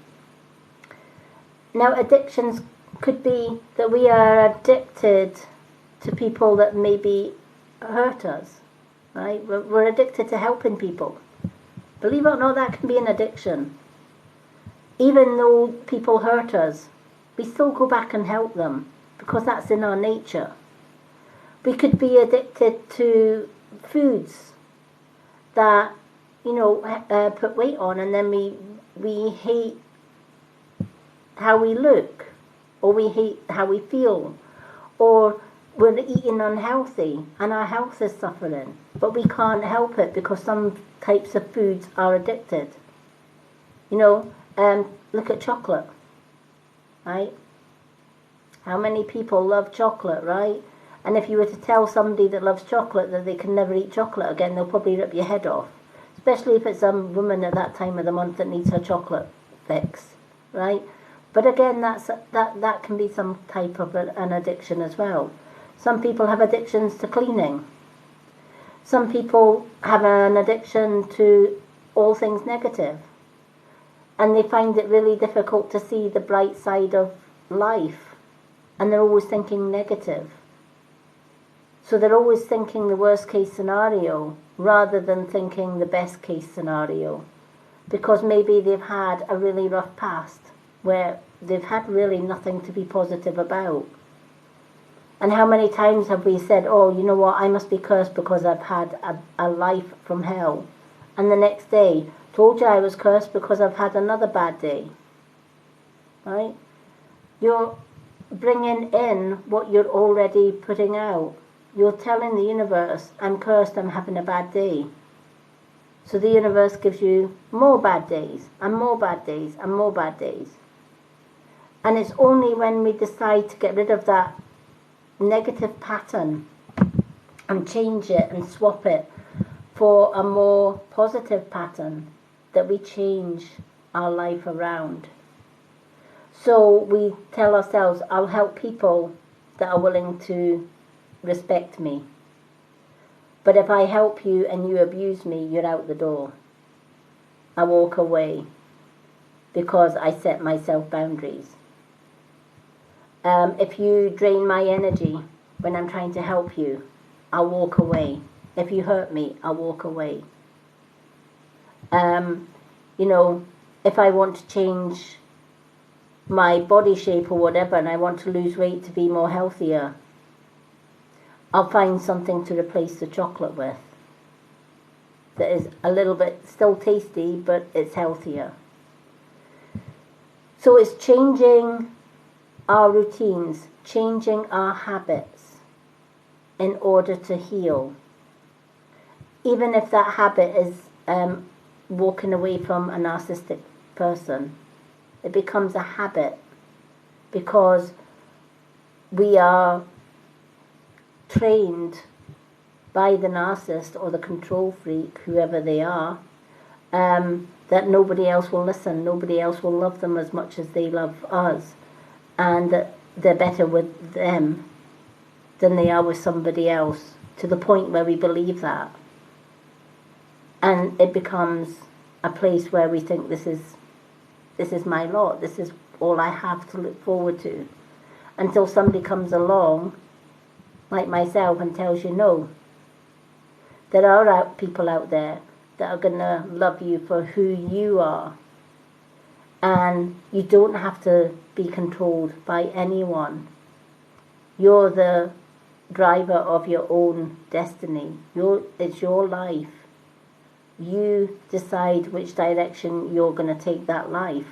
Now, addictions could be that we are addicted to people that maybe hurt us, right? We're addicted to helping people. Believe it or not, that can be an addiction. Even though people hurt us, we still go back and help them, because that's in our nature. We could be addicted to foods that, put weight on, and then we hate how we look, or we hate how we feel, or we're eating unhealthy and our health is suffering, but we can't help it because some types of foods are addicted. Look at chocolate, right? How many people love chocolate, right? And if you were to tell somebody that loves chocolate that they can never eat chocolate again, they'll probably rip your head off. Especially if it's a woman at that time of the month that needs her chocolate fix, right? But again, that can be some type of an addiction as well. Some people have addictions to cleaning. Some people have an addiction to all things negative. And they find it really difficult to see the bright side of life. And they're always thinking negative. So they're always thinking the worst case scenario rather than thinking the best case scenario. Because maybe they've had a really rough past where they've had really nothing to be positive about. And how many times have we said, oh, you know what, I must be cursed because I've had a life from hell. And the next day, told you I was cursed because I've had another bad day. Right? You're bringing in what you're already putting out. You're telling the universe, I'm cursed, I'm having a bad day. So the universe gives you more bad days, and more bad days, and more bad days. And it's only when we decide to get rid of that negative pattern and change it and swap it for a more positive pattern that we change our life around. So we tell ourselves, I'll help people that are willing to respect me. But if I help you and you abuse me, you're out the door. I walk away because I set myself boundaries. If you drain my energy when I'm trying to help you, I'll walk away. If you hurt me, I'll walk away. You know, if I want to change my body shape or whatever and I want to lose weight to be more healthier, I'll find something to replace the chocolate with that is a little bit still tasty, but it's healthier. So it's changing our routines, changing our habits in order to heal. Even if that habit is walking away from a narcissistic person, it becomes a habit because we are trained by the narcissist or the control freak, whoever they are, that nobody else will listen, nobody else will love them as much as they love us, and that they're better with them than they are with somebody else, to the point where we believe that. And it becomes a place where we think this is my lot, this is all I have to look forward to, until somebody comes along like myself and tells you no. There are people out there that are going to love you for who you are, and you don't have to be controlled by anyone. You're the driver of your own destiny. It's your life. You decide which direction you're going to take that life.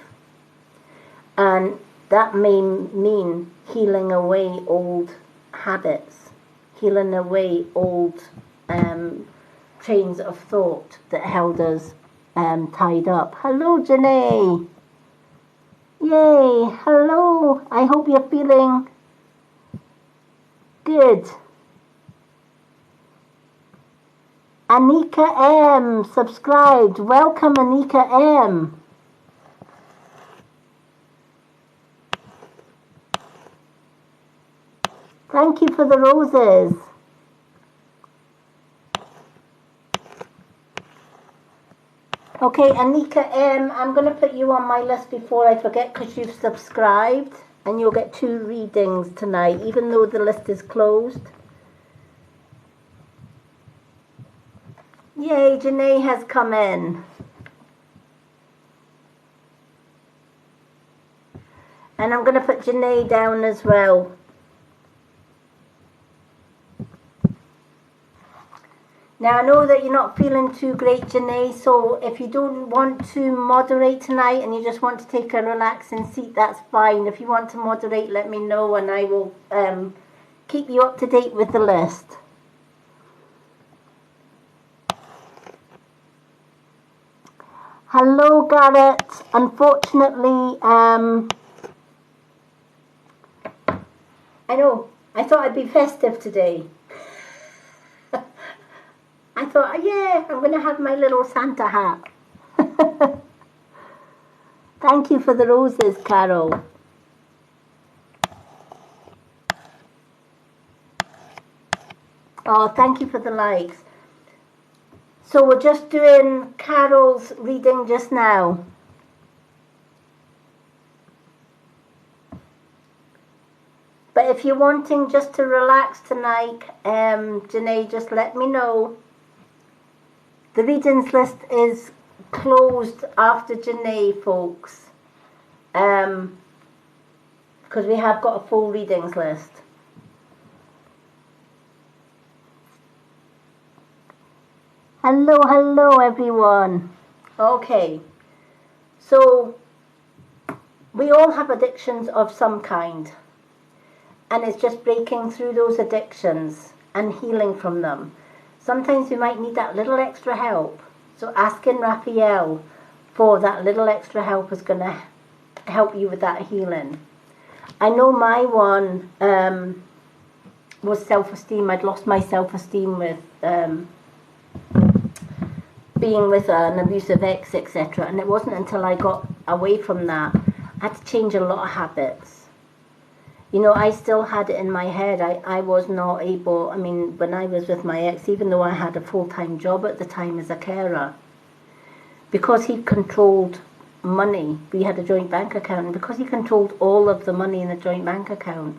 And that may mean healing away old habits, healing away old trains of thought that held us tied up. Hello, Janae. Yay, hello. I hope you're feeling good. Anika M subscribed. Welcome, Anika M. Thank you for the roses. Okay, Anika M, I'm going to put you on my list before I forget, because you've subscribed, and you'll get 2 readings tonight, even though the list is closed. Yay, Janae has come in. And I'm going to put Janae down as well. Now, I know that you're not feeling too great, Janae, so if you don't want to moderate tonight and you just want to take a relaxing seat, that's fine. If you want to moderate, let me know and I will keep you up to date with the list. Hello, Garrett. Unfortunately, I know, I thought I'd be festive today. I thought, yeah, I'm going to have my little Santa hat. Thank you for the roses, Carol. Oh, thank you for the likes. So we're just doing Carol's reading just now. But if you're wanting just to relax tonight, Janae, just let me know. The readings list is closed after Janae, folks. Because we have got a full readings list. Hello, hello everyone. Okay, so we all have addictions of some kind, and it's just breaking through those addictions and healing from them. Sometimes you might need that little extra help, so asking Raphael for that little extra help is going to help you with that healing. I know my one was self-esteem. I'd lost my self-esteem with being with an abusive ex, etc. And it wasn't until I got away from that, I had to change a lot of habits. You know, I still had it in my head. I was not able, I mean, when I was with my ex, even though I had a full-time job at the time as a carer, because he controlled money, we had a joint bank account, and because he controlled all of the money in the joint bank account,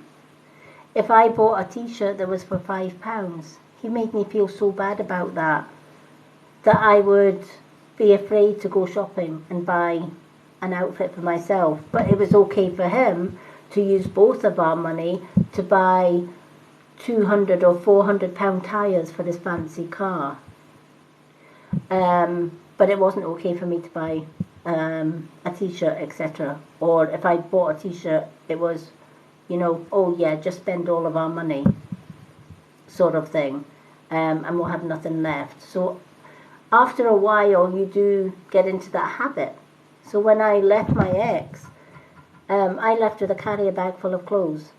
if I bought a t-shirt that was for £5, he made me feel so bad about that I would be afraid to go shopping and buy an outfit for myself. But it was okay for him to use both of our money to buy £200 or £400 tyres for his fancy car. But it wasn't okay for me to buy a t-shirt, etc. Or if I bought a t-shirt, it was, you know, oh yeah, just spend all of our money, sort of thing, and we'll have nothing left. So after a while, you do get into that habit. So when I left my ex, I left with a carrier bag full of clothes.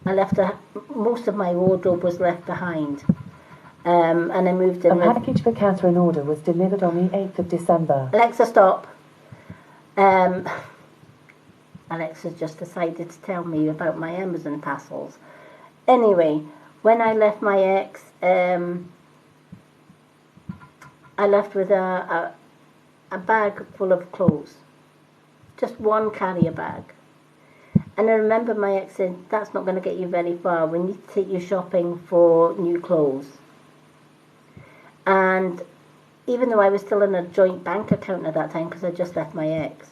Most of my wardrobe was left behind. And I moved in. A package for Catherine order was delivered on the 8th of December. Alexa, stop. Alexa just decided to tell me about my Amazon parcels. Anyway, when I left my ex, I left with a bag full of clothes. Just one carrier bag. And I remember my ex said, that's not going to get you very far. We need to take you shopping for new clothes. And even though I was still in a joint bank account at that time, because I just left my ex,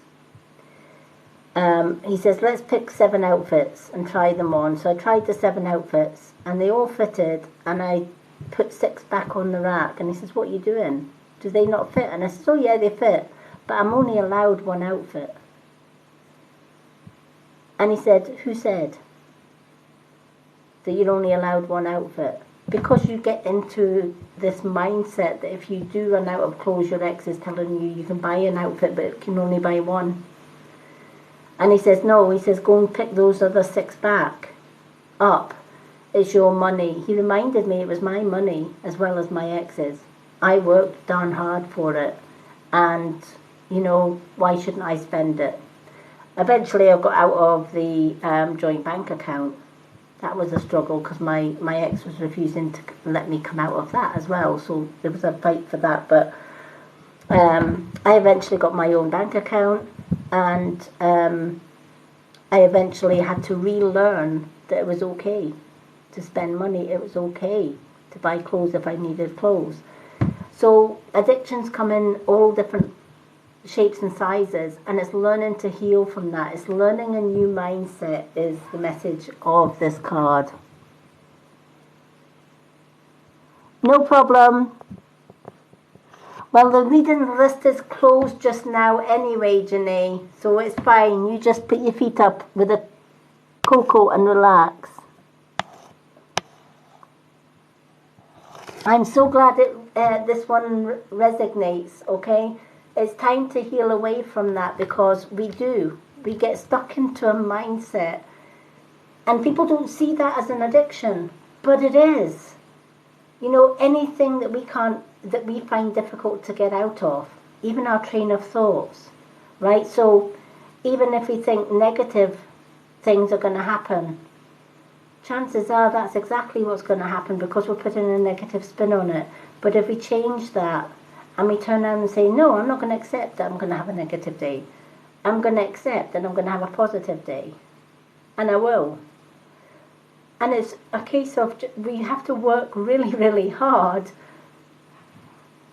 he says, let's pick 7 outfits and try them on. So I tried the 7 outfits, and they all fitted, and I put 6 back on the rack. And he says, what are you doing? Do they not fit? And I said, oh yeah, they fit, but I'm only allowed 1 outfit. And he said, who said that you're only allowed 1 outfit? Because you get into this mindset that if you do run out of clothes, your ex is telling you can buy an outfit, but you can only buy 1. And he says, no, he says, go and pick those other 6 back up. It's your money. He reminded me it was my money as well as my ex's. I worked darn hard for it. And, you know, why shouldn't I spend it? Eventually I got out of the joint bank account. That was a struggle because my ex was refusing to let me come out of that as well. So there was a fight for that. But I eventually got my own bank account, and I eventually had to relearn that it was okay to spend money. It was okay to buy clothes if I needed clothes. So addictions come in all different shapes and sizes, and it's learning to heal from that. It's learning a new mindset is the message of this card. No problem. Well, the reading list is closed just now anyway, Janae, so it's fine. You just put your feet up with a cocoa and relax. I'm so glad this one resonates, okay? It's time to heal away from that, because we get stuck into a mindset, and people don't see that as an addiction, but it is. You know, anything that we find difficult to get out of, even our train of thoughts, right? So even if we think negative things are going to happen, chances are that's exactly what's going to happen because we're putting a negative spin on it. But if we change that and we turn around and say, no, I'm not going to accept that I'm going to have a negative day. I'm going to accept that I'm going to have a positive day. And I will. And it's a case of we have to work really, really hard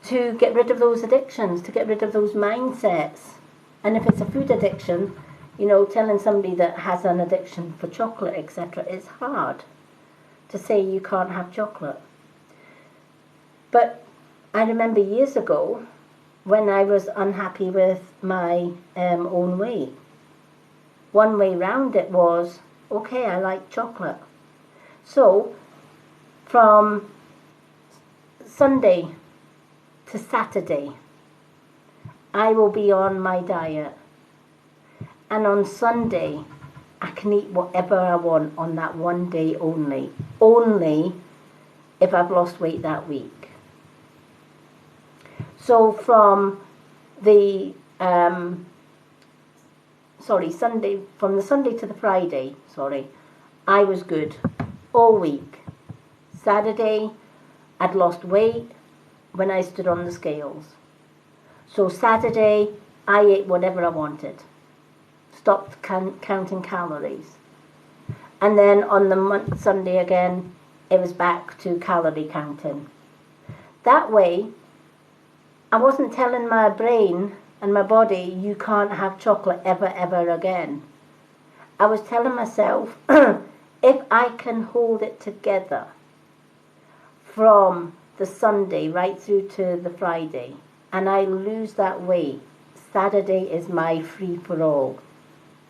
to get rid of those addictions, to get rid of those mindsets. And if it's a food addiction, you know, telling somebody that has an addiction for chocolate, etc., it's hard to say you can't have chocolate. But I remember years ago when I was unhappy with my own weight. One way round it was, okay, I like chocolate. So from Sunday to Saturday, I will be on my diet. And on Sunday, I can eat whatever I want on that one day only. Only if I've lost weight that week. So from the from the Sunday to the Friday, I was good all week. Saturday, I'd lost weight when I stood on the scales. So Saturday, I ate whatever I wanted. Stopped counting calories. And then on the Sunday again, it was back to calorie counting. That way, I wasn't telling my brain and my body, you can't have chocolate ever again. I was telling myself, if I can hold it together from the Sunday right through to the Friday, and I lose that weight, Saturday is my free-for-all,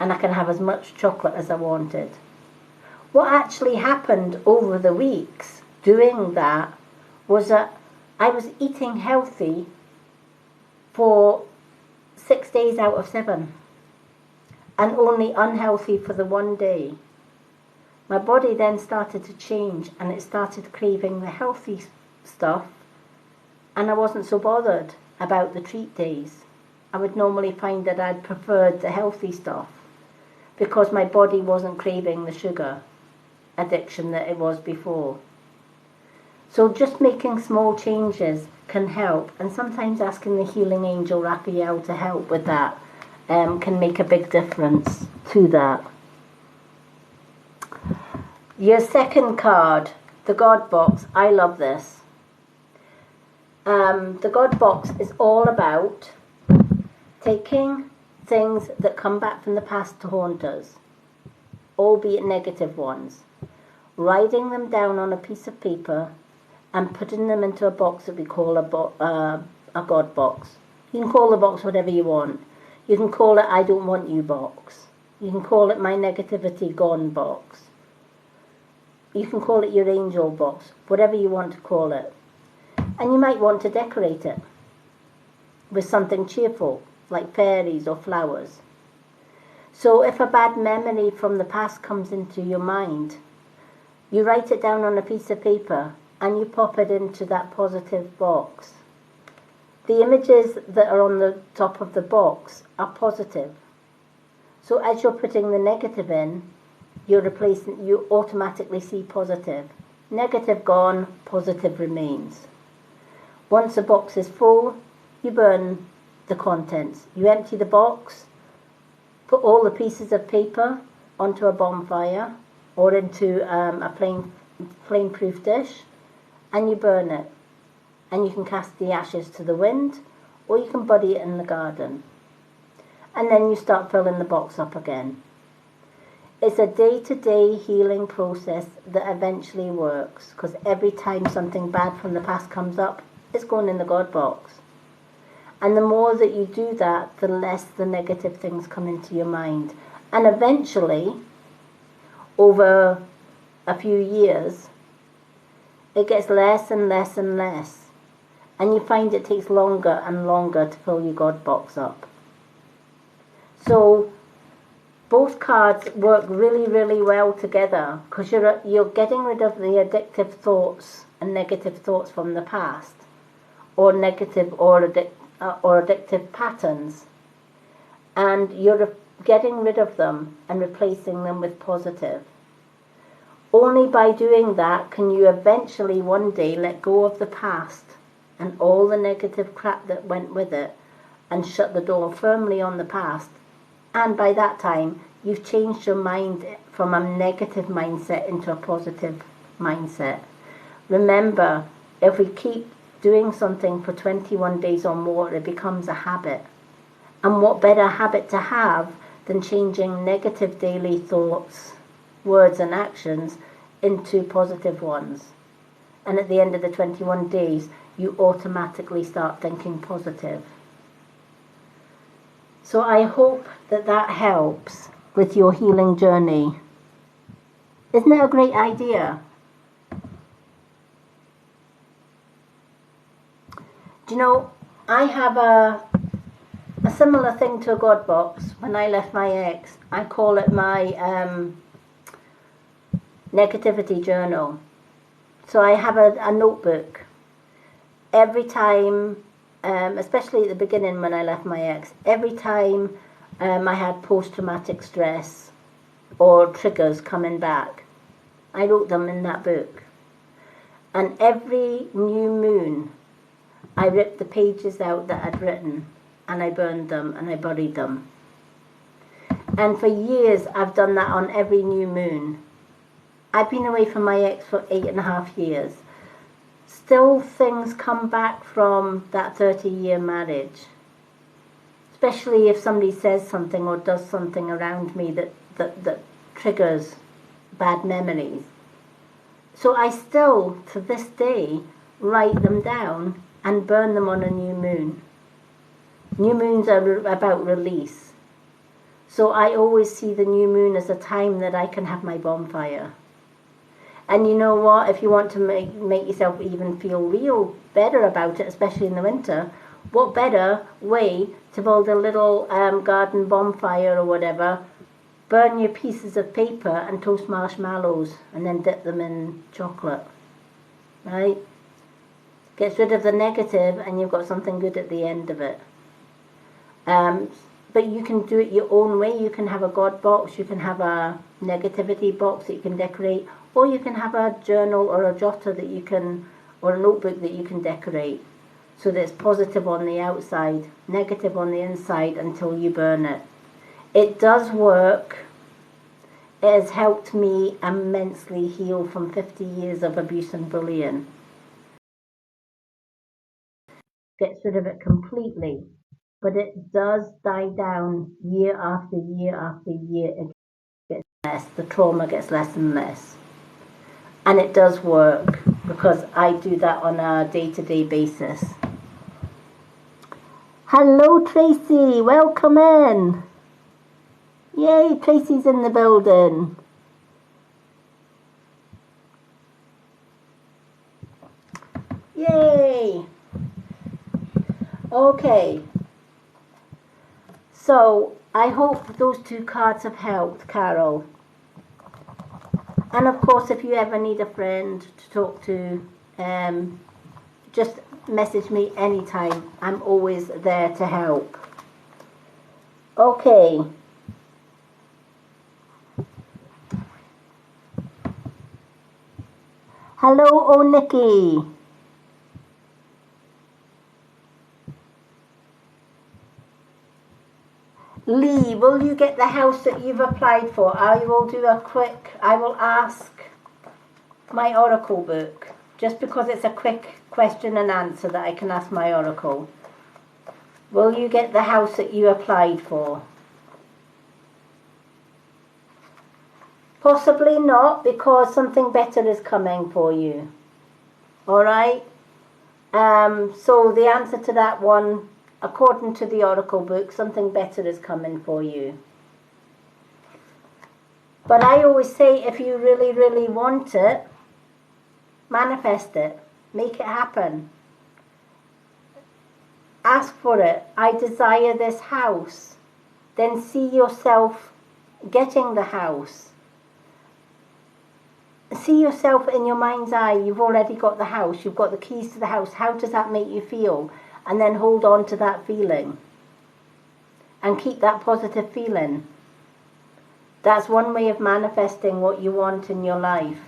and I can have as much chocolate as I wanted. What actually happened over the weeks doing that was that I was eating healthy for 6 days out of 7 and only unhealthy for the one day. My body then started to change and it started craving the healthy stuff, and I wasn't so bothered about the treat days. I would normally find that I'd preferred the healthy stuff because my body wasn't craving the sugar addiction that it was before. So just making small changes can help, and sometimes asking the healing angel Raphael to help with that can make a big difference to that. Your second card, the God Box. I love this. The God Box is all about taking things that come back from the past to haunt us, albeit negative ones, writing them down on a piece of paper and putting them into a box that we call a God Box. You can call the box whatever you want. You can call it I Don't Want You Box. You can call it My Negativity Gone Box. You can call it your Angel Box, whatever you want to call it. And you might want to decorate it with something cheerful, like fairies or flowers. So if a bad memory from the past comes into your mind, you write it down on a piece of paper and you pop it into that positive box. The images that are on the top of the box are positive. So as you're putting the negative in, you automatically see positive. Negative gone, positive remains. Once the box is full, you burn the contents. You empty the box, put all the pieces of paper onto a bonfire or into a flame-proof dish, and you burn it. And you can cast the ashes to the wind, or you can bury it in the garden. And then you start filling the box up again. It's a day-to-day healing process that eventually works, because every time something bad from the past comes up, it's going in the God Box. And the more that you do that, the less the negative things come into your mind. And eventually, over a few years, it gets less and less and less. And you find it takes longer and longer to fill your God Box up. So both cards work really, really well together, because you're getting rid of the addictive thoughts and negative thoughts from the past, or negative or addictive patterns, and you're getting rid of them and replacing them with positive. Only by doing that can you eventually one day let go of the past and all the negative crap that went with it and shut the door firmly on the past. And by that time, you've changed your mind from a negative mindset into a positive mindset. Remember, if we keep doing something for 21 days or more, it becomes a habit. And what better habit to have than changing negative daily thoughts, words and actions into positive ones. And at the end of the 21 days, you automatically start thinking positive. So I hope that that helps with your healing journey. Isn't that a great idea? Do you know, I have a similar thing to a God box. When I left my ex, I call it my negativity journal. So I have a notebook. Every time, especially at the beginning when I left my ex, every time I had post-traumatic stress or triggers coming back, I wrote them in that book. And every new moon, I ripped the pages out that I'd written and I burned them and I buried them. And for years I've done that on every new moon. I've been away from my ex for 8.5 years. Still things come back from that 30-year marriage. Especially if somebody says something or does something around me that triggers bad memories. So I still, to this day, write them down and burn them on a new moon. New moons are about release. So I always see the new moon as a time that I can have my bonfire. And you know what, if you want to make yourself even feel real better about it, especially in the winter, what better way to build a little garden bonfire or whatever, burn your pieces of paper and toast marshmallows and then dip them in chocolate, right? Gets rid of the negative and you've got something good at the end of it. But you can do it your own way. You can have a God box, you can have a negativity box that you can decorate, or you can have a journal or a jotter that you can, or a notebook that you can decorate so that it's positive on the outside, negative on the inside until you burn it. It does work. It has helped me immensely heal from 50 years of abuse and bullying. Gets rid of it completely. But it does die down year after year after year. It gets less. The trauma gets less and less. And it does work because I do that on a day-to-day basis. Hello, Tracy. Welcome in. Yay, Tracy's in the building. Yay. Okay. So, I hope those 2 cards have helped, Carol. And of course, if you ever need a friend to talk to, just message me anytime. I'm always there to help. Okay. Hello, oh Nikki. Lee, will you get the house that you've applied for? I will ask my Oracle book, just because it's a quick question and answer that I can ask my Oracle. Will you get the house that you applied for? Possibly not, because something better is coming for you. Alright? So the answer to that one, according to the Oracle book, something better is coming for you. But I always say, if you really, really want it, manifest it. Make it happen. Ask for it. I desire this house. Then see yourself getting the house. See yourself in your mind's eye. You've already got the house. You've got the keys to the house. How does that make you feel? And then hold on to that feeling. And keep that positive feeling. That's one way of manifesting what you want in your life.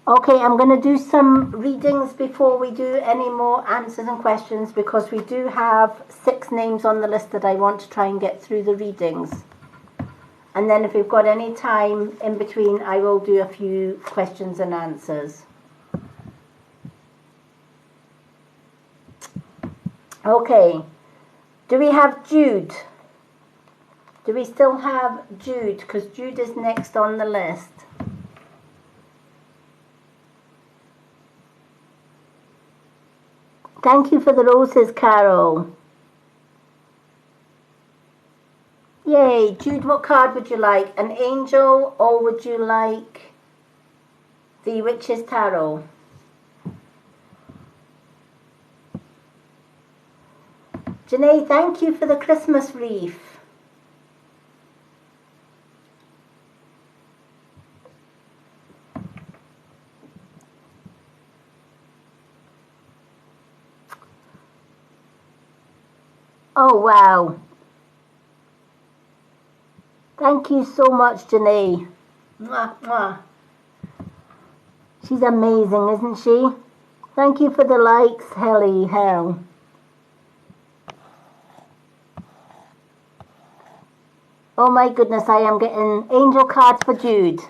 Okay, I'm going to do some readings before we do any more answers and questions, because we do have 6 names on the list that I want to try and get through the readings. And then if we've got any time in between, I will do a few questions and answers. Okay, do we have Jude? Do we still have Jude? Because Jude is next on the list. Thank you for the roses, Carol. Yay, Jude, what card would you like? An angel, or would you like the Witch's Tarot? Janae, thank you for the Christmas wreath. Oh, wow. Thank you so much, Janae. Mwah, mwah. She's amazing, isn't she? Thank you for the likes, Helly Hell. Oh my goodness, I am getting angel cards for Jude.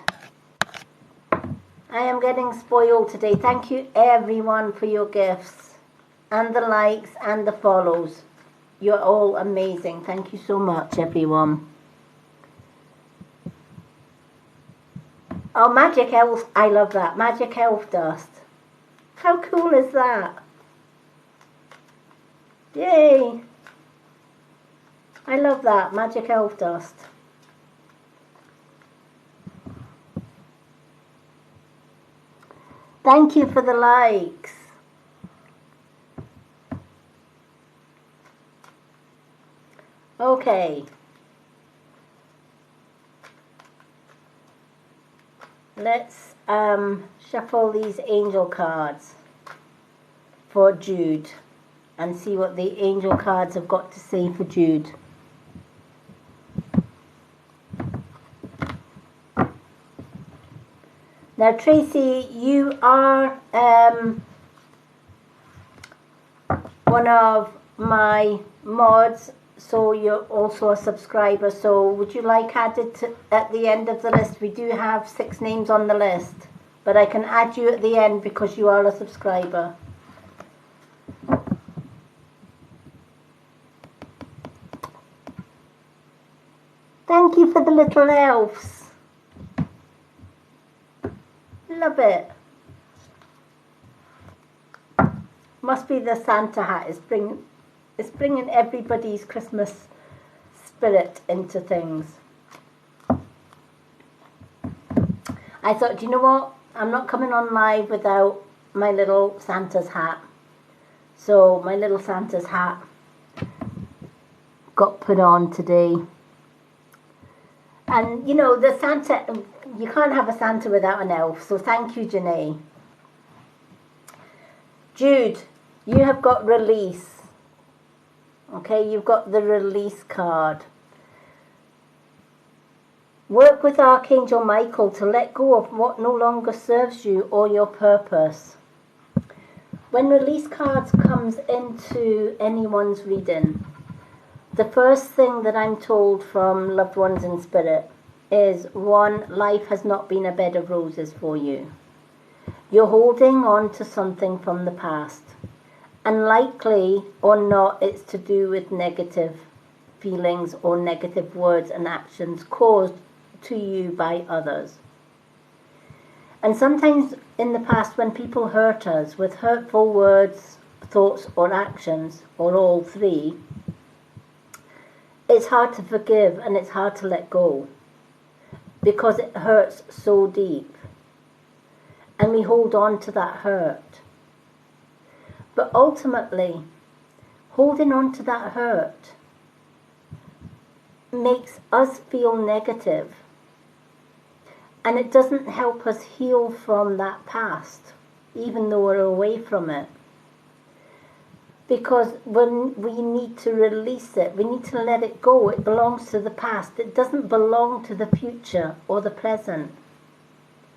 I am getting spoiled today. Thank you everyone for your gifts and the likes and the follows. You're all amazing. Thank you so much, everyone. Oh, Magic Elf. I love that. Magic Elf Dust. How cool is that? Yay. I love that. Magic Elf Dust. Thank you for the likes. Okay. Let's shuffle these angel cards for Jude and see what the angel cards have got to say for Jude. Now, Tracy, you are one of my mods, so you're also a subscriber. So would you like added to, at the end of the list? We do have 6 names on the list, but I can add you at the end because you are a subscriber. Thank you for the little elves. Love it. Must be the Santa hat. It's bringing everybody's Christmas spirit into things. I thought, you know what? I'm not coming on live without my little Santa's hat. So my little Santa's hat got put on today. And you know, the Santa, you can't have a Santa without an elf. So thank you, Janae. Jude, you have got release. Okay, you've got the release card. Work with Archangel Michael to let go of what no longer serves you or your purpose. When release cards comes into anyone's reading, the first thing that I'm told from loved ones in spirit is, 1, life has not been a bed of roses for you. You're holding on to something from the past. And likely or not, it's to do with negative feelings or negative words and actions caused to you by others. And sometimes in the past, when people hurt us with hurtful words, thoughts or actions, or all 3, it's hard to forgive and it's hard to let go because it hurts so deep. And we hold on to that hurt. But ultimately, holding on to that hurt makes us feel negative, and it doesn't help us heal from that past, even though we're away from it. Because when we need to release it, we need to let it go. It belongs to the past. It doesn't belong to the future or the present.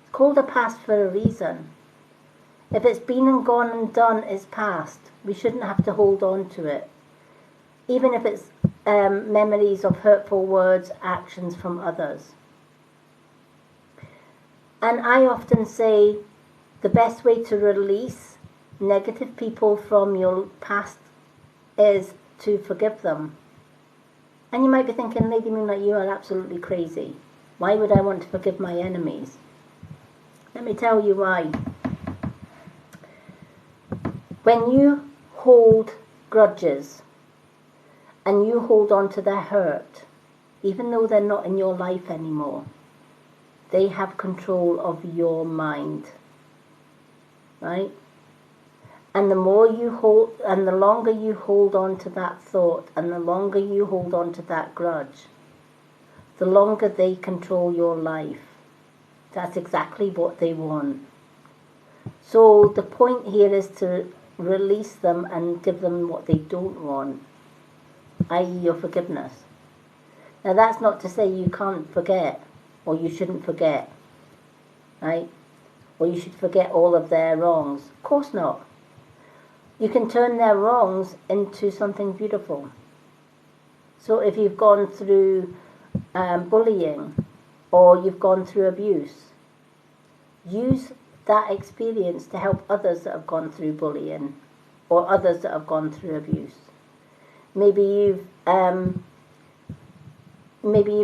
It's called the past for a reason. If it's been and gone and done, it's past. We shouldn't have to hold on to it. Even if it's memories of hurtful words, actions from others. And I often say the best way to release negative people from your past is to forgive them. And you might be thinking, Lady Moonlight, you are absolutely crazy. Why would I want to forgive my enemies? Let me tell you why. When you hold grudges and you hold on to their hurt, even though they're not in your life anymore, they have control of your mind, right? And the more you hold, and the longer you hold on to that thought, and the longer you hold on to that grudge, the longer they control your life. That's exactly what they want. So the point here is to release them and give them what they don't want, i.e. your forgiveness. Now that's not to say you can't forget, or you shouldn't forget, right? Or you should forget all of their wrongs. Of course not. You can turn their wrongs into something beautiful. So if you've gone through bullying, or you've gone through abuse, use that experience to help others that have gone through bullying, or others that have gone through abuse. Maybe you've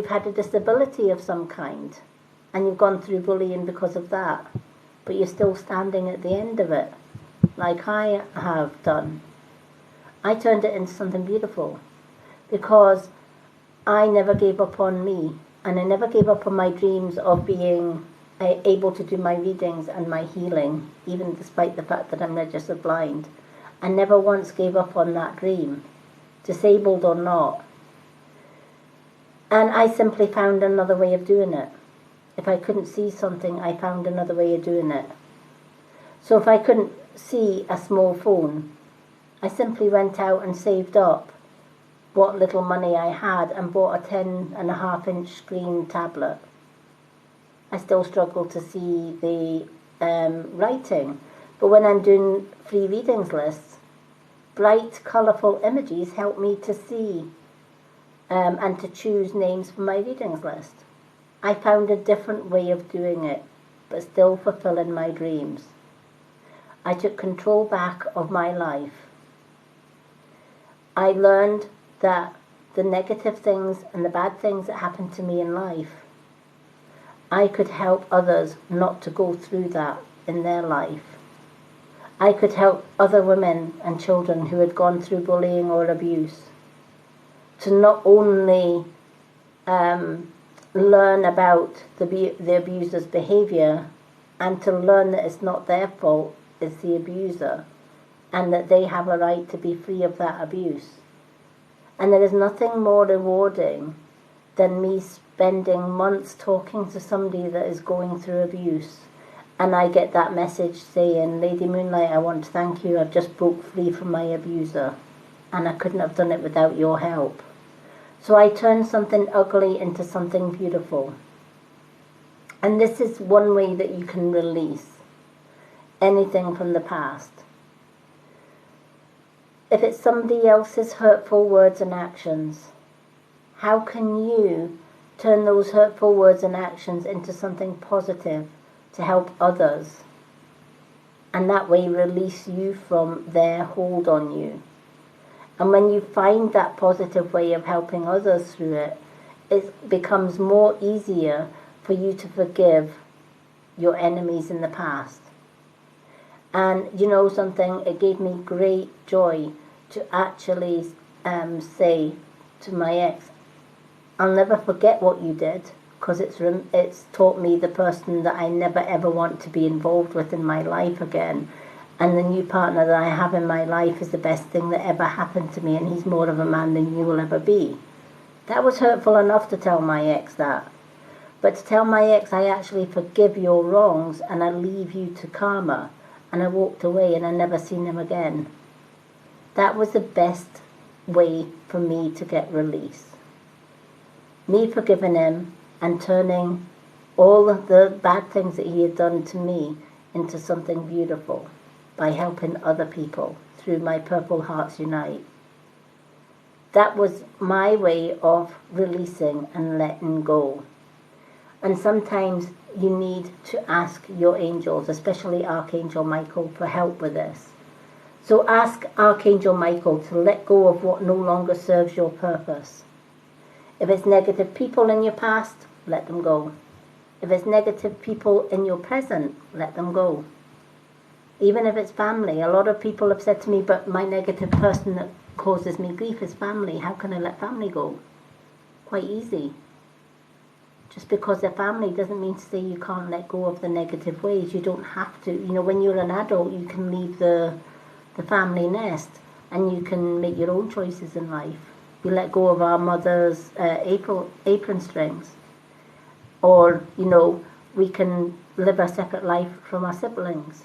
had a disability of some kind, and you've gone through bullying because of that, but you're still standing at the end of it, like I have done. I turned it into something beautiful, because I never gave up on me, and I never gave up on my dreams of being able to do my readings and my healing, even despite the fact that I'm registered blind. I never once gave up on that dream, disabled or not. And I simply found another way of doing it. If I couldn't see something, I found another way of doing it. So if I couldn't see a small phone, I simply went out and saved up what little money I had and bought a 10.5-inch screen tablet. I still struggle to see the writing, but when I'm doing free readings lists, bright, colourful images help me to see and to choose names for my readings list. I found a different way of doing it, but still fulfilling my dreams. I took control back of my life. I learned that the negative things and the bad things that happened to me in life, I could help others not to go through that in their life. I could help other women and children who had gone through bullying or abuse to not only learn about the abuser's behaviour, and to learn that it's not their fault, it's the abuser, and that they have a right to be free of that abuse. And there is nothing more rewarding than me spending months talking to somebody that is going through abuse, and I get that message saying, Lady Moonlight, I want to thank you, I've just broke free from my abuser, and I couldn't have done it without your help. So I turned something ugly into something beautiful. And this is one way that you can release anything from the past. If it's somebody else's hurtful words and actions, how can you turn those hurtful words and actions into something positive to help others, and that way release you from their hold on you? And when you find that positive way of helping others through it, it becomes more easier for you to forgive your enemies in the past. And you know something, it gave me great joy to actually say to my ex, I'll never forget what you did, because it's taught me the person that I never ever want to be involved with in my life again. And the new partner that I have in my life is the best thing that ever happened to me, and he's more of a man than you will ever be. That was hurtful enough to tell my ex that. But to tell my ex, I actually forgive your wrongs and I leave you to karma. And I walked away and I never seen him again. That was the best way for me to get release. Me forgiving him and turning all of the bad things that he had done to me into something beautiful by helping other people through my Purple Hearts Unite. That was my way of releasing and letting go. And sometimes you need to ask your angels, especially Archangel Michael, for help with this. So ask Archangel Michael to let go of what no longer serves your purpose. If it's negative people in your past, let them go. If it's negative people in your present, let them go. Even if it's family. A lot of people have said to me, but my negative person that causes me grief is family. How can I let family go? Quite easy. Just because they're family doesn't mean to say you can't let go of the negative ways. You don't have to. You know, when you're an adult, you can leave the family nest and you can make your own choices in life. We let go of our mother's apron strings. Or, you know, we can live a separate life from our siblings.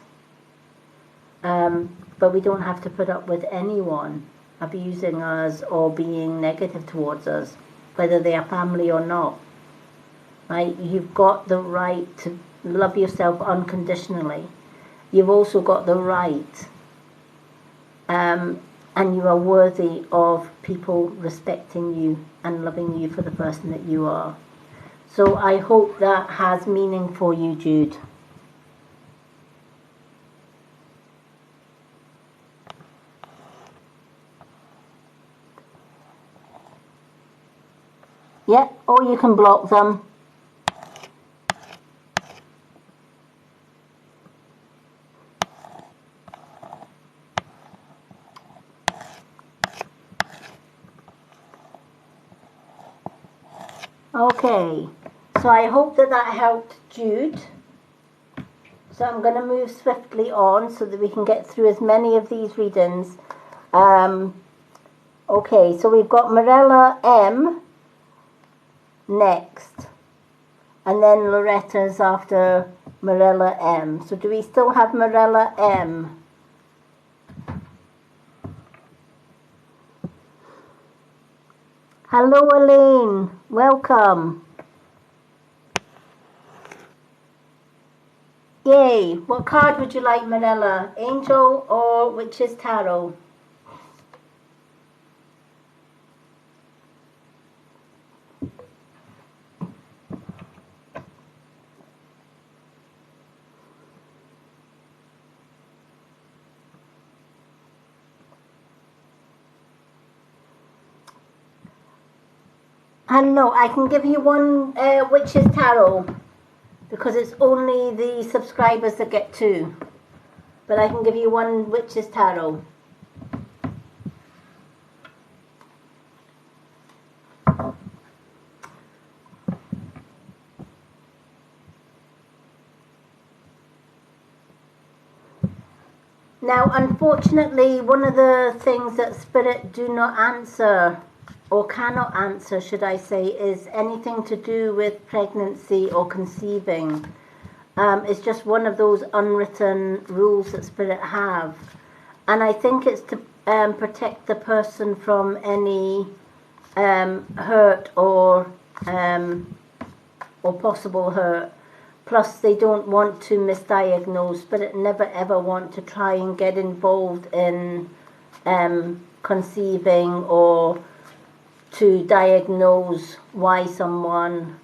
But we don't have to put up with anyone abusing us or being negative towards us, whether they are family or not. Right? You've got the right to love yourself unconditionally. You've also got the right, and you are worthy of people respecting you and loving you for the person that you are. So I hope that has meaning for you, Jude. Yeah, or you can block them. Okay, so I hope that helped Jude. So I'm going to move swiftly on so that we can get through as many of these readings. Okay, so we've got Morella M next, and then Loretta's after Morella M. So do we still have Morella M? Hello, Elaine. Welcome. Yay. What card would you like, Morella? Angel or Witch's Tarot? I don't know. I can give you one Witch's Tarot because it's only the subscribers that get two. But I can give you one Witch's Tarot. Now, unfortunately, one of the things that Spirit do not answer, or cannot answer, should I say, is anything to do with pregnancy or conceiving. It's just one of those unwritten rules that Spirit have. And I think it's to protect the person from any hurt or possible hurt. Plus, they don't want to misdiagnose, but never ever want to try and get involved in conceiving or to diagnose why someone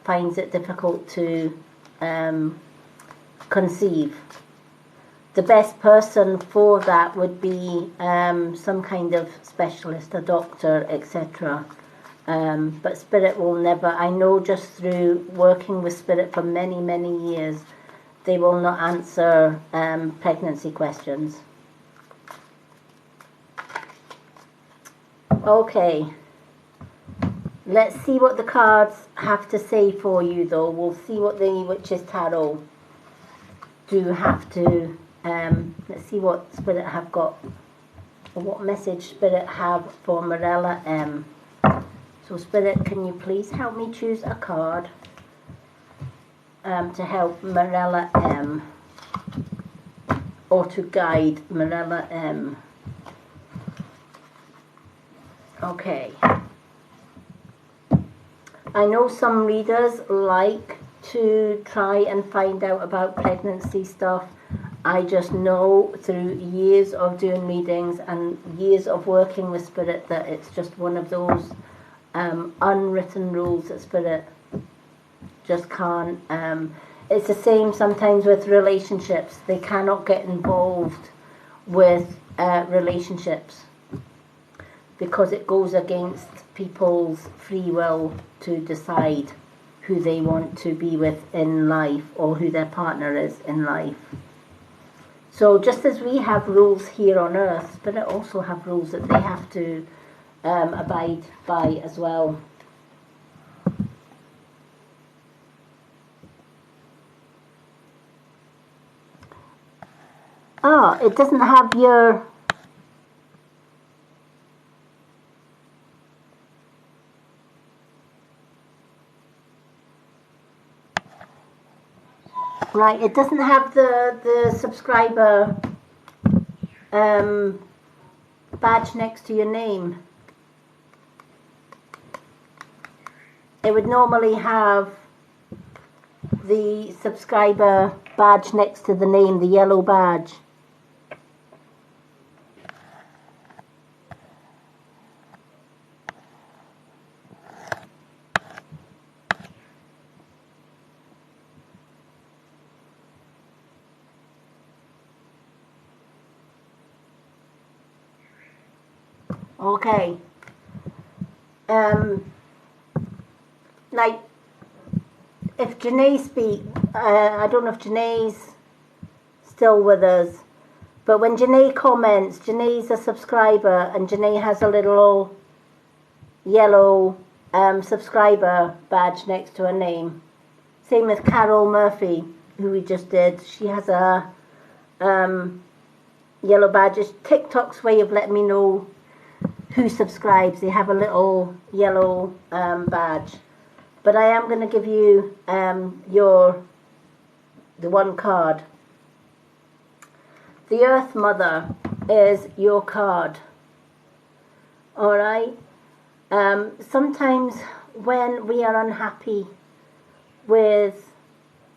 finds it difficult to conceive. The best person for that would be some kind of specialist, a doctor, etc. But Spirit will never, I know just through working with Spirit for many, many years, they will not answer pregnancy questions. Okay. Let's see what the cards have to say for you, though. We'll see what the Witch's Tarot do have to, let's see what Spirit have got, or what message Spirit have for Morella M. So Spirit, can you please help me choose a card to help Morella M, or to guide Morella M Okay. I know some readers like to try and find out about pregnancy stuff. I just know through years of doing readings and years of working with Spirit that it's just one of those unwritten rules that Spirit just can't. It's the same sometimes with relationships. They cannot get involved with relationships because it goes against people's free will to decide who they want to be with in life or who their partner is in life. So just as we have rules here on earth, Spirit also have rules that they have to abide by as well. Ah, it doesn't have your... Right, it doesn't have the subscriber badge next to your name. It would normally have the subscriber badge next to the name, the yellow badge. Okay. Like, if Janae speak, I don't know if Janae's still with us, but when Janae comments, Janae's a subscriber and Janae has a little yellow subscriber badge next to her name. Same with Carol Murphy, who we just did. She has a yellow badge. It's TikTok's way of letting me know who subscribes. They have a little yellow badge. But I am going to give you the one card. The Earth Mother is your card. Alright? Sometimes when we are unhappy with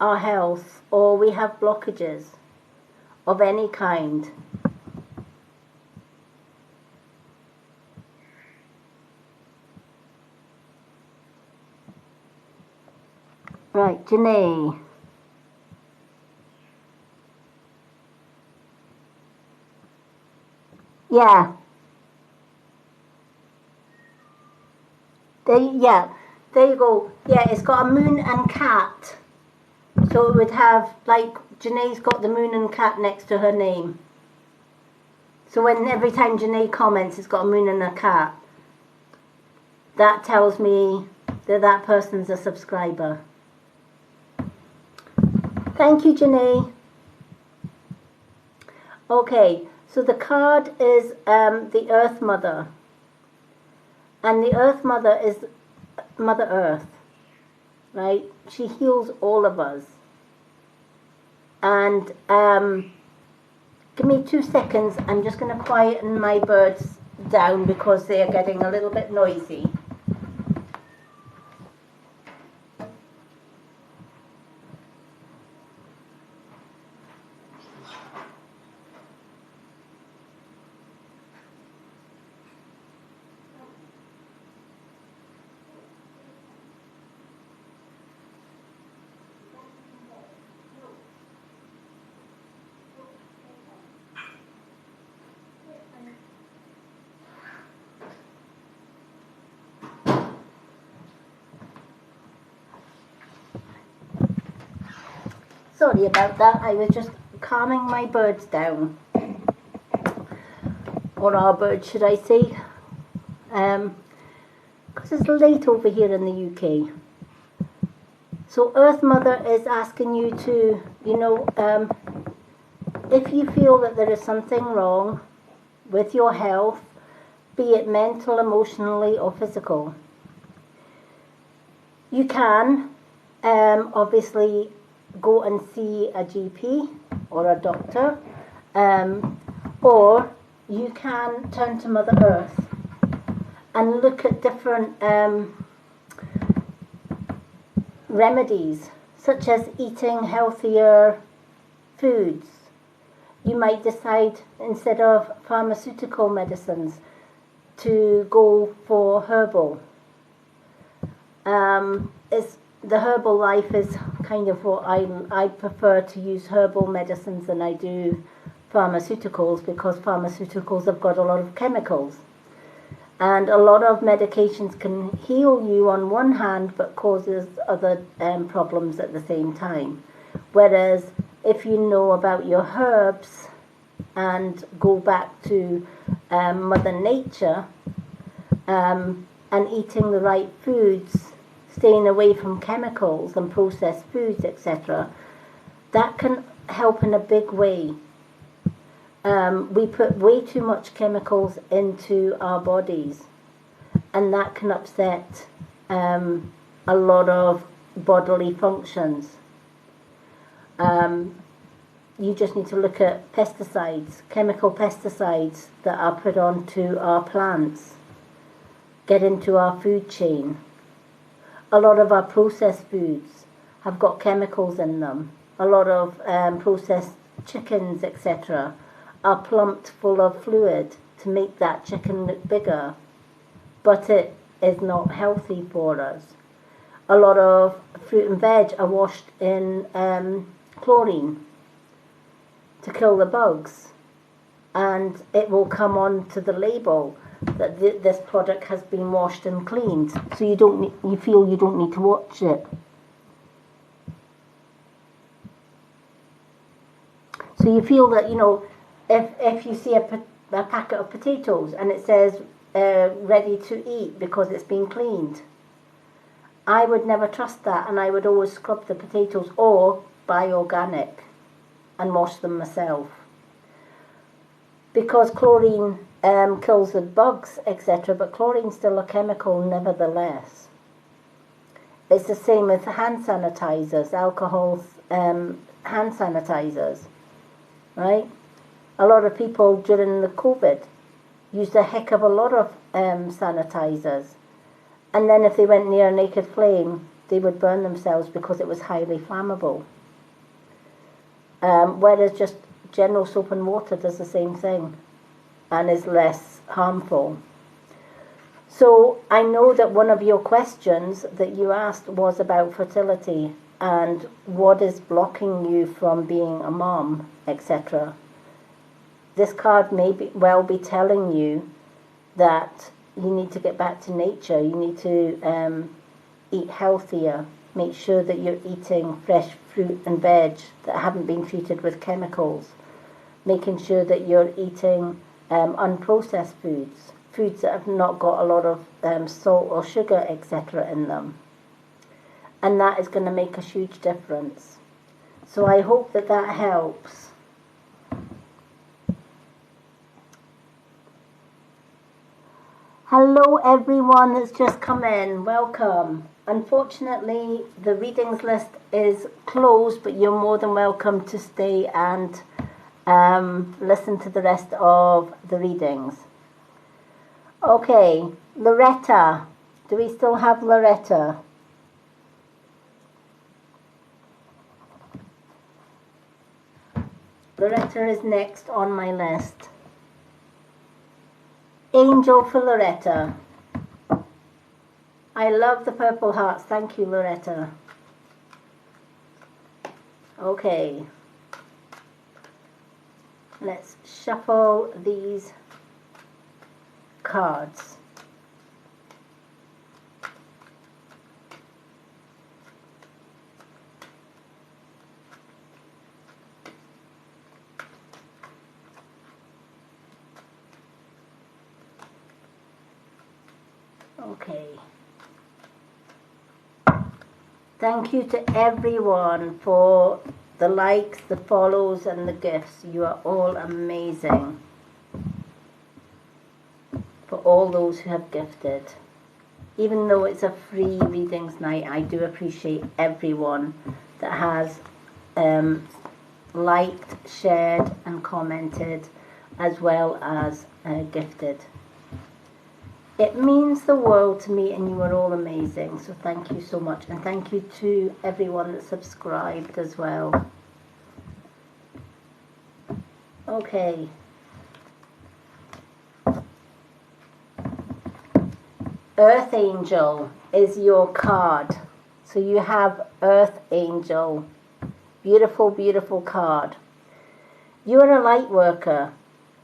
our health or we have blockages of any kind, right, Janae. Yeah. There you go. Yeah, it's got a moon and cat. So it would have, like, Janae's got the moon and cat next to her name. So when every time Janae comments, it's got a moon and a cat. That tells me that that person's a subscriber. Thank you, Janae. Okay, so the card is the Earth Mother. And the Earth Mother is Mother Earth, right? She heals all of us. And give me 2 seconds. I'm just going to quieten my birds down because they are getting a little bit noisy. Sorry about that, I was just calming my birds down. Or our birds, should I say. Because it's late over here in the UK. So Earth Mother is asking you to, if you feel that there is something wrong with your health, be it mental, emotionally, or physical, you can obviously go and see a GP or a doctor, or you can turn to Mother Earth and look at different remedies, such as eating healthier foods. You might decide, instead of pharmaceutical medicines, to go for herbal. The herbal life is kind of what I prefer to use herbal medicines than I do pharmaceuticals, because pharmaceuticals have got a lot of chemicals. And a lot of medications can heal you on one hand, but causes other problems at the same time. Whereas if you know about your herbs and go back to Mother Nature, and eating the right foods, staying away from chemicals and processed foods, etc., that can help in a big way. We put way too much chemicals into our bodies, and that can upset a lot of bodily functions. You just need to look at pesticides, chemical pesticides that are put onto our plants, get into our food chain. A lot of our processed foods have got chemicals in them. A lot of processed chickens, etc., are plumped full of fluid to make that chicken look bigger, but it is not healthy for us. A lot of fruit and veg are washed in chlorine to kill the bugs, and it will come on to the label that this product has been washed and cleaned, so you feel you don't need to watch it. So you feel that, if you see a packet of potatoes and it says ready to eat because it's been cleaned, I would never trust that, and I would always scrub the potatoes or buy organic and wash them myself. Because chlorine kills the bugs, etc., but chlorine's still a chemical nevertheless. It's the same with hand sanitizers, alcohol hand sanitizers, right? A lot of people during the COVID used a heck of a lot of sanitizers, and then if they went near a naked flame, they would burn themselves because it was highly flammable. Whereas just general soap and water does the same thing and is less harmful. So I know that one of your questions that you asked was about fertility and what is blocking you from being a mom, etc. This card may well be telling you that you need to get back to nature. You need to eat healthier. Make sure that you're eating fresh fruit and veg that haven't been treated with chemicals. Making sure that you're eating unprocessed foods, foods that have not got a lot of salt or sugar, etc. in them. And that is going to make a huge difference. So I hope that helps. Hello everyone that's just come in, welcome. Unfortunately, the readings list is closed, but you're more than welcome to stay and listen to the rest of the readings. Okay, Loretta. Do we still have Loretta? Loretta is next on my list. Angel for Loretta. I love the purple hearts. Thank you, Loretta. Okay. Let's shuffle these cards. Okay. Thank you to everyone for the likes, the follows, and the gifts. You are all amazing. For all those who have gifted. Even though it's a free readings night, I do appreciate everyone that has liked, shared, and commented, as well as gifted. It means the world to me, and you are all amazing. So thank you so much. And thank you to everyone that subscribed as well. Okay. Earth Angel is your card. So you have Earth Angel. Beautiful, beautiful card. You are a light worker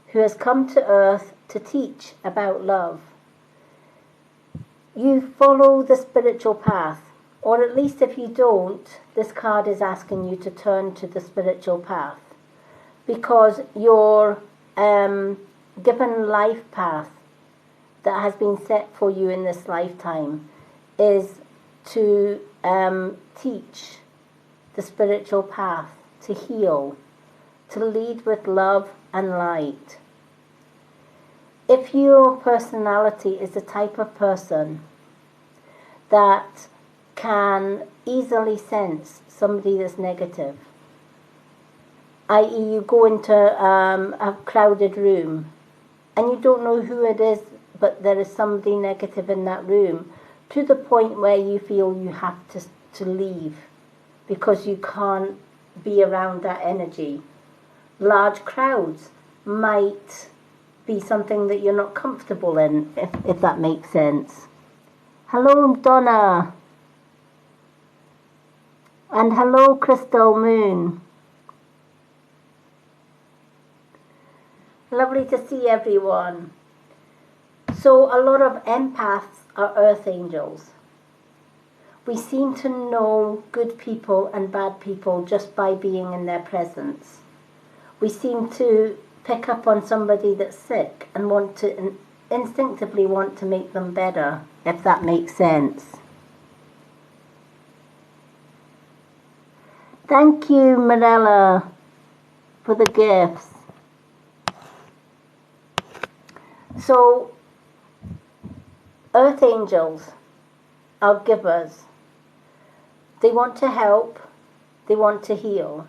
who has come to Earth to teach about love. You follow the spiritual path, or at least if you don't, this card is asking you to turn to the spiritual path, because your given life path that has been set for you in this lifetime is to teach the spiritual path, to heal, to lead with love and light. If your personality is the type of person that can easily sense somebody that's negative, i.e. you go into a crowded room and you don't know who it is, but there is somebody negative in that room, to the point where you feel you have to leave because you can't be around that energy. Large crowds might be something that you're not comfortable in, if that makes sense. Hello, Donna. And hello, Crystal Moon. Lovely to see everyone. So a lot of empaths are earth angels. We seem to know good people and bad people just by being in their presence. We seem to pick up on somebody that's sick and want to instinctively want to make them better, if that makes sense. Thank you, Marella, for the gifts. So, earth angels are givers. They want to help, they want to heal.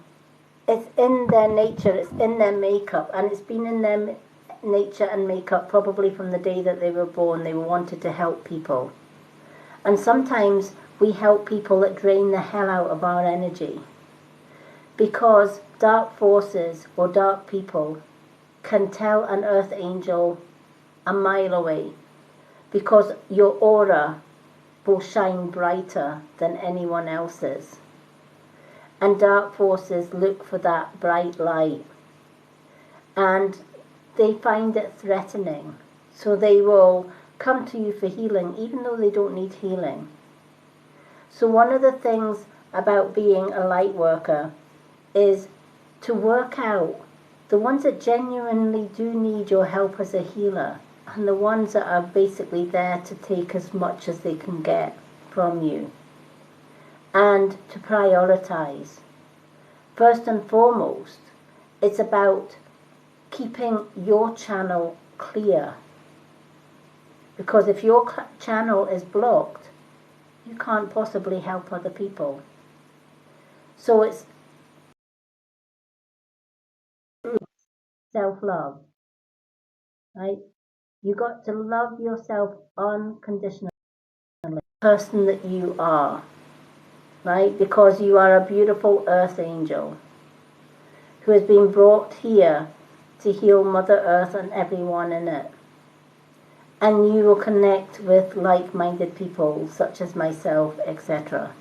It's in their nature, it's in their makeup, and it's been in their nature and makeup probably from the day that they were born. They wanted to help people. And sometimes we help people that drain the hell out of our energy, because dark forces or dark people can tell an earth angel a mile away, because your aura will shine brighter than anyone else's. And dark forces look for that bright light, and they find it threatening. So they will come to you for healing, even though they don't need healing. So one of the things about being a light worker is to work out the ones that genuinely do need your help as a healer, and the ones that are basically there to take as much as they can get from you, and to prioritize. First and foremost, it's about keeping your channel clear, because if your channel is blocked, you can't possibly help other people. So it's self-love, right? You got to love yourself unconditionally, the person that you are, right? Because you are a beautiful earth angel who has been brought here to heal Mother Earth and everyone in it. And you will connect with like-minded people such as myself, etc.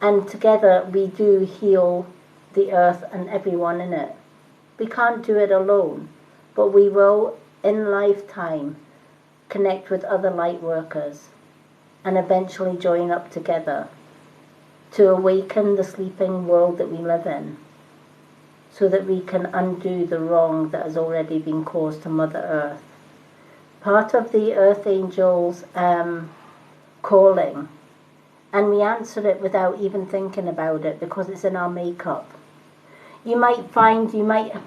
And together we do heal the earth and everyone in it. We can't do it alone, but we will, in lifetime, connect with other light workers and eventually join up together to awaken the sleeping world that we live in, so that we can undo the wrong that has already been caused to Mother Earth. Part of the Earth Angels' calling, and we answer it without even thinking about it because it's in our makeup. You might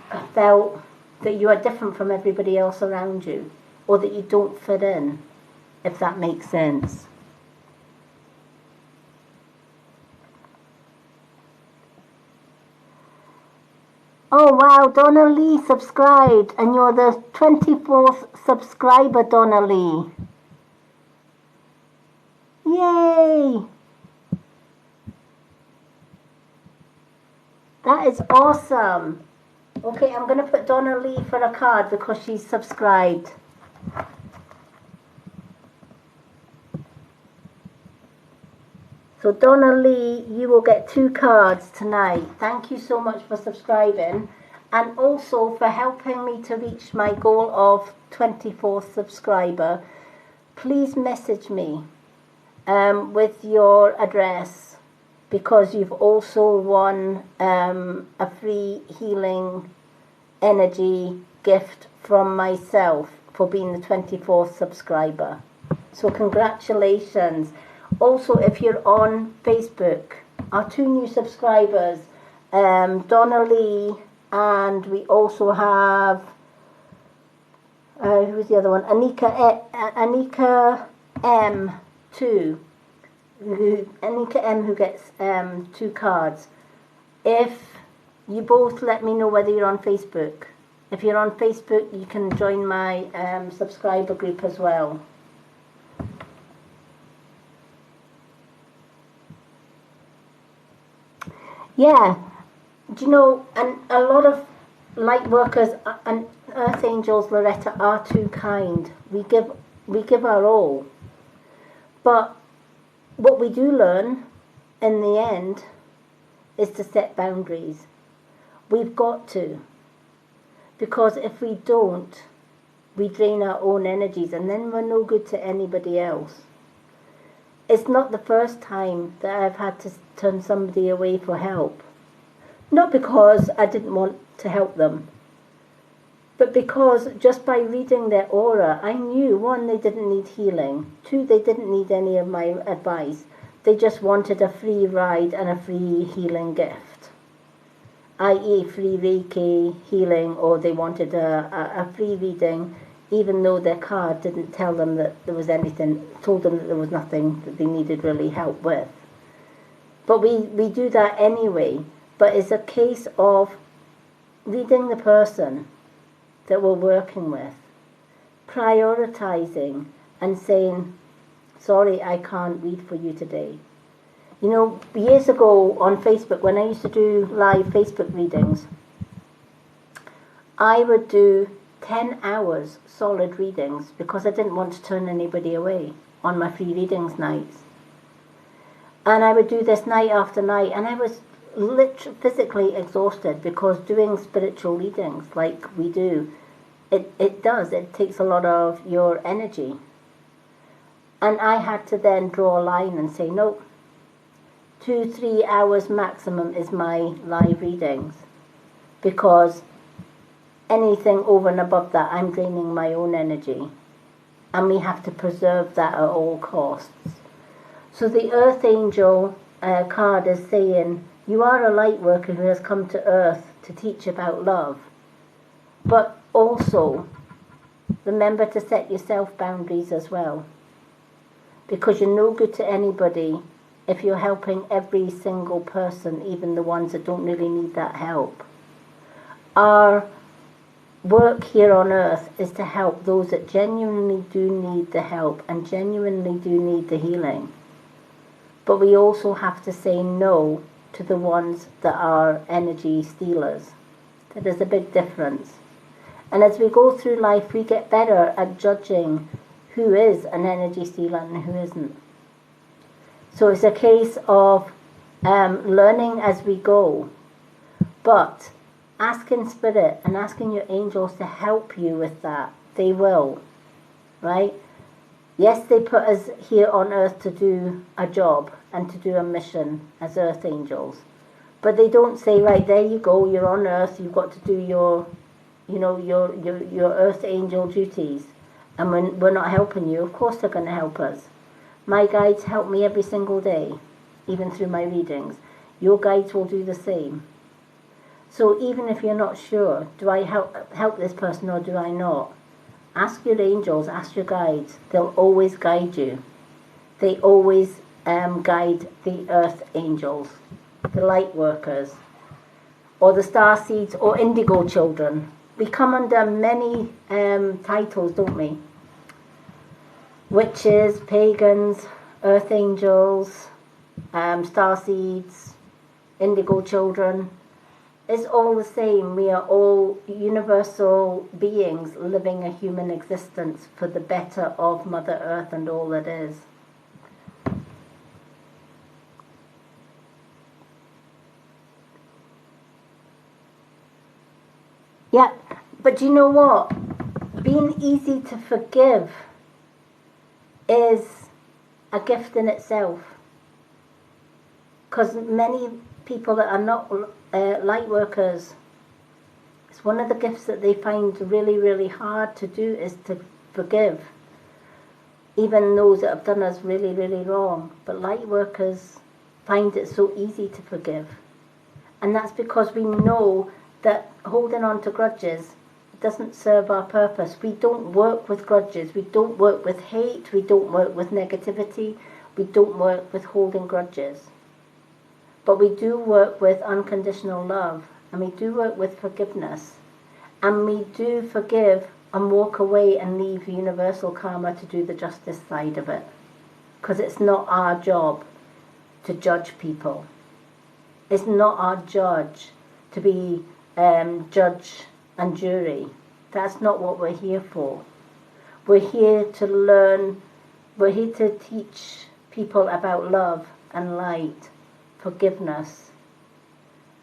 have felt that you are different from everybody else around you, or that you don't fit in, if that makes sense. Oh wow, Donna Lee subscribed, and you're the 24th subscriber, Donna Lee. Yay! That is awesome. Okay, I'm going to put Donna Lee for a card because she's subscribed. So Donna Lee, you will get 2 cards tonight. Thank you so much for subscribing, and also for helping me to reach my goal of 24th subscriber. Please message me with your address, because you've also won a free healing energy gift from myself for being the 24th subscriber. So congratulations. Also, if you're on Facebook, our 2 new subscribers, Donna Lee, and we also have, who's the other one? Anika M. 2. Anika M, who gets 2 cards. If you both let me know whether you're on Facebook. If you're on Facebook, you can join my subscriber group as well. Yeah, do you know, and a lot of light workers and earth angels, Loretta, are too kind. We give our all. But what we do learn in the end is to set boundaries. We've got to. Because if we don't, we drain our own energies, and then we're no good to anybody else. It's not the first time that I've had to turn somebody away for help. Not because I didn't want to help them, but because just by reading their aura, I knew, 1, they didn't need healing. 2, they didn't need any of my advice. They just wanted a free ride and a free healing gift, i.e. free Reiki healing, or they wanted a free reading, even though their card didn't tell them that there was anything, told them that there was nothing that they needed really help with. But we do that anyway. But it's a case of reading the person that we're working with, prioritizing and saying, sorry, I can't read for you today. You know, years ago on Facebook, when I used to do live Facebook readings, I would do 10 hours solid readings because I didn't want to turn anybody away on my free readings nights. And I would do this night after night, and I was literally physically exhausted, because doing spiritual readings like we do, it takes a lot of your energy. And I had to then draw a line and say, no, 2-3 hours maximum is my live readings, because anything over and above that, I'm draining my own energy, and we have to preserve that at all costs. So the Earth Angel card is saying, you are a light worker who has come to Earth to teach about love, but also remember to set yourself boundaries as well, because you're no good to anybody if you're helping every single person, even the ones that don't really need that help. Our work here on Earth is to help those that genuinely do need the help and genuinely do need the healing. But we also have to say no to the ones that are energy stealers. There is a big difference. And as we go through life, we get better at judging who is an energy stealer and who isn't. So it's a case of learning as we go, but asking Spirit and asking your angels to help you with that. They will, right? Yes, they put us here on Earth to do a job and to do a mission as Earth Angels, but they don't say, right, there you go, you're on Earth, you've got to do your Earth Angel duties, and when we're not helping you, of course they're going to help us. My guides help me every single day, even through my readings. Your guides will do the same. So even if you're not sure, do I help this person or do I not? Ask your angels, ask your guides. They'll always guide you. They always guide the Earth Angels, the light workers. or the star seeds, or indigo children. We come under many titles, don't we? Witches, pagans, earth angels, star seeds, indigo children. It's all the same. We are all universal beings living a human existence for the better of Mother Earth and all that is. Yeah, but you know what? Being easy to forgive is a gift in itself. Because many people that are not light workers, it's one of the gifts that they find really, really hard to do is to forgive. Even those that have done us really, really wrong. But light workers find it so easy to forgive. And that's because we know that holding on to grudges doesn't serve our purpose. We don't work with grudges. We don't work with hate. We don't work with negativity. We don't work with holding grudges. But we do work with unconditional love. And we do work with forgiveness. And we do forgive and walk away and leave universal karma to do the justice side of it. Because it's not our job to judge people. It's not our judge to be judge and jury. That's not what we're here for. We're here to learn, we're here to teach people about love and light, forgiveness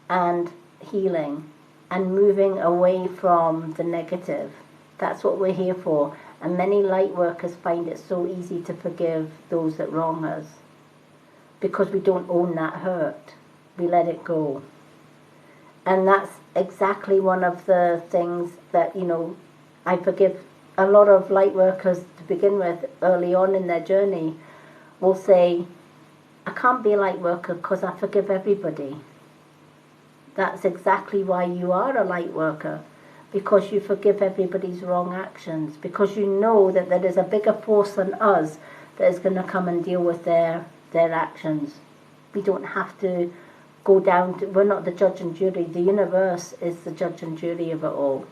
and healing and moving away from the negative. That's what we're here for. And many light workers find it so easy to forgive those that wrong us because we don't own that hurt. We let it go. And that's exactly one of the things that, I forgive a lot of light workers to begin with early on in their journey will say, I can't be a light worker because I forgive everybody. That's exactly why you are a light worker, because you forgive everybody's wrong actions, because you know that there is a bigger force than us that is going to come and deal with their actions. We don't have to go down to, we're not the judge and jury. The universe is the judge and jury of it all.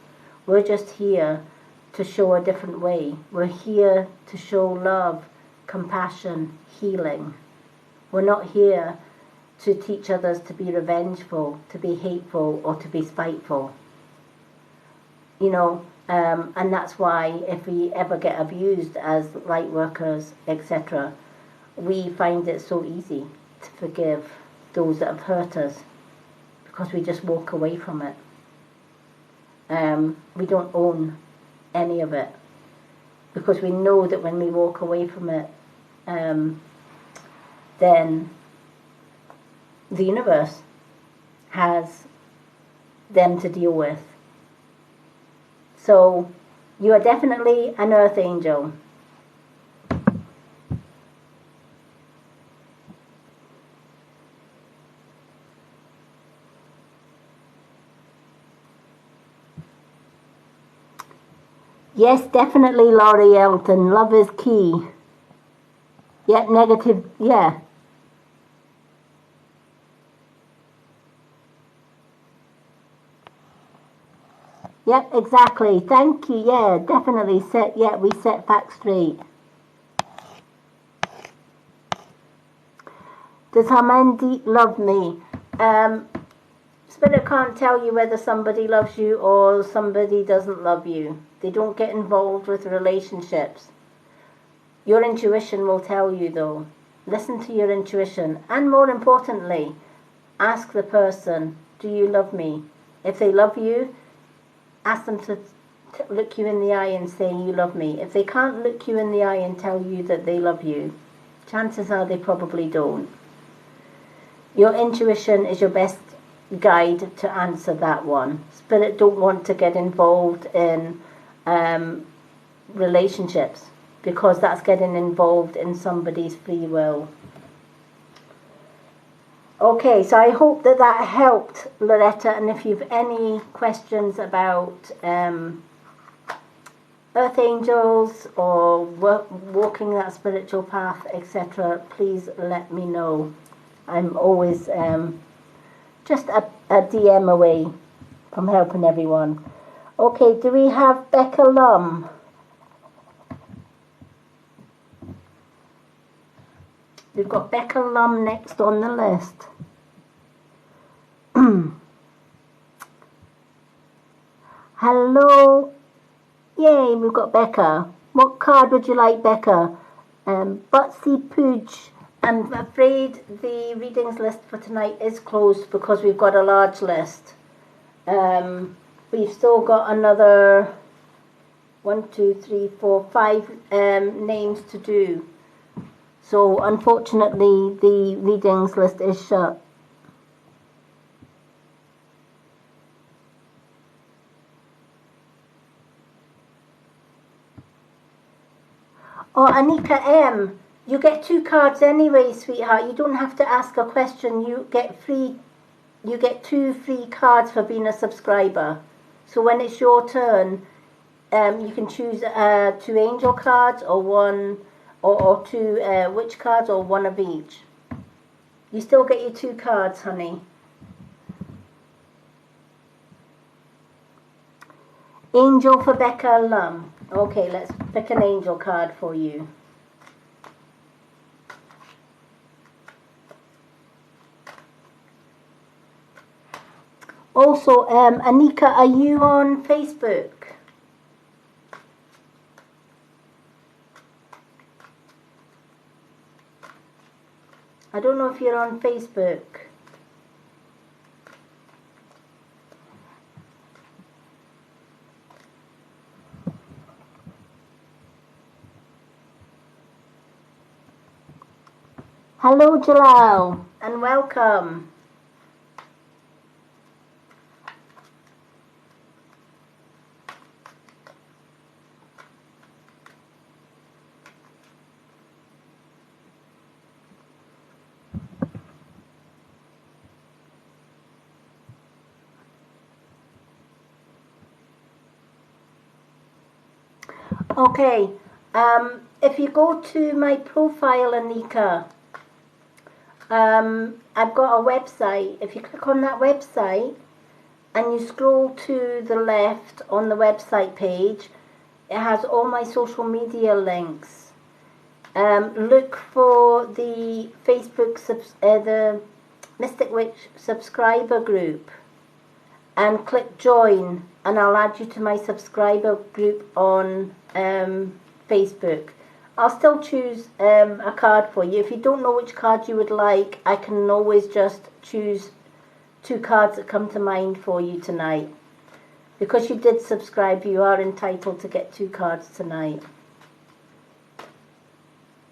We're just here to show a different way. We're here to show love, compassion, healing. We're not here to teach others to be revengeful, to be hateful, or to be spiteful. And that's why if we ever get abused as light workers, etc., we find it so easy to forgive those that have hurt us because we just walk away from it. We don't own any of it because we know that when we walk away from it, then the universe has them to deal with. So you are definitely an earth angel. Yes, definitely, Laurie Elton. Love is key. Yet negative, yeah. Yep, exactly. Thank you. Yeah, definitely. We set facts straight. Does Harmandeep love me? Spirit can't tell you whether somebody loves you or somebody doesn't love you. They don't get involved with relationships. Your intuition will tell you though. Listen to your intuition. And more importantly, ask the person, do you love me? If they love you, ask them to look you in the eye and say you love me. If they can't look you in the eye and tell you that they love you, chances are they probably don't. Your intuition is your best guide to answer that one. Spirit don't want to get involved in relationships because that's getting involved in somebody's free will. Okay, so I hope that helped, Loretta, and if you've any questions about earth angels or walking that spiritual path, etc., please let me know. I'm always just a DM away from helping everyone. Okay, do we have Becca Lum? We've got Becca Lum next on the list. Hello. Yay, we've got Becca. What card would you like, Becca? Butsy Pooch. I'm afraid the readings list for tonight is closed because we've got a large list. We've still got another 1, 2, 3, 4, 5 names to do. So unfortunately the readings list is shut. Oh, Anika M, you get 2 cards anyway, sweetheart. You don't have to ask a question. You get 2 free cards for being a subscriber. So when it's your turn, you can choose 2 angel cards or 1 or 2 witch cards or 1 of each. You still get your 2 cards, honey. Angel for Becca Lum. Okay, let's pick an angel card for you. Also, Anika, are you on Facebook? I don't know if you're on Facebook. Hello, Jalal, and welcome. Okay, if you go to my profile, Anika, I've got a website. If you click on that website and you scroll to the left on the website page, it has all my social media links. Look for the Facebook, the Mystic Witch subscriber group and click join, and I'll add you to my subscriber group on Facebook. I'll still choose a card for you. If you don't know which card you would like, I can always just choose 2 cards that come to mind for you tonight. Because you did subscribe, you are entitled to get 2 cards tonight.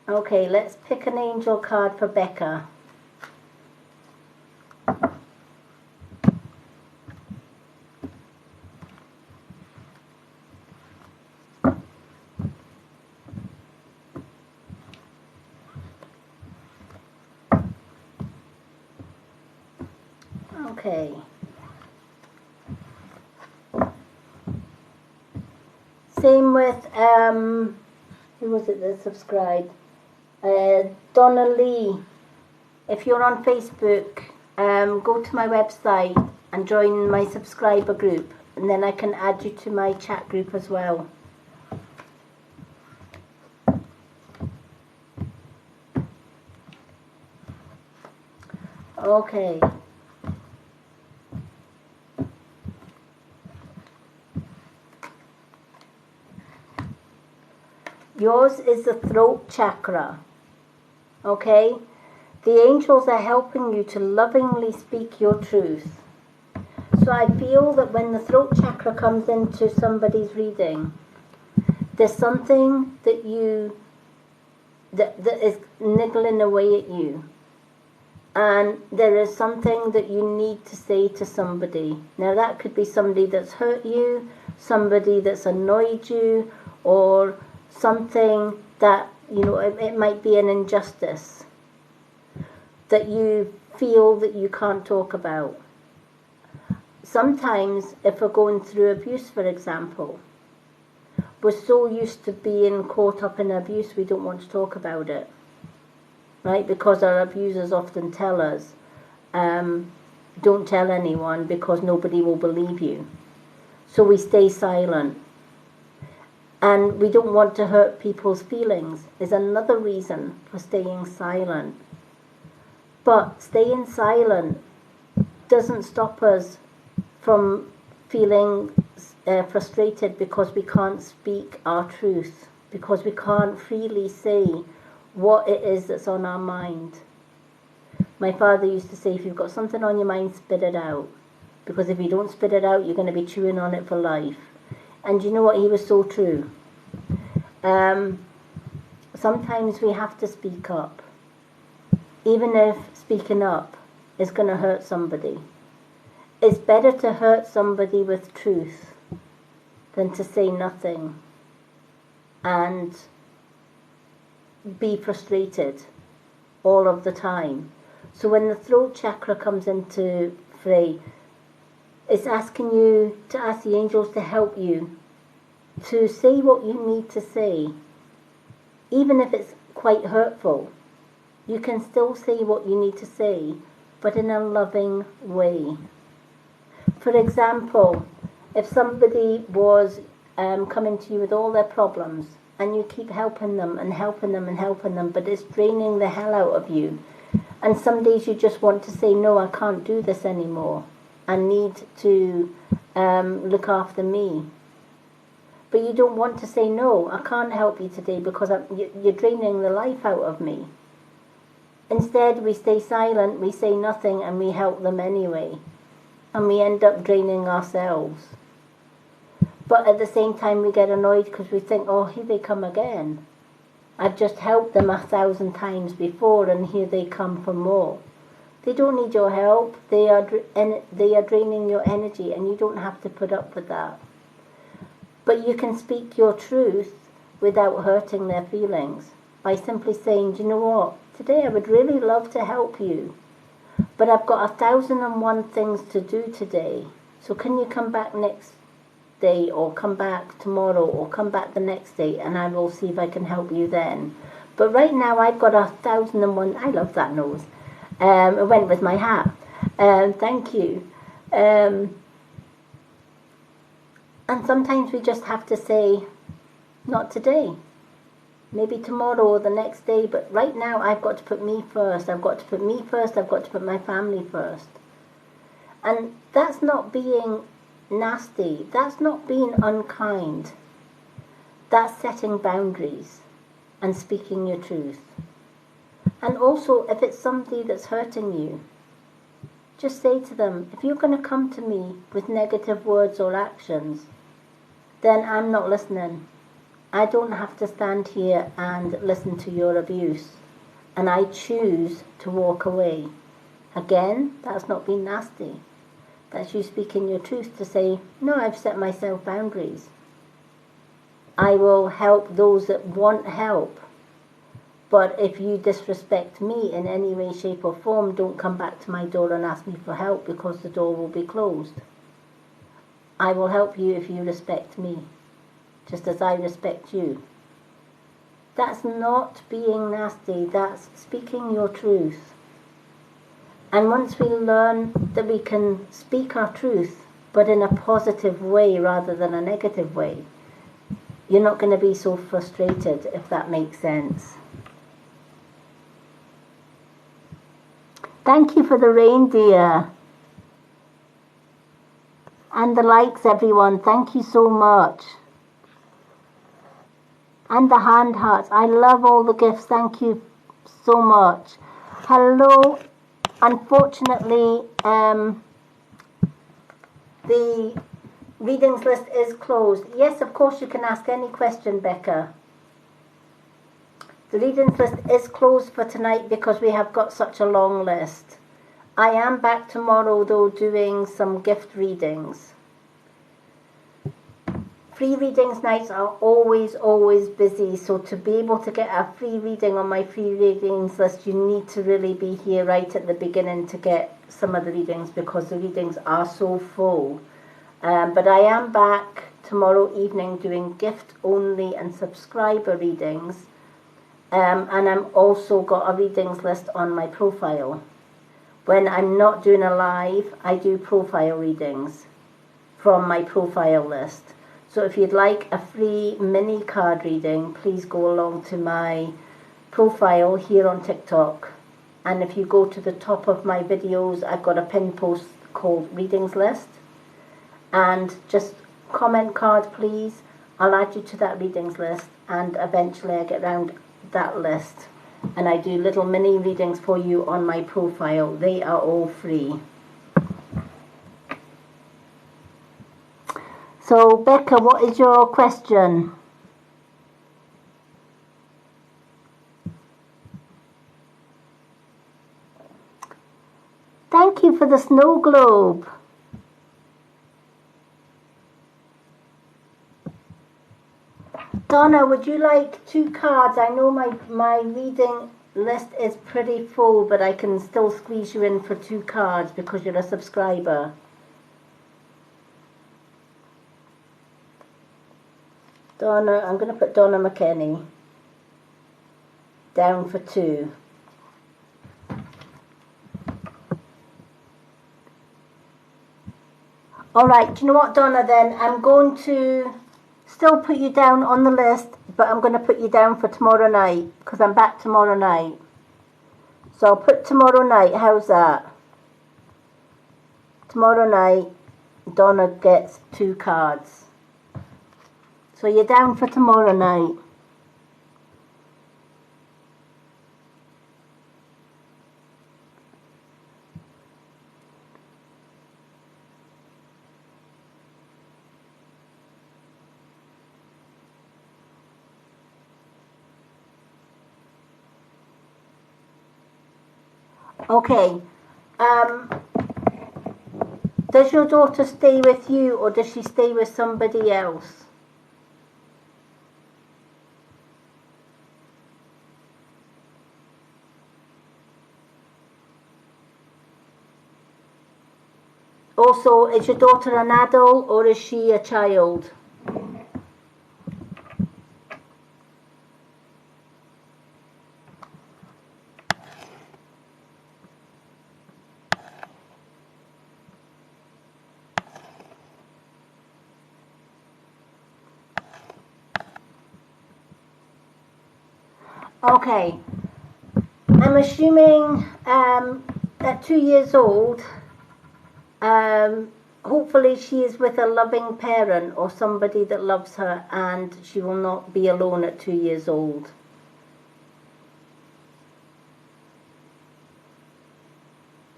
Okay, let's pick an angel card for Becca. Okay. Same with, who was it that subscribed? Donna Lee. If you're on Facebook, go to my website and join my subscriber group, and then I can add you to my chat group as well. Okay. Yours is the throat chakra. Okay? The angels are helping you to lovingly speak your truth. So I feel that when the throat chakra comes into somebody's reading, there's something that is niggling away at you. And there is something that you need to say to somebody. Now that could be somebody that's hurt you, somebody that's annoyed you, or something that, it might be an injustice that you feel that you can't talk about. Sometimes, if we're going through abuse, for example, we're so used to being caught up in abuse, we don't want to talk about it, right? Because our abusers often tell us, don't tell anyone because nobody will believe you. So we stay silent. And we don't want to hurt people's feelings is another reason for staying silent. But staying silent doesn't stop us from feeling frustrated because we can't speak our truth, because we can't freely say what it is that's on our mind. My father used to say, if you've got something on your mind, spit it out. Because if you don't spit it out, you're going to be chewing on it for life. And you know what? He was so true. Sometimes we have to speak up. Even if speaking up is going to hurt somebody. It's better to hurt somebody with truth than to say nothing and be frustrated all of the time. So when the throat chakra comes into play, it's asking you to ask the angels to help you to say what you need to say. Even if it's quite hurtful, you can still say what you need to say, but in a loving way. For example, if somebody was coming to you with all their problems, and you keep helping them and helping them and helping them, but it's draining the hell out of you, and some days you just want to say, no, I can't do this anymore. I need to look after me. But you don't want to say, no, I can't help you today because you're draining the life out of me. Instead, we stay silent, we say nothing, and we help them anyway. And we end up draining ourselves. But at the same time, we get annoyed because we think, oh, here they come again. I've just helped them 1,000 times before, and here they come for more. They don't need your help. They are draining your energy, and you don't have to put up with that. But you can speak your truth without hurting their feelings by simply saying, do you know what? Today I would really love to help you, but I've got 1,001 things to do today. So can you come back next day, or come back tomorrow, or come back the next day, and I will see if I can help you then. But right now I've got 1,001. I love that nose. It went with my hat. Thank you. And sometimes we just have to say, not today. Maybe tomorrow or the next day, but right now I've got to put me first. I've got to put me first. I've got to put my family first. And that's not being nasty. That's not being unkind. That's setting boundaries and speaking your truth. And also, if it's somebody that's hurting you, just say to them, if you're going to come to me with negative words or actions, then I'm not listening. I don't have to stand here and listen to your abuse. And I choose to walk away. Again, that's not being nasty. That's you speaking your truth to say, no, I've set myself boundaries. I will help those that want help. But if you disrespect me in any way, shape or form, don't come back to my door and ask me for help, because the door will be closed. I will help you if you respect me, just as I respect you. That's not being nasty, that's speaking your truth. And once we learn that we can speak our truth, but in a positive way rather than a negative way, you're not going to be so frustrated, if that makes sense. Thank you for the reindeer. And the likes, everyone. Thank you so much. And the hand hearts. I love all the gifts. Thank you so much. Hello. Unfortunately, the readings list is closed. Yes, of course, you can ask any question, Becca. The readings list is closed for tonight because we have got such a long list. I am back tomorrow, though, doing some gift readings. Free readings nights are always busy, so to be able to get a free reading on my free readings list, you need to really be here right at the beginning to get some of the readings, because the readings are so full. But I am back tomorrow evening doing gift only and subscriber readings, and I'm also got a readings list on my profile. when I'm not doing a live, I do profile readings from my profile list. So if you'd like a free mini card reading, please go along to my profile here on TikTok. And if you go to the top of my videos, I've got a pin post called Readings List. And just comment card, please. I'll add you to that readings list, and eventually I get round that list. And I do little mini readings for you on my profile. They are all free. So, Becca, what is your question? Thank you for the snow globe. Donna, would you like 2 cards? I know my reading list is pretty full, but I can still squeeze you in for 2 cards because you're a subscriber. Donna, I'm going to put Donna McKenney down for 2. Alright, do you know what, Donna, then? I'm going to still put you down on the list, but I'm going to put you down for tomorrow night, because I'm back tomorrow night. So I'll put tomorrow night, how's that? Tomorrow night, Donna gets 2 cards. So you're down for tomorrow night. Okay. Does your daughter stay with you, or does she stay with somebody else? Also, is your daughter an adult or is she a child? Okay, I'm assuming at 2 years old, hopefully she is with a loving parent or somebody that loves her, and she will not be alone at 2 years old.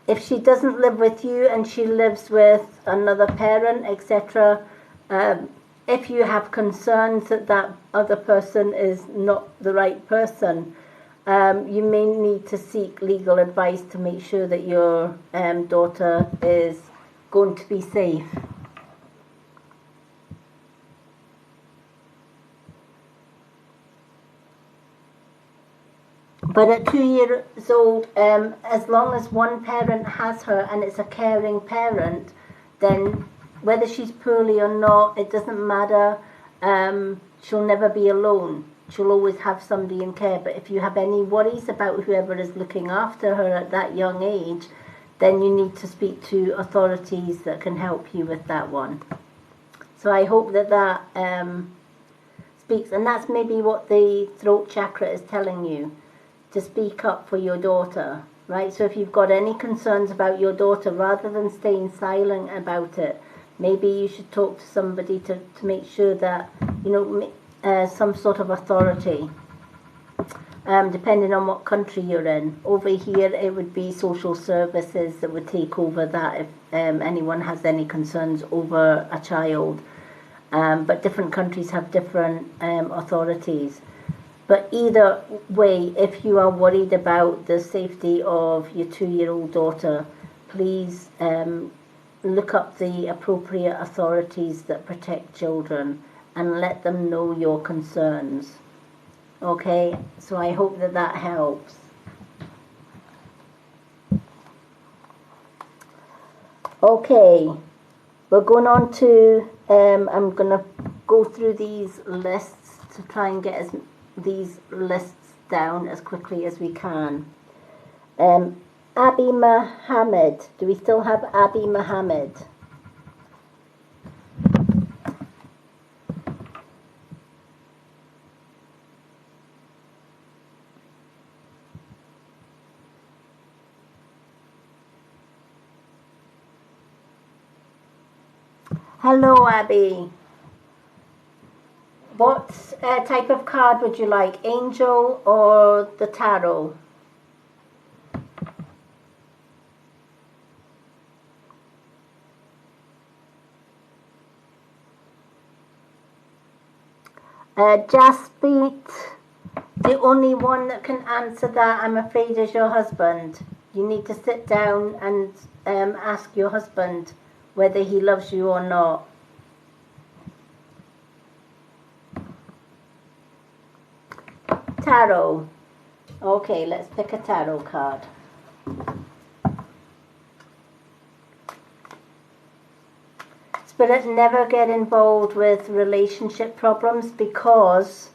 If she doesn't live with you and she lives with another parent, etc., if you have concerns that that other person is not the right person, you may need to seek legal advice to make sure that your daughter is going to be safe. But at 2 years old, as long as one parent has her and it's a caring parent, then whether she's poorly or not, it doesn't matter. She'll never be alone. She'll always have somebody in care. But if you have any worries about whoever is looking after her at that young age, then you need to speak to authorities that can help you with that one. So I hope that that speaks, and that's maybe what the throat chakra is telling you, to speak up for your daughter, right? So if you've got any concerns about your daughter, rather than staying silent about it, maybe you should talk to somebody to make sure that, you know, some sort of authority, depending on what country you're in. Over here, it would be social services that would take over that if anyone has any concerns over a child. But different countries have different authorities. But either way, if you are worried about the safety of your 2-year-old daughter, please look up the appropriate authorities that protect children and let them know your concerns. Okay, so I hope that that helps. Okay, we're going on to, I'm going to go through these lists to try and get these lists down as quickly as we can. Abby Mohammed. Do we still have Abby Mohammed? Hello, Abby. What type of card would you like? Angel or the tarot? Jaspreet, the only one that can answer that, I'm afraid, is your husband. You need to sit down and ask your husband whether he loves you or not. Tarot. Okay, let's pick a tarot card. Spirit, never get involved with relationship problems because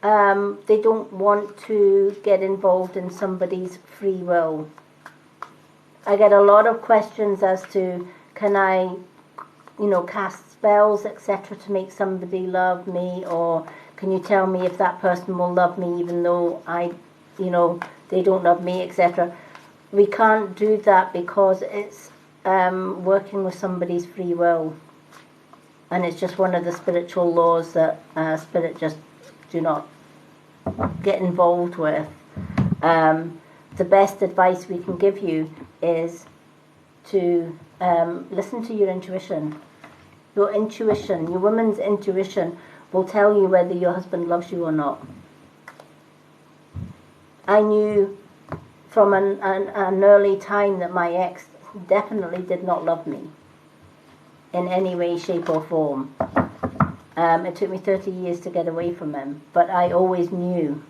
they don't want to get involved in somebody's free will. I get a lot of questions as to, can I, cast spells, etc., to make somebody love me, or can you tell me if that person will love me even though they don't love me, etc. We can't do that because it's working with somebody's free will. And it's just one of the spiritual laws that Spirit just do not get involved with. The best advice we can give you is to listen to your intuition. Your intuition, your woman's intuition, will tell you whether your husband loves you or not. I knew from an early time that my ex definitely did not love me in any way, shape or form. It took me 30 years to get away from him, but I always knew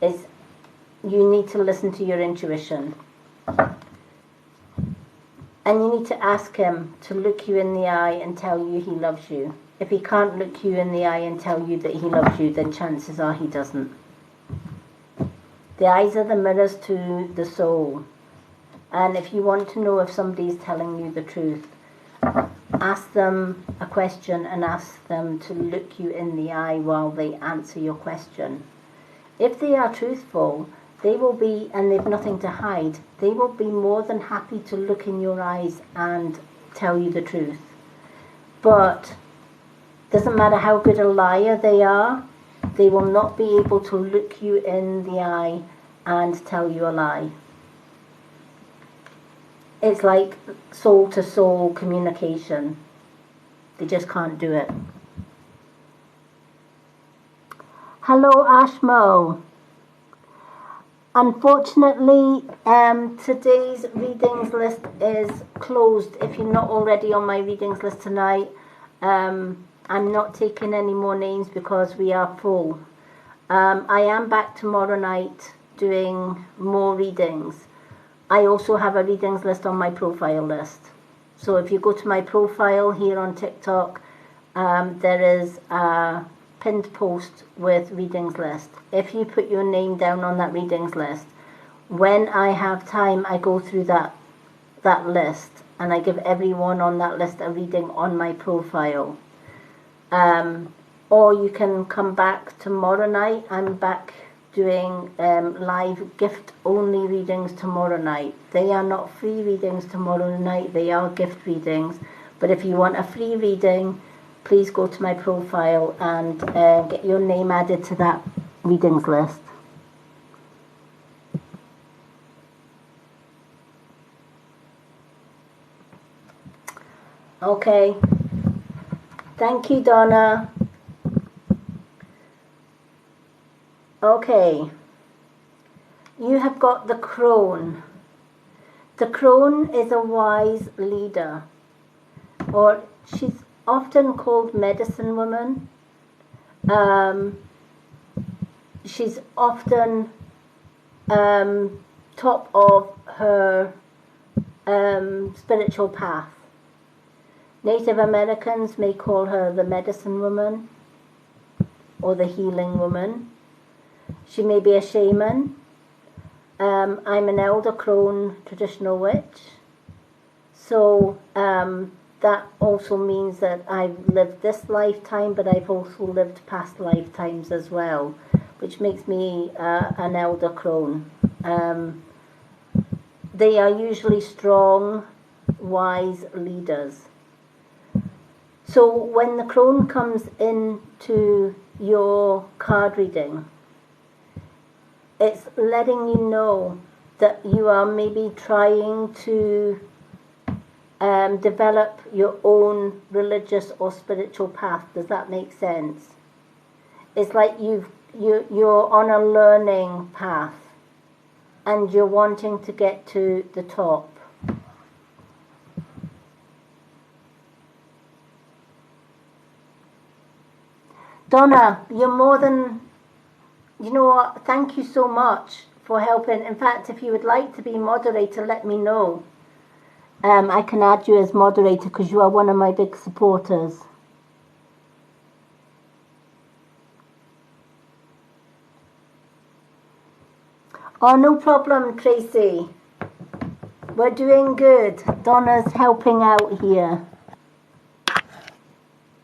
you need to listen to your intuition. And you need to ask him to look you in the eye and tell you he loves you. If he can't look you in the eye and tell you that he loves you, then chances are he doesn't. The eyes are the mirrors to the soul. And if you want to know if somebody's telling you the truth, ask them a question and ask them to look you in the eye while they answer your question. If they are truthful, they will be, and they've nothing to hide, they will be more than happy to look in your eyes and tell you the truth. But doesn't matter how good a liar they are, they will not be able to look you in the eye and tell you a lie. It's like soul-to-soul communication. They just can't do it. Hello, Ashmo. Unfortunately, today's readings list is closed. If you're not already on my readings list tonight, I'm not taking any more names because we are full. I am back tomorrow night doing more readings. I also have a readings list on my profile list. So if you go to my profile here on TikTok, there is a pinned post with readings list. If you put your name down on that readings list, when I have time, I go through that list and I give everyone on that list a reading on my profile. Or you can come back tomorrow night. I'm back doing live gift only readings tomorrow night. They are not free readings tomorrow night, they are gift readings. But if you want a free reading, please go to my profile and get your name added to that readings list. Okay. Thank you, Donna. Okay. You have got the crone. The crone is a wise leader, or she's often called medicine woman. She's often top of her spiritual path. Native Americans may call her the medicine woman or the healing woman. She may be a shaman. I'm an elder crone traditional witch. So that also means that I've lived this lifetime, but I've also lived past lifetimes as well, which makes me an elder crone. They are usually strong, wise leaders. So when the crone comes into your card reading, it's letting you know that you are maybe trying to develop your own religious or spiritual path. Does that make sense? It's like you're on a learning path and you're wanting to get to the top. Donna, you're more than, you know what, thank you so much for helping. In fact, if you would like to be moderator, let me know. I can add you as moderator because you are one of my big supporters. Oh, no problem, Tracy. We're doing good. Donna's helping out here.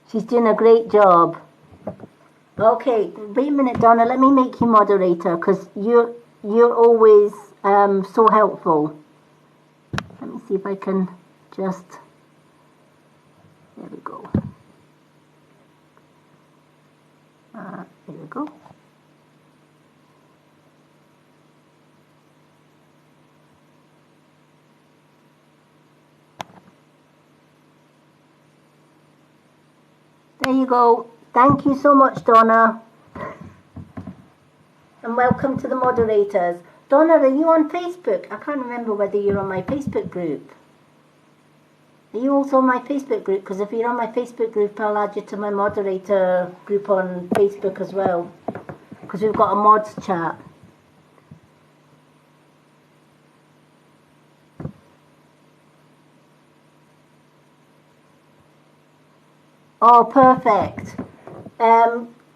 She's doing a great job. Okay, wait a minute, Donna. Let me make you moderator because you're always so helpful. Let me see if I can just. There we go. There we go. There you go. Thank you so much, Donna. And welcome to the moderators. Donna, are you on Facebook? I can't remember whether you're on my Facebook group. Are you also on my Facebook group? Because if you're on my Facebook group, I'll add you to my moderator group on Facebook as well. Because we've got a mods chat. Oh, perfect.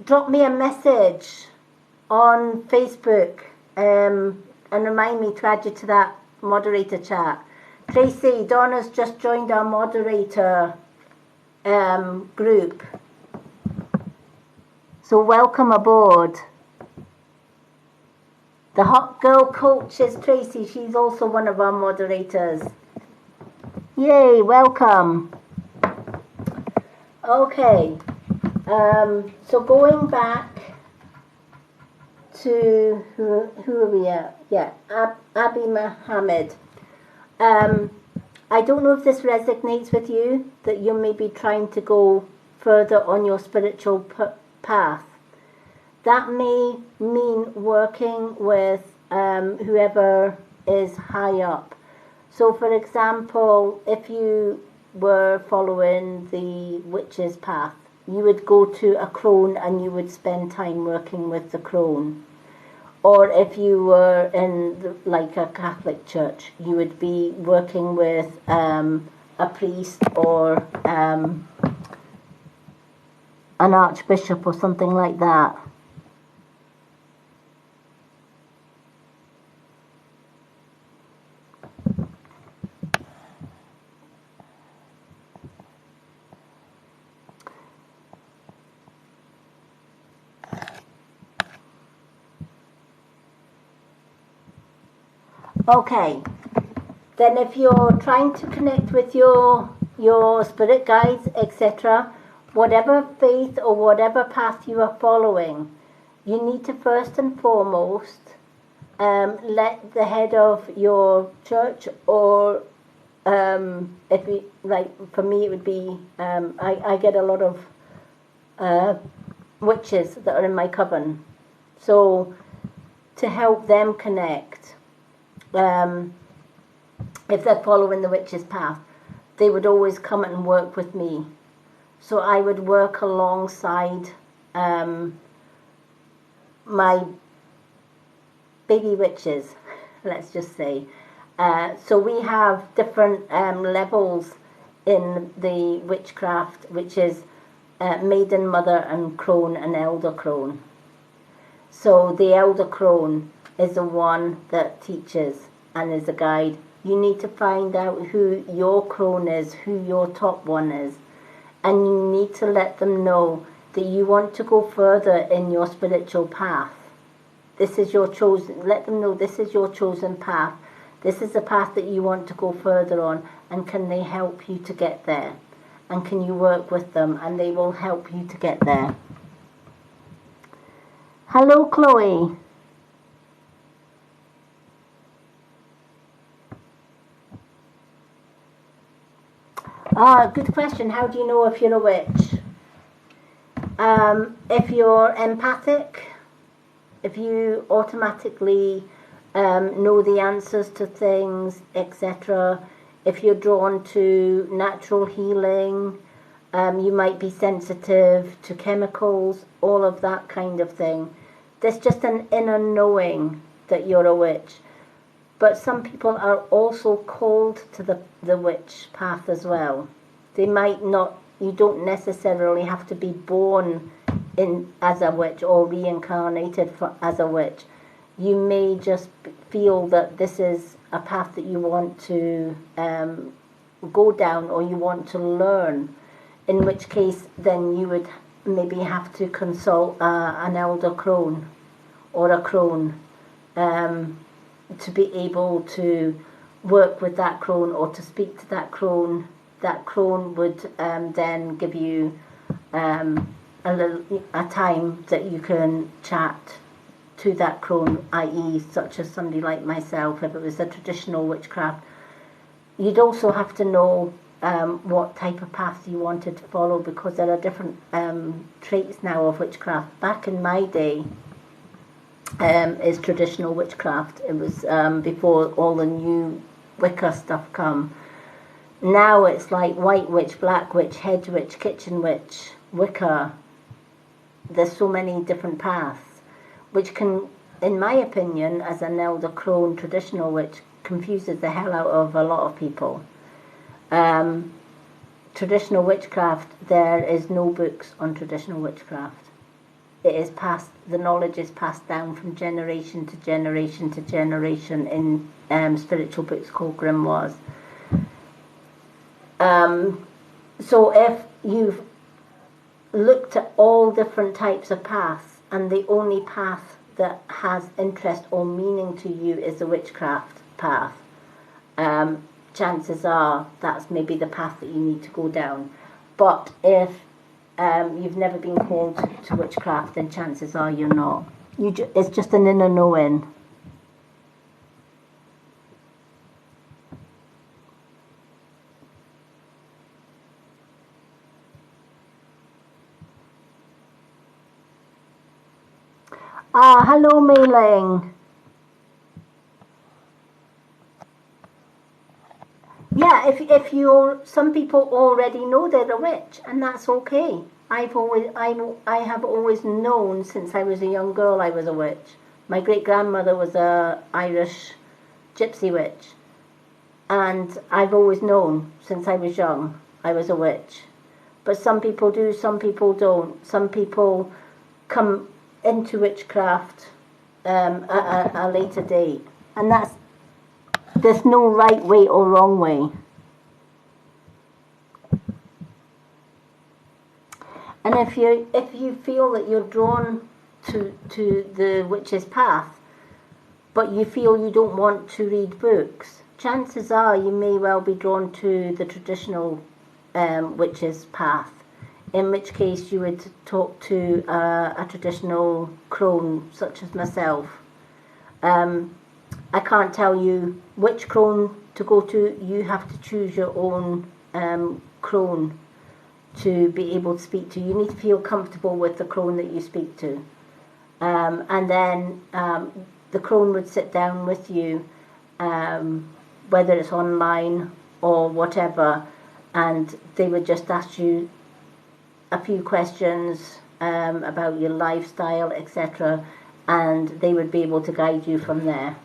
Drop me a message on Facebook and remind me to add you to that moderator chat. Tracy, Donna's just joined our moderator group. So welcome aboard. The hot girl coach is Tracy. She's also one of our moderators. Yay, welcome. Okay, so going back to who are we at? Yeah, Abby Mohammed. I don't know if this resonates with you, that you may be trying to go further on your spiritual path. That may mean working with whoever is high up. So for example, if you were following the witch's path, you would go to a crone and you would spend time working with the crone. Or if you were in like a Catholic church, you would be working with a priest or an archbishop or something like that. Okay, then if you're trying to connect with your spirit guides, etc., whatever faith or whatever path you are following, you need to first and foremost let the head of your church, or if you, like for me it would be, I get a lot of witches that are in my coven, so to help them connect. If they're following the witch's path, they would always come and work with me. So I would work alongside my baby witches, let's just say. So we have different levels in the witchcraft, which is maiden, mother and crone and elder crone. So the elder crone is the one that teaches and is a guide. You need to find out who your crone is, who your top one is, and you need to let them know that you want to go further in your spiritual path. This is your chosen, let them know this is your chosen path. This is the path that you want to go further on, and can they help you to get there? And can you work with them, and they will help you to get there. Hello, Chloe. Good question. How do you know if you're a witch? If you're empathic, if you automatically know the answers to things, etc. If you're drawn to natural healing, you might be sensitive to chemicals, all of that kind of thing. There's just an inner knowing that you're a witch. But some people are also called to the witch path as well. They might not, you don't necessarily have to be born in as a witch or reincarnated as a witch. You may just feel that this is a path that you want to go down, or you want to learn, in which case then you would maybe have to consult an elder crone or a crone to be able to work with that crone or to speak to that crone. That crone would then give you a time that you can chat to that crone, i.e. such as somebody like myself, if it was a traditional witchcraft. You'd also have to know what type of path you wanted to follow, because there are different traits now of witchcraft. Back in my day, is traditional witchcraft. It was before all the new Wicca stuff come. Now it's like white witch, black witch, hedge witch, kitchen witch, Wicca. There's so many different paths, which can, in my opinion, as an elder crone traditional witch, confuses the hell out of a lot of people. Traditional witchcraft, there is no books on traditional witchcraft. It is passed, the knowledge is passed down from generation to generation to generation in spiritual books called grimoires. So if you've looked at all different types of paths, and the only path that has interest or meaning to you is the witchcraft path, chances are that's maybe the path that you need to go down. But if you've never been called to witchcraft, then chances are you're not. It's just an inner knowing. Hello, Mei Ling. Yeah, if some people already know they're a witch, and that's okay. I have always known since I was a young girl I was a witch. My great grandmother was a Irish gypsy witch, and I've always known since I was young I was a witch. But some people do, some people don't. Some people come into witchcraft at a later date, and there's no right way or wrong way. And if you feel that you're drawn to the witch's path, but you feel you don't want to read books, chances are you may well be drawn to the traditional witch's path, in which case you would talk to a traditional crone such as myself. I can't tell you which crone to go to. You have to choose your own crone to be able to speak to. You need to feel comfortable with the crone that you speak to. And then the crone would sit down with you, whether it's online or whatever, and they would just ask you a few questions about your lifestyle, etc., and they would be able to guide you from there.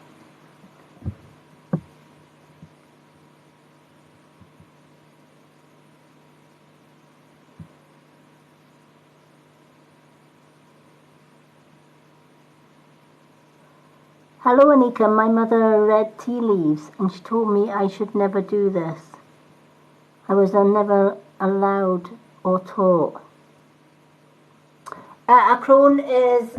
Hello, Anika. My mother read tea leaves and she told me I should never do this. I was never allowed or taught. A crone is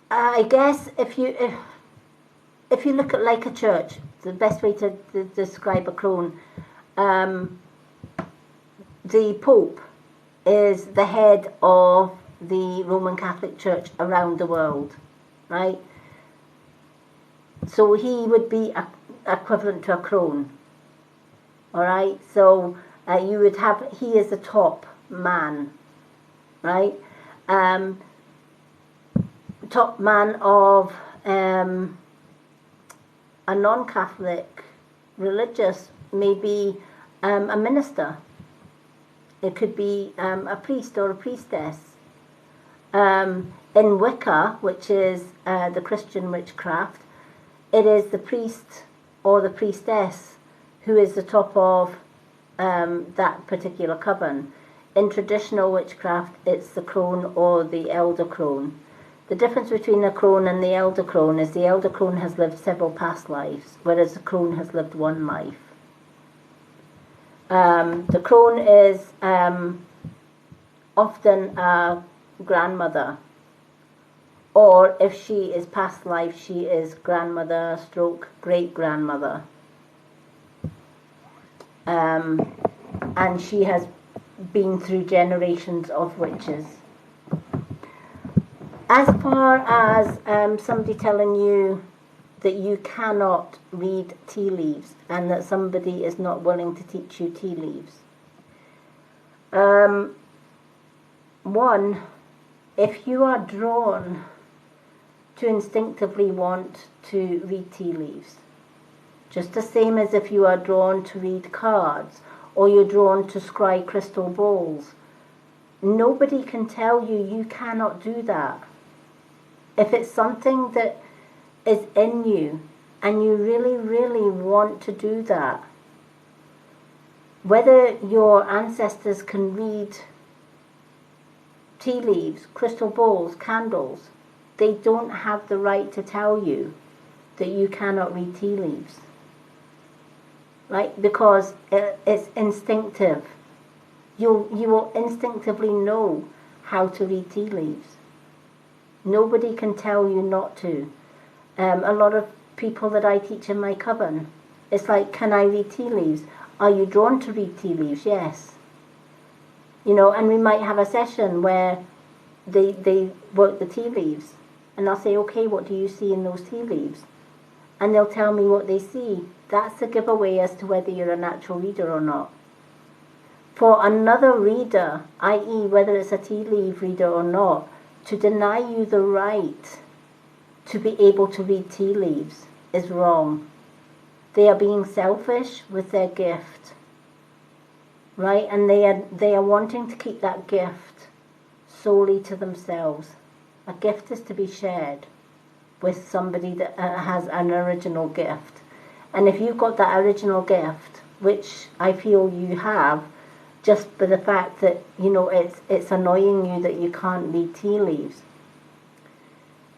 I guess if you look at like a church, the best way to describe a crone, the Pope is the head of the Roman Catholic Church around the world, right? So he would be equivalent to a crone, all right? So you would have, he is the top man, right? Top man of a non-Catholic religious, maybe a minister. It could be a priest or a priestess. In Wicca, which is the Christian witchcraft, it is the priest or the priestess who is the top of that particular coven. In traditional witchcraft, it's the crone or the elder crone. The difference between a crone and the elder crone is the elder crone has lived several past lives, whereas the crone has lived one life. The crone is often a grandmother, or if she is past life, she is grandmother stroke great grandmother, and she has been through generations of witches. As far as somebody telling you that you cannot read tea leaves and that somebody is not willing to teach you tea leaves, one, if you are drawn to instinctively want to read tea leaves, just the same as if you are drawn to read cards or you're drawn to scry crystal balls, nobody can tell you you cannot do that. If it's something that is in you and you really, really want to do that, whether your ancestors can read tea leaves, crystal balls, candles, they don't have the right to tell you that you cannot read tea leaves. Right? Because it's instinctive. You will instinctively know how to read tea leaves. Nobody can tell you not to. A lot of people that I teach in my coven, it's like, can I read tea leaves? Are you drawn to read tea leaves? Yes. You know, and we might have a session where they work the tea leaves, and I'll say, okay, what do you see in those tea leaves? And they'll tell me what they see. That's the giveaway as to whether you're a natural reader or not. For another reader, i.e. whether it's a tea leaf reader or not, to deny you the right to be able to read tea leaves is wrong. They are being selfish with their gift, right? And they are wanting to keep that gift solely to themselves. A gift is to be shared with somebody that has an original gift. And if you've got that original gift, which I feel you have, just for the fact that, you know, it's annoying you that you can't read tea leaves,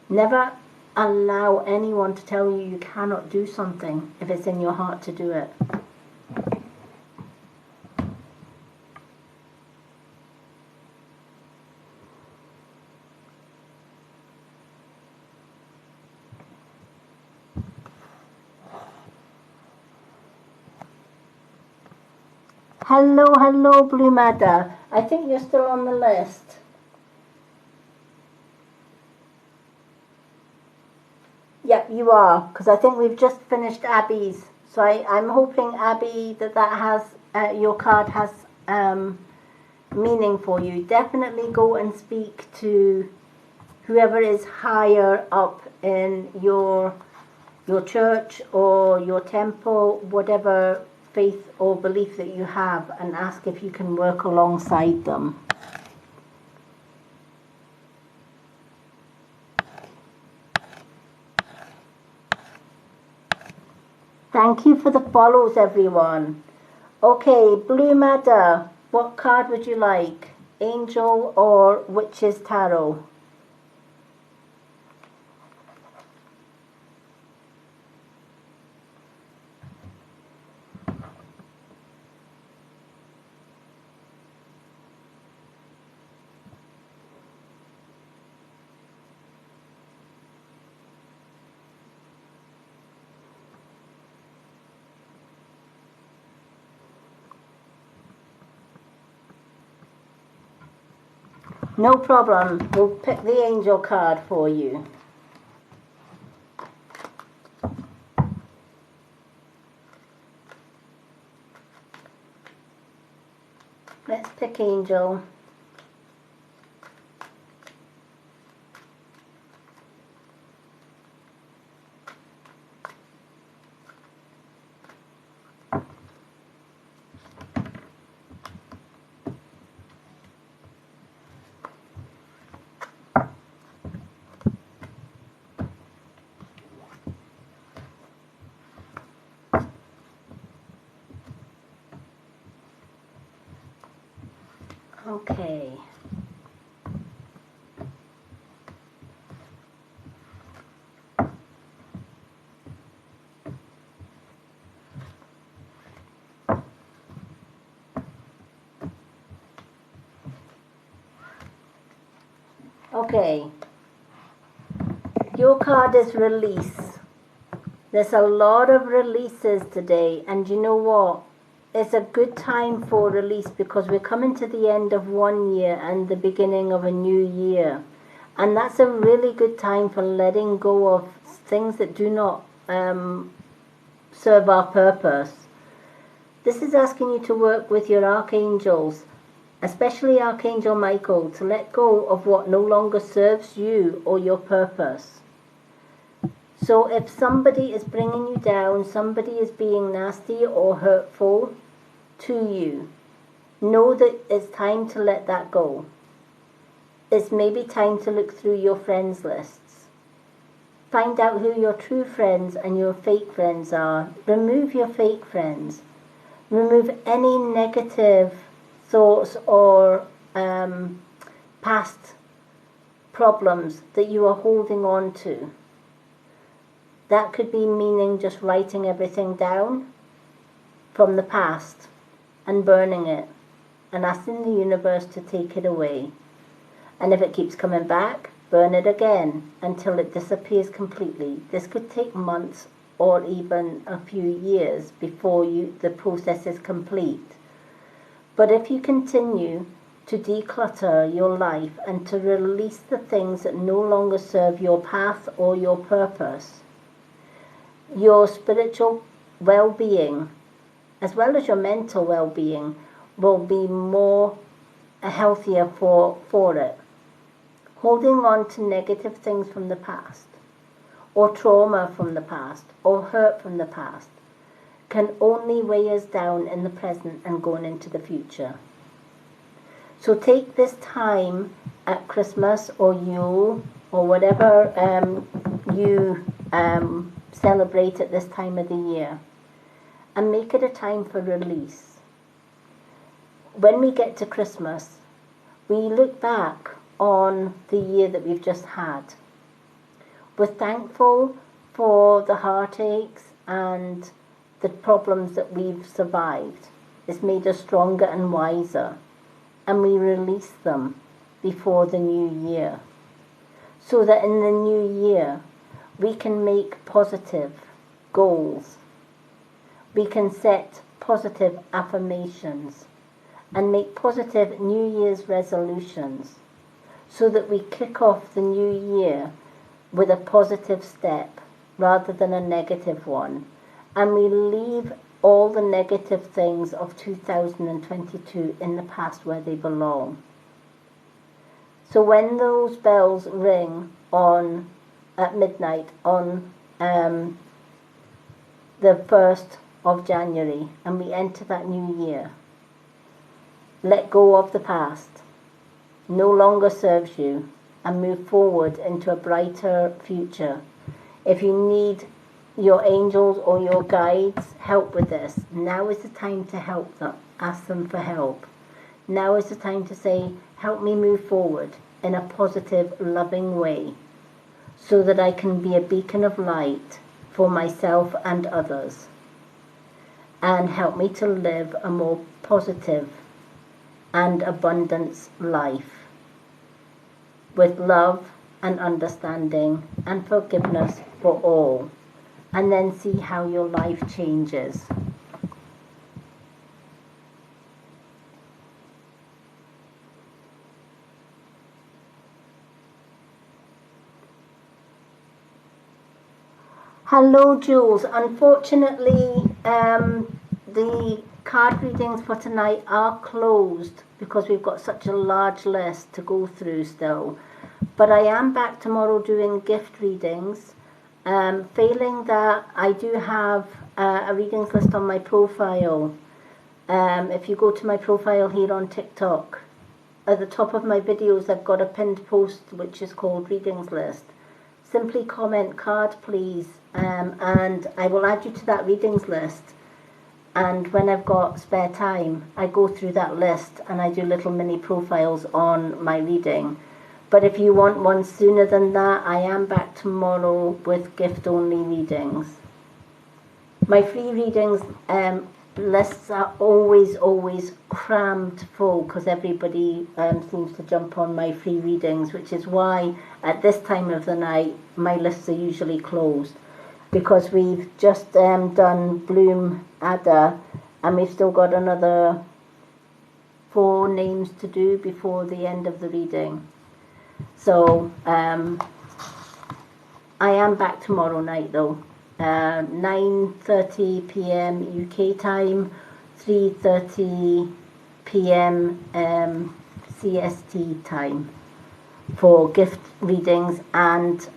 never allow anyone to tell you you cannot do something if it's in your heart to do it. Hello, Blue Madder. I think you're still on the list. Yep, you are, because I think we've just finished Abby's. So I'm hoping, Abby, that has your card has meaning for you. Definitely go and speak to whoever is higher up in your church or your temple, whatever faith or belief that you have, and ask if you can work alongside them. Thank you for the follows, everyone. Okay, Blue Madder, what card would you like? Angel or Witch's Tarot? No problem. We'll pick the angel card for you. Let's pick angel. Okay. Okay. Your card is release. There's a lot of releases today, and you know what? It's a good time for release because we're coming to the end of one year and the beginning of a new year. And that's a really good time for letting go of things that do not serve our purpose. This is asking you to work with your archangels, especially Archangel Michael, to let go of what no longer serves you or your purpose. So if somebody is bringing you down, somebody is being nasty or hurtful to you, know that it's time to let that go. It's maybe time to look through your friends lists. Find out who your true friends and your fake friends are. Remove your fake friends. Remove any negative thoughts or past problems that you are holding on to. That could be meaning just writing everything down from the past and burning it and asking the universe to take it away. And if it keeps coming back, burn it again until it disappears completely. This could take months or even a few years before the process is complete. But if you continue to declutter your life and to release the things that no longer serve your path or your purpose, your spiritual well-being, as well as your mental well-being, will be more healthier for it. Holding on to negative things from the past, or trauma from the past, or hurt from the past, can only weigh us down in the present and going into the future. So take this time at Christmas or Yule or whatever you celebrate at this time of the year, and make it a time for release. When we get to Christmas, we look back on the year that we've just had. We're thankful for the heartaches and the problems that we've survived. It's made us stronger and wiser, and we release them before the new year, so that in the new year we can make positive goals. We can set positive affirmations and make positive New Year's resolutions, so that we kick off the new year with a positive step rather than a negative one. And we leave all the negative things of 2022 in the past where they belong. So when those bells ring at midnight on the 1st of January and we enter that new year, let go of the past. No longer serves you, and move forward into a brighter future. If you need your angels or your guides help with this, now is the time to help them. Ask them for help. Now is the time to say, help me move forward in a positive, loving way, so that I can be a beacon of light for myself and others, and help me to live a more positive and abundance life with love and understanding and forgiveness for all, and then see how your life changes. Hello, Jules. Unfortunately, the card readings for tonight are closed because we've got such a large list to go through still. But I am back tomorrow doing gift readings. Failing that, I do have a readings list on my profile. If you go to my profile here on TikTok, at the top of my videos, I've got a pinned post which is called Readings List. Simply comment card, please, and I will add you to that readings list. And when I've got spare time, I go through that list and I do little mini profiles on my reading. But if you want one sooner than that, I am back tomorrow with gift-only readings. My free readings lists are always crammed full because everybody seems to jump on my free readings, which is why at this time of the night my lists are usually closed, because we've just done Bloom Ada and we've still got another 4 names to do before the end of the reading. So I am back tomorrow night though. 9:30 p.m. UK time, 3:30 p.m. CST time for gift readings and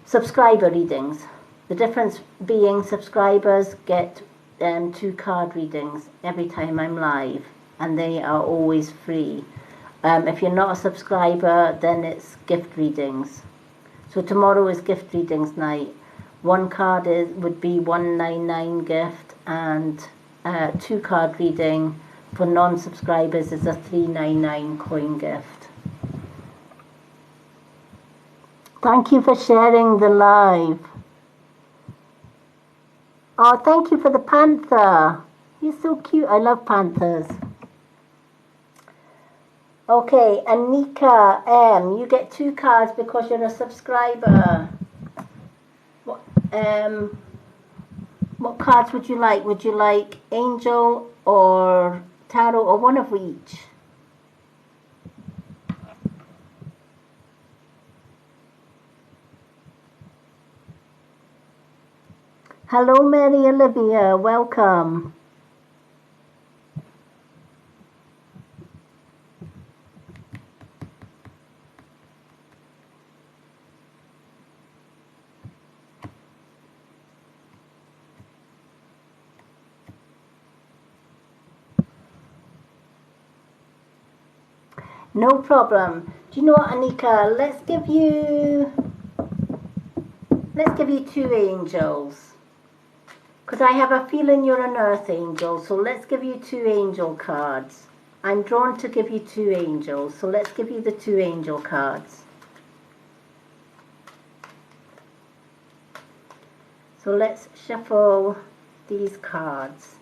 subscriber readings. The difference being subscribers get 2 card readings every time I'm live, and they are always free. If you're not a subscriber, then it's gift readings. So tomorrow is gift readings night. 1 card would be $199 gift, and 2 card reading for non-subscribers is a $399 coin gift. Thank you for sharing the live. Oh, thank you for the panther. He's so cute. I love panthers. Okay, Anika M, you get 2 cards because you're a subscriber. What cards would you like? Would you like Angel or Tarot or one of each? Hello, Mary Olivia, welcome. No problem. Do you know what, Anika? Let's give you 2 angels. Because I have a feeling you're an earth angel, so let's give you 2 angel cards. I'm drawn to give you 2 angels, so let's give you the 2 angel cards. So let's shuffle these cards.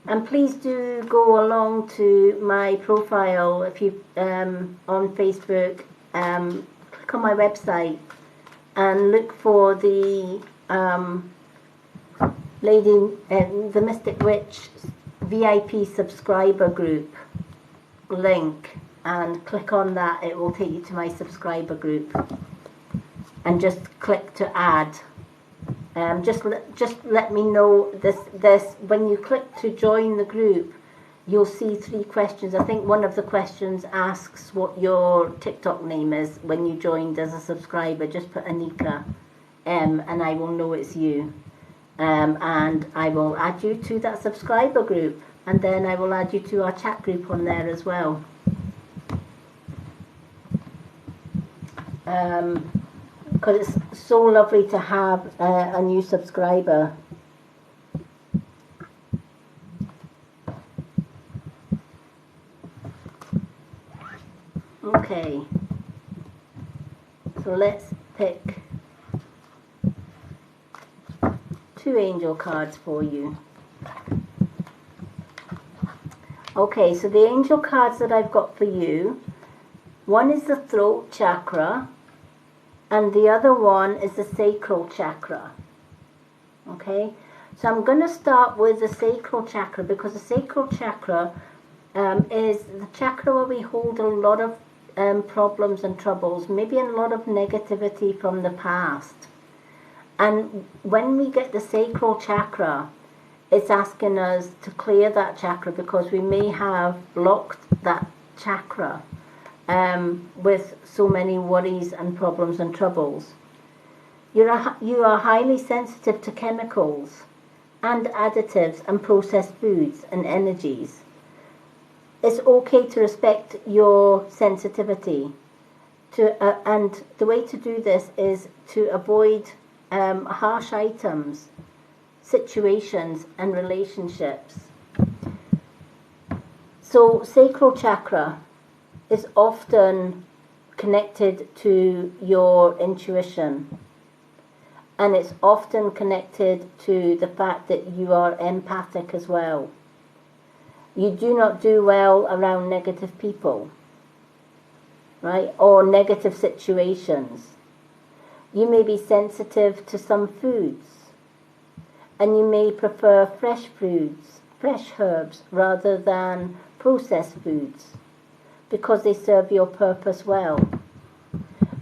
And please do go along to my profile if you on Facebook. Click on my website and look for the the Mystic Witch VIP subscriber group link, and click on that. It will take you to my subscriber group, and just click to add. Just let me know this when you click to join the group. You'll see 3 questions. I think one of the questions asks what your TikTok name is when you joined as a subscriber. Just put Anika M and I will know it's you. And I will add you to that subscriber group, and then I will add you to our chat group on there as well. Because it's so lovely to have a new subscriber. Okay, so let's pick 2 angel cards for you. Okay, so the angel cards that I've got for you, one is the throat chakra, and the other one is the sacral chakra. Okay, so I'm going to start with the sacral chakra, because the sacral chakra is the chakra where we hold a lot of problems and troubles, maybe a lot of negativity from the past. And when we get the sacral chakra, it's asking us to clear that chakra because we may have blocked that chakra with so many worries and problems and troubles. You are highly sensitive to chemicals and additives and processed foods and energies. It's okay to respect your sensitivity. And the way to do this is to avoid harsh items, situations and relationships. So sacral chakra is often connected to your intuition, and it's often connected to the fact that you are empathic as well. You do not do well around negative people, right, or negative situations. You may be sensitive to some foods, and you may prefer fresh foods, fresh herbs, rather than processed foods, because they serve your purpose well.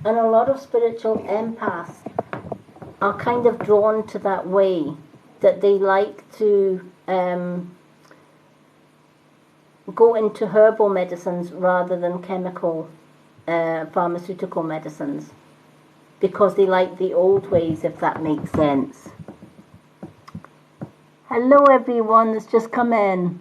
And a lot of spiritual empaths are kind of drawn to that way, that they like to go into herbal medicines rather than chemical pharmaceutical medicines, because they like the old ways, if that makes sense. Hello everyone that's just come in.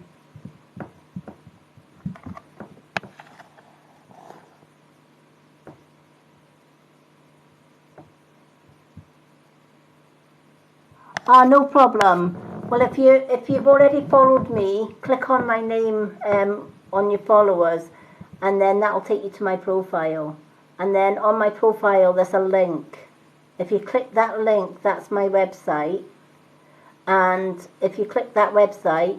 No problem. Well, if you've already followed me, click on my name on your followers, and then that'll take you to my profile. And then on my profile there's a link. If you click that link, that's my website. And if you click that website,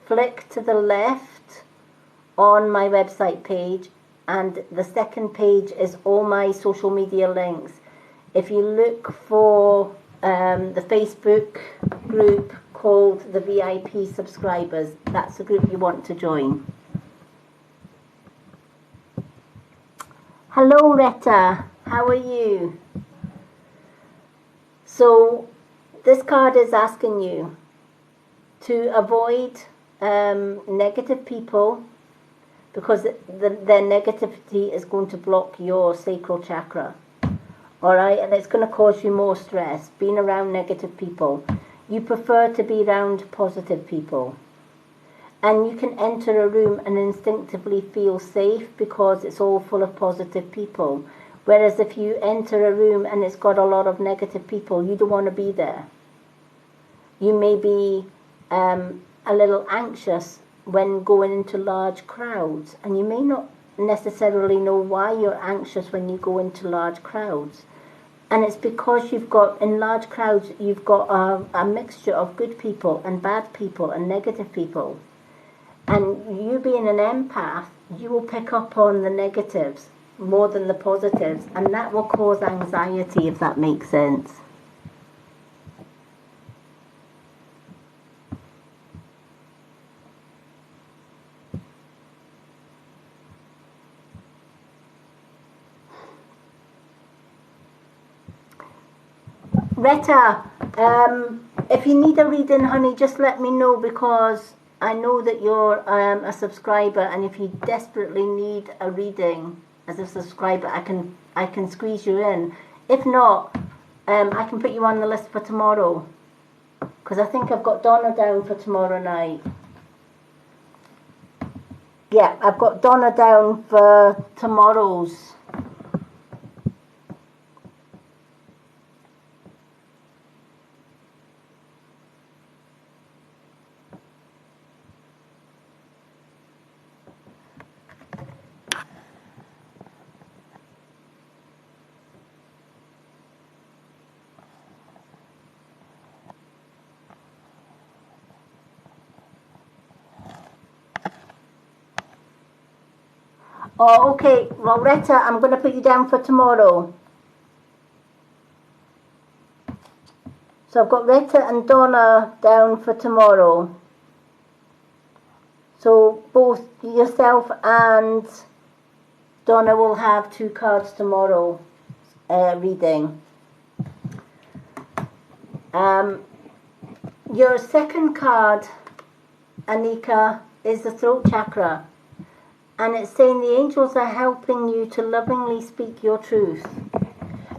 flick to the left on my website page, and the second page is all my social media links. If you look for the Facebook group called the VIP Subscribers, that's the group you want to join. Hello Retta, how are you? So this card is asking you to avoid negative people, because their negativity is going to block your sacral chakra. Alright, and it's going to cause you more stress, being around negative people. You prefer to be around positive people. And you can enter a room and instinctively feel safe because it's all full of positive people. Whereas if you enter a room and it's got a lot of negative people, you don't want to be there. You may be a little anxious when going into large crowds, and you may not necessarily know why you're anxious when you go into large crowds. And it's because you've got, in large crowds, you've got a mixture of good people and bad people and negative people. And you being an empath, you will pick up on the negatives more than the positives, and that will cause anxiety, if that makes sense. Retta, if you need a reading, honey, just let me know, because I know that you're a subscriber, and if you desperately need a reading as a subscriber, I can squeeze you in. If not, I can put you on the list for tomorrow, because I think I've got Donna down for tomorrow night. Yeah, I've got Donna down for tomorrow's. Oh, okay. Well, Retta, I'm going to put you down for tomorrow. So I've got Retta and Donna down for tomorrow. So both yourself and Donna will have 2 cards tomorrow reading. Your second card, Anika, is the throat chakra. And it's saying the angels are helping you to lovingly speak your truth.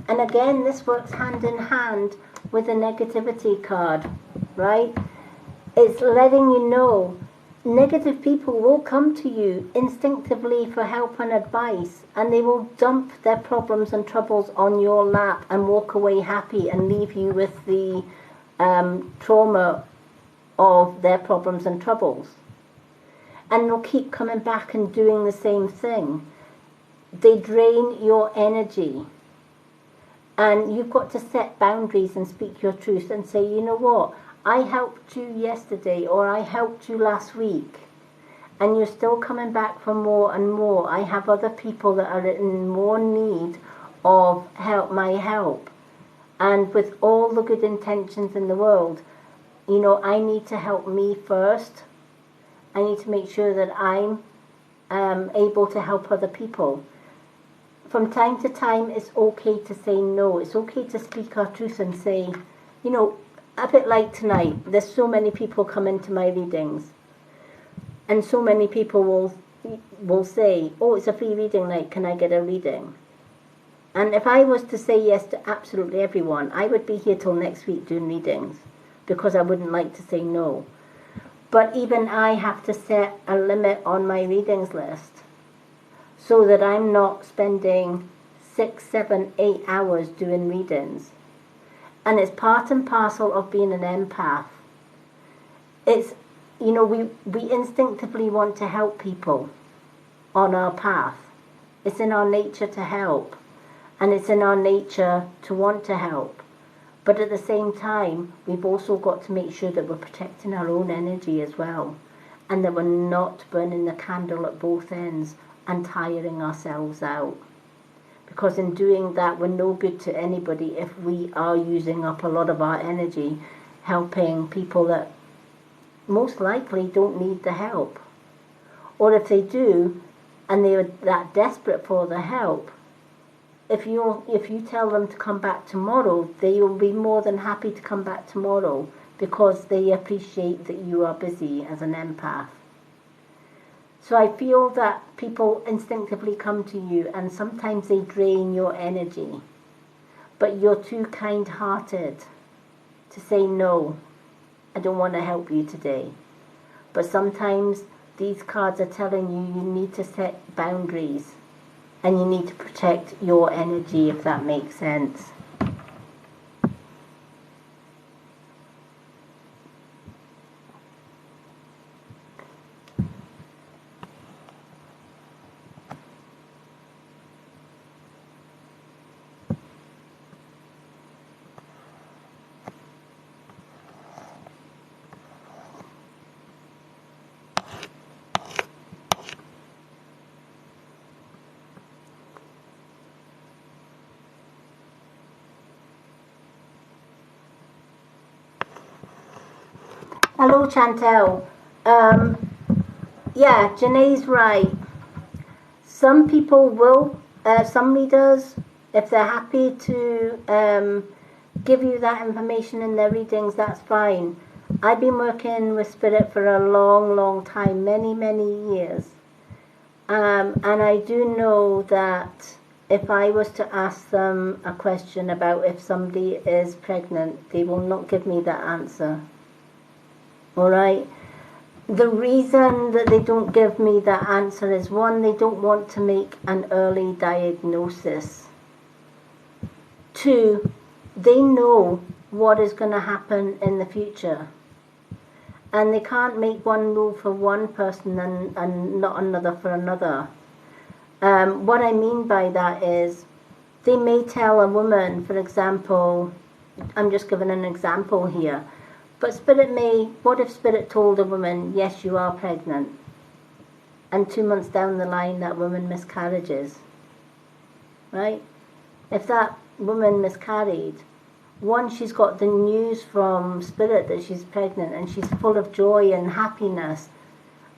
And again, this works hand in hand with the negativity card, right? It's letting you know negative people will come to you instinctively for help and advice, and they will dump their problems and troubles on your lap and walk away happy and leave you with the trauma of their problems and troubles. And they'll keep coming back and doing the same thing. They drain your energy. And you've got to set boundaries and speak your truth and say, you know what, I helped you yesterday or I helped you last week, and you're still coming back for more and more. I have other people that are in more need of my help. And with all the good intentions in the world, you know, I need to help me first. I need to make sure that I'm able to help other people. From time to time, it's okay to say no. It's okay to speak our truth and say, you know, a bit like tonight, there's so many people come into my readings. And so many people will say, oh, it's a free reading night, can I get a reading? And if I was to say yes to absolutely everyone, I would be here till next week doing readings, because I wouldn't like to say no. But even I have to set a limit on my readings list, so that I'm not spending 6, 7, 8 hours doing readings. And it's part and parcel of being an empath. It's, you know, we instinctively want to help people on our path. It's in our nature to help. And it's in our nature to want to help. But at the same time, we've also got to make sure that we're protecting our own energy as well. And that we're not burning the candle at both ends and tiring ourselves out. Because in doing that, we're no good to anybody if we are using up a lot of our energy helping people that most likely don't need the help. Or if they do, and they are that desperate for the help, if you tell them to come back tomorrow, they will be more than happy to come back tomorrow, because they appreciate that you are busy as an empath. So I feel that people instinctively come to you, and sometimes they drain your energy. But you're too kind-hearted to say, no, I don't want to help you today. But sometimes these cards are telling you need to set boundaries, and you need to protect your energy, if that makes sense. Hello, Chantel. Yeah, Janae's right. Some people will, some readers, if they're happy to give you that information in their readings, that's fine. I've been working with Spirit for a long, long time, many, many years. And I do know that if I was to ask them a question about if somebody is pregnant, they will not give me that answer. All right? The reason that they don't give me that answer is, one, they don't want to make an early diagnosis. Two, they know what is going to happen in the future. And they can't make one rule for one person and not another for another. What I mean by that is, they may tell a woman, for example, I'm just giving an example here, but Spirit what if Spirit told a woman, yes, you are pregnant, and 2 months down the line that woman miscarriages, right? If that woman miscarried, one, she's got the news from Spirit that she's pregnant, and she's full of joy and happiness,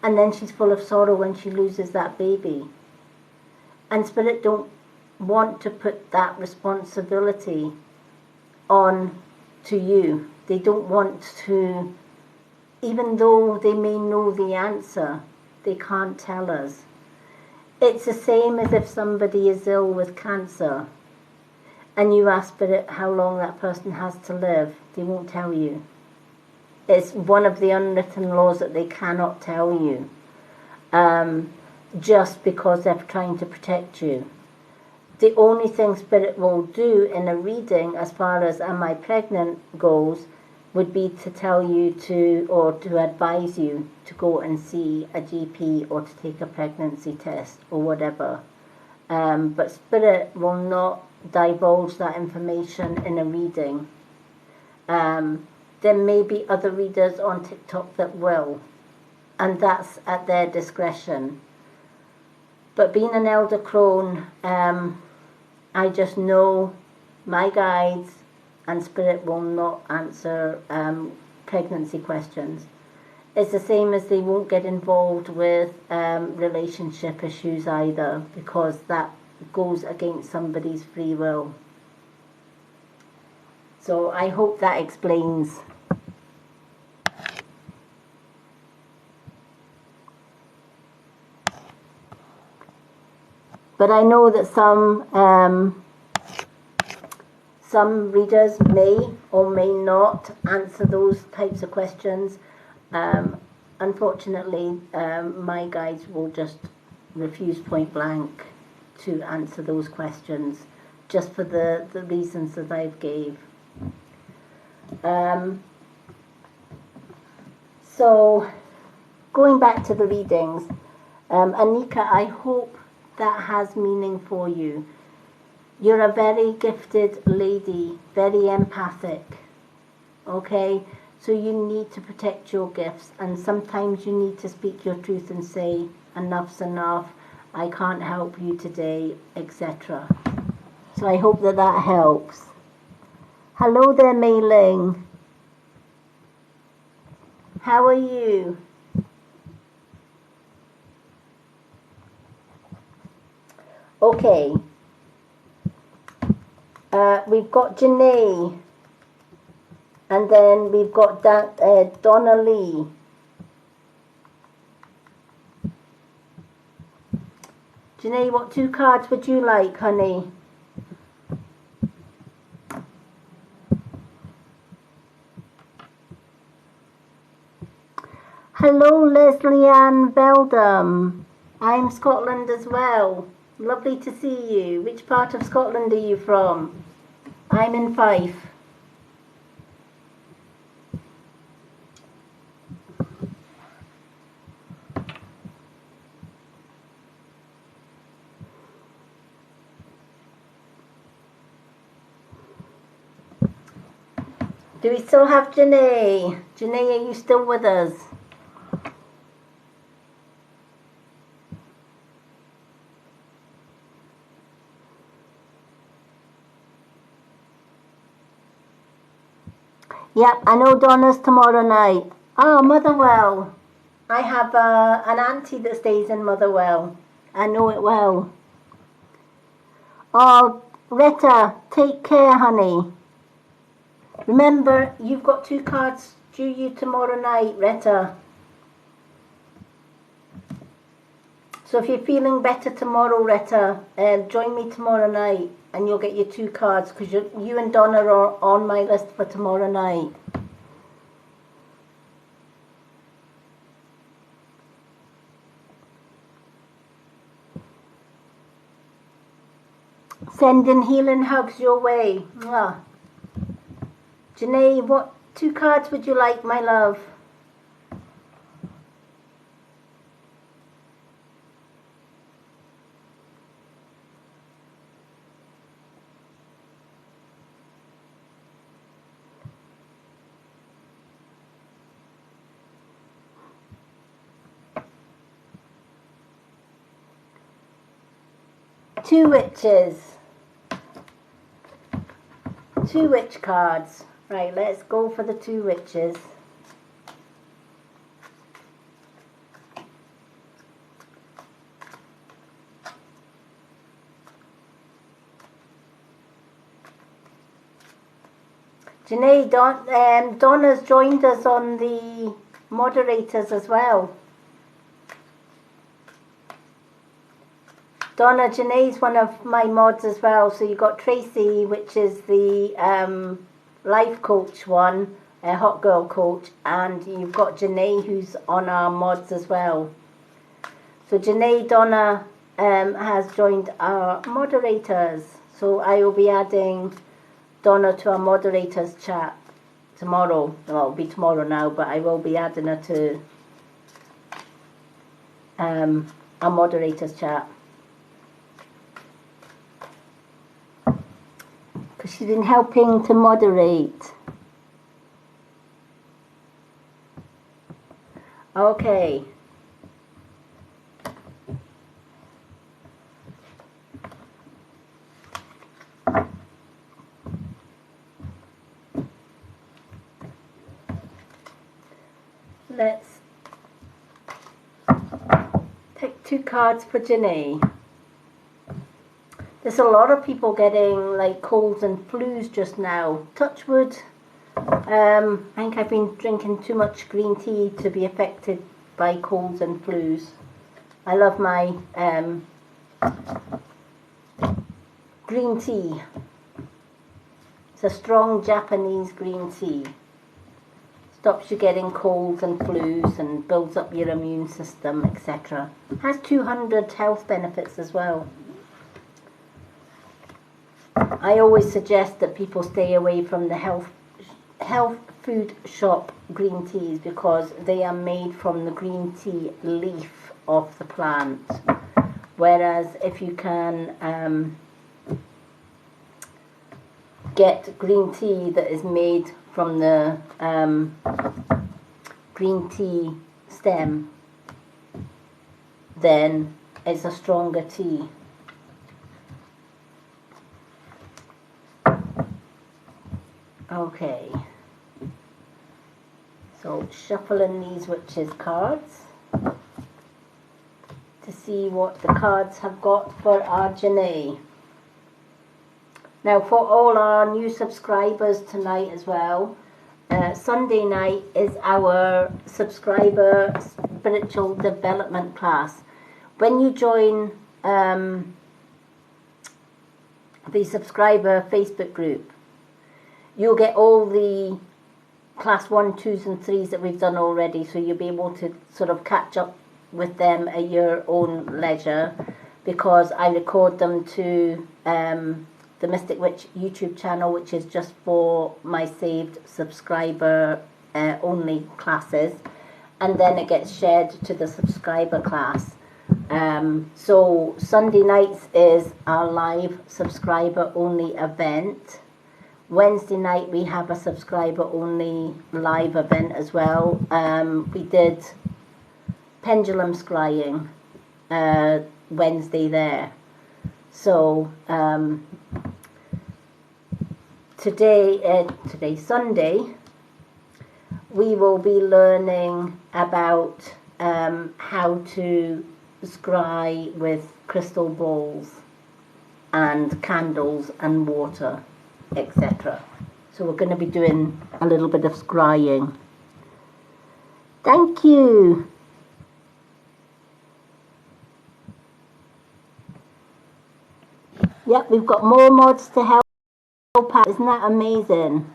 and then she's full of sorrow when she loses that baby. And Spirit don't want to put that responsibility on to you. They don't want to, even though they may know the answer, they can't tell us. It's the same as if somebody is ill with cancer and you ask Spirit how long that person has to live. They won't tell you. It's one of the unwritten laws that they cannot tell you, just because they're trying to protect you. The only thing Spirit will do in a reading, as far as am I pregnant goes, would be to tell you or to advise you to go and see a GP or to take a pregnancy test or whatever. But Spirit will not divulge that information in a reading. There may be other readers on TikTok that will, and that's at their discretion. But being an elder crone, I just know my guides and Spirit will not answer pregnancy questions. It's the same as they won't get involved with relationship issues either, because that goes against somebody's free will. So I hope that explains. But I know that some readers may or may not answer those types of questions. Unfortunately, my guides will just refuse point blank to answer those questions, just for the reasons that I've gave. So, going back to the readings, Anika, I hope that has meaning for you. You're a very gifted lady, very empathic, okay? So you need to protect your gifts, and sometimes you need to speak your truth and say, enough's enough, I can't help you today, etc. So I hope that that helps. Hello there, Mei Ling. How are you? Okay. We've got Janae, and then we've got Donna Lee. Janae, what 2 cards would you like, honey? Hello, Leslie Ann Veldum. I'm Scotland as well. Lovely to see you. Which part of Scotland are you from? I'm in Fife. Do we still have Janae? Janae, are you still with us? Yep, I know Donna's tomorrow night. Oh, Motherwell. I have an auntie that stays in Motherwell. I know it well. Oh, Retta, take care, honey. Remember, you've got 2 cards due you tomorrow night, Retta. So if you're feeling better tomorrow, Retta, join me tomorrow night and you'll get your 2 cards, because you and Donna are on my list for tomorrow night. Sending healing hugs your way. Mwah. Janae, what 2 cards would you like, my love? Two witches. 2 witch cards. Right, let's go for the 2 witches. Janae, Donna's joined us on the moderators as well. Donna, Janae's one of my mods as well. So you've got Tracy, which is the life coach one, a hot girl coach, and you've got Janae, who's on our mods as well. So Janae, Donna has joined our moderators. So I will be adding Donna to our moderators chat tomorrow. Well, it'll be tomorrow now, but I will be adding her to our moderators chat. Because she's been helping to moderate. Okay. Let's pick 2 cards for Janae. There's a lot of people getting like colds and flus just now. Touch wood. I think I've been drinking too much green tea to be affected by colds and flus. I love my green tea. It's a strong Japanese green tea. Stops you getting colds and flus and builds up your immune system, etc. Has 200 health benefits as well. I always suggest that people stay away from the health food shop green teas because they are made from the green tea leaf of the plant. Whereas if you can get green tea that is made from the green tea stem, then it's a stronger tea. Okay, so shuffling these witches cards to see what the cards have got for our Janae. Now for all our new subscribers tonight as well, Sunday night is our subscriber spiritual development class. When you join the subscriber Facebook group, you'll get all the class 1, 2s and 3s that we've done already, so you'll be able to sort of catch up with them at your own leisure, because I record them to the Mystic Witch YouTube channel, which is just for my saved subscriber only classes, and then it gets shared to the subscriber class. So Sunday nights is our live subscriber only event. Wednesday night we have a subscriber only live event as well. We did pendulum scrying Wednesday there. So today Sunday, we will be learning about how to scry with crystal balls and candles and water, etc. So we're going to be doing a little bit of scrying. Thank you. Yep, we've got more mods to help out. Isn't that amazing?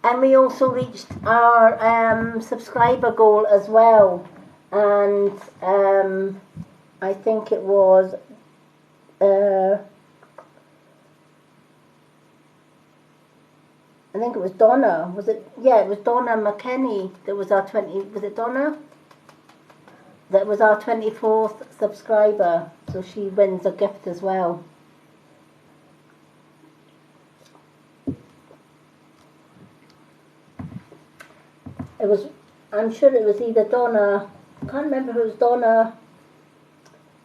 And we also reached our subscriber goal as well. And I think it was Donna. Was it? Yeah, it was Donna McKenney that was our 20. Was it Donna? That was our 24th subscriber. So she wins a gift as well. It was. I'm sure it was either Donna. I can't remember if it was Donna.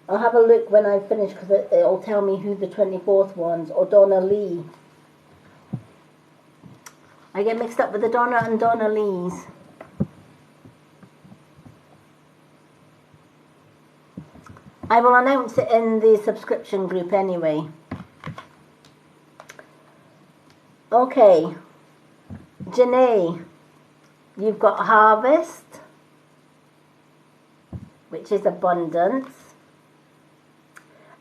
I'll have a look when I finish because it'll tell me who the 24th ones, or Donna Lee. I get mixed up with the Donna and Donna Lees. I will announce it in the subscription group anyway. Okay, Janae, you've got harvest, which is abundance,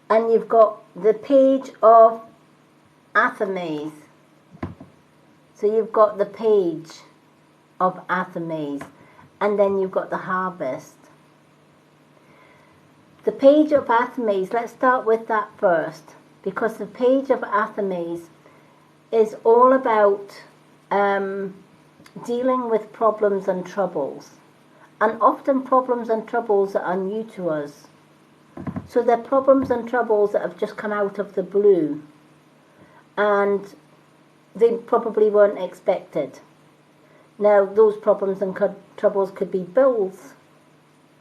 and you've got the page of Athames. So you've got the page of Athames, and then you've got the harvest. The page of Athames, let's start with that first, because the page of Athames is all about dealing with problems and troubles, and often problems and troubles that are new to us. So they're problems and troubles that have just come out of the blue, and they probably weren't expected. Now, those problems and troubles could be bills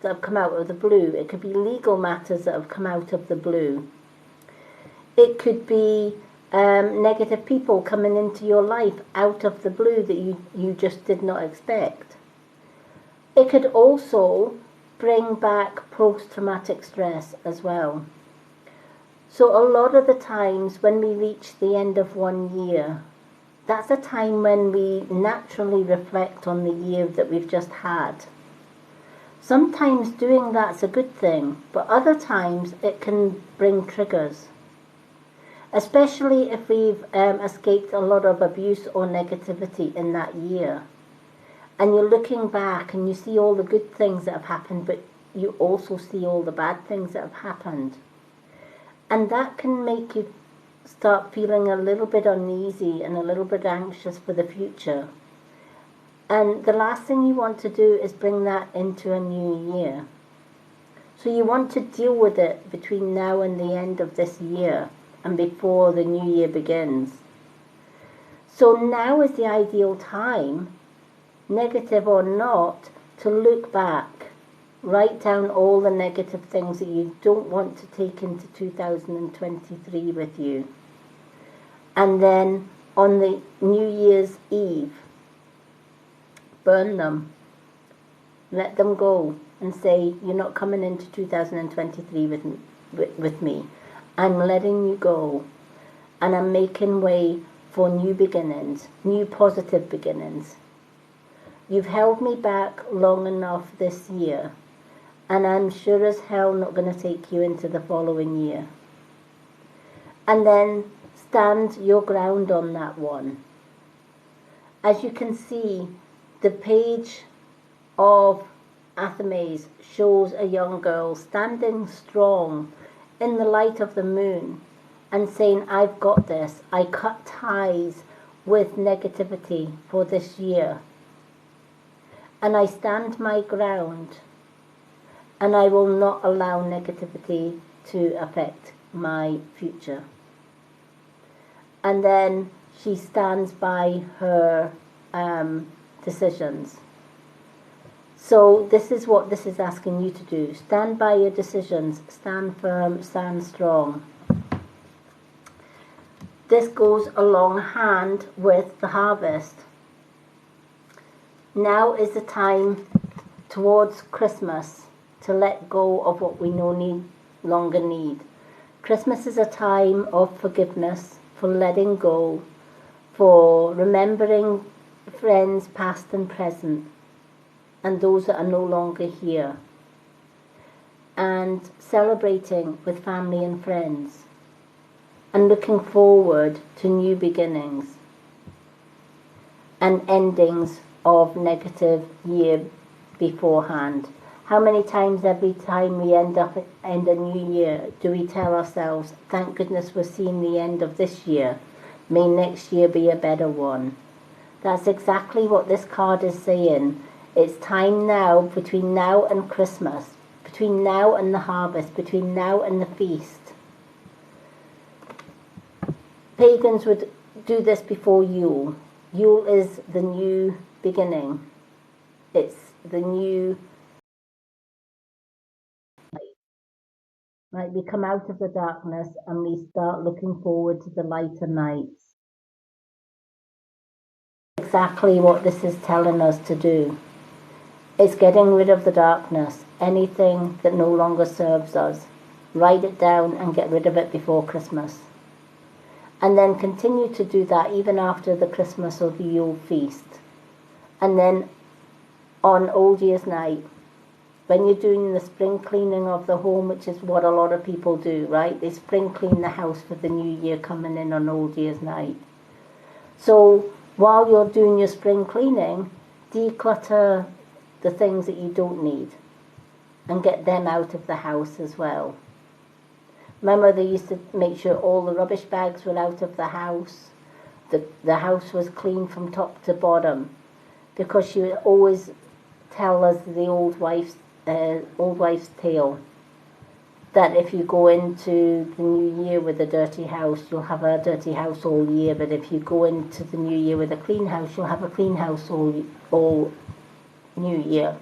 that have come out of the blue. It could be legal matters that have come out of the blue. It could be negative people coming into your life out of the blue that you just did not expect. It could also bring back post-traumatic stress as well. So a lot of the times when we reach the end of 1 year, that's a time when we naturally reflect on the year that we've just had. Sometimes doing that's a good thing, but other times it can bring triggers. Especially if we've escaped a lot of abuse or negativity in that year. And you're looking back and you see all the good things that have happened, but you also see all the bad things that have happened. And that can make you start feeling a little bit uneasy and a little bit anxious for the future. And the last thing you want to do is bring that into a new year. So you want to deal with it between now and the end of this year and before the new year begins. So now is the ideal time, negative or not, to look back. Write down all the negative things that you don't want to take into 2023 with you. And then on the New Year's Eve, burn them. Let them go and say, you're not coming into 2023 with me. I'm letting you go. And I'm making way for new beginnings, new positive beginnings. You've held me back long enough this year, and I'm sure as hell not going to take you into the following year. And then stand your ground on that one. As you can see, the page of Athames shows a young girl standing strong in the light of the moon and saying, I've got this. I cut ties with negativity for this year. And I stand my ground, and I will not allow negativity to affect my future. And then she stands by her decisions. So this is what this is asking you to do. Stand by your decisions. Stand firm. Stand strong. This goes along hand with the harvest. Now is the time towards Christmas to let go of what we no longer need. Christmas is a time of forgiveness, for letting go, for remembering friends past and present, and those that are no longer here, and celebrating with family and friends, and looking forward to new beginnings and endings of negative year beforehand. How many times every time we end a new year do we tell ourselves, thank goodness we're seeing the end of this year, may next year be a better one. That's exactly what this card is saying. It's time now, between now and Christmas, between now and the harvest, between now and the feast. Pagans would do this before Yule. Yule is the new beginning. It's the new, right? We come out of the darkness and we start looking forward to the lighter nights. Exactly what this is telling us to do. It's getting rid of the darkness, anything that no longer serves us. write it down and get rid of it before Christmas. And then continue to do that even after the Christmas or the Yule feast. And then on Old Year's night, when you're doing the spring cleaning of the home, which is what a lot of people do, right? They spring clean the house for the new year coming in on Old Year's night. So while you're doing your spring cleaning, declutter the things that you don't need and get them out of the house as well. My mother used to make sure all the rubbish bags were out of the house. The house was clean from top to bottom, because she would always tell us the old wife's tale, that if you go into the new year with a dirty house, you'll have a dirty house all year, but if you go into the new year with a clean house, you'll have a clean house all new year.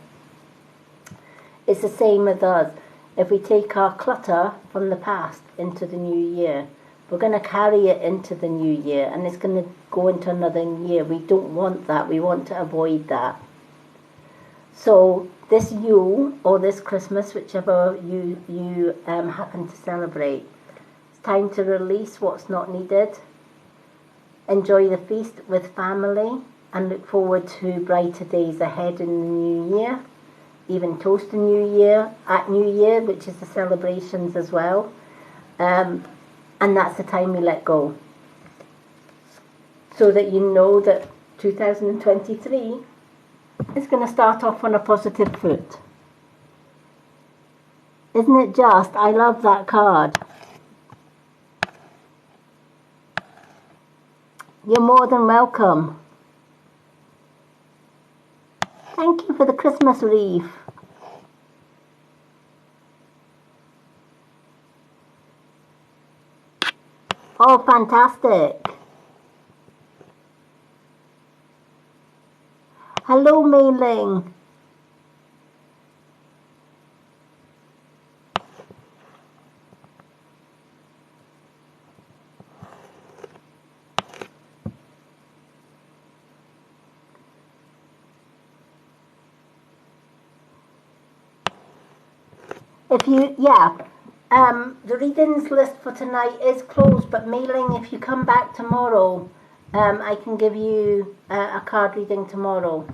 It's the same with us. If we take our clutter from the past into the new year, we're going to carry it into the new year, and it's going to go into another year. We don't want that. We want to avoid that. So this Yule or this Christmas, whichever you happen to celebrate, it's time to release what's not needed. Enjoy the feast with family and look forward to brighter days ahead in the new year. Even toast the new year at New Year, which is the celebrations as well. And that's the time we let go. So that you know that 2023 is going to start off on a positive foot. Isn't it just? I love that card. You're more than welcome. Thank you for the Christmas wreath. Oh, fantastic. Hello, Mei Ling. The readings list for tonight is closed, but Mei Ling, if you come back tomorrow, I can give you a card reading tomorrow.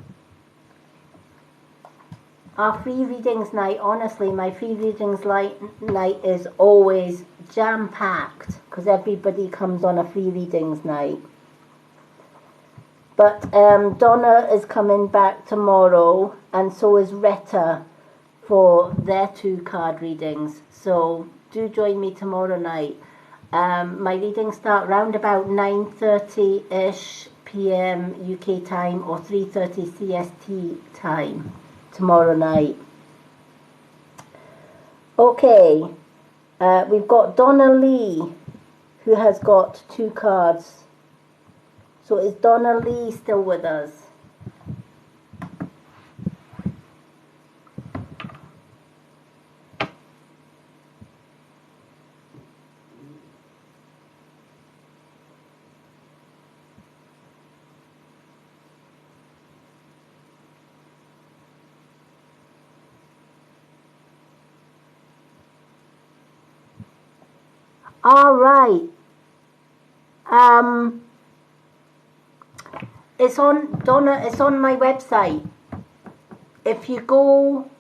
Our free readings night, honestly, my free readings night is always jam-packed, because everybody comes on a free readings night. But Donna is coming back tomorrow, and so is Retta for their 2 card readings. So do join me tomorrow night. My readings start round about 9:30ish p.m. UK time or 3:30 CST time tomorrow night. Okay, we've got Donna Lee, who has got 2 cards. So is Donna Lee still with us? All right. It's on, Donna, it's on my website. If you go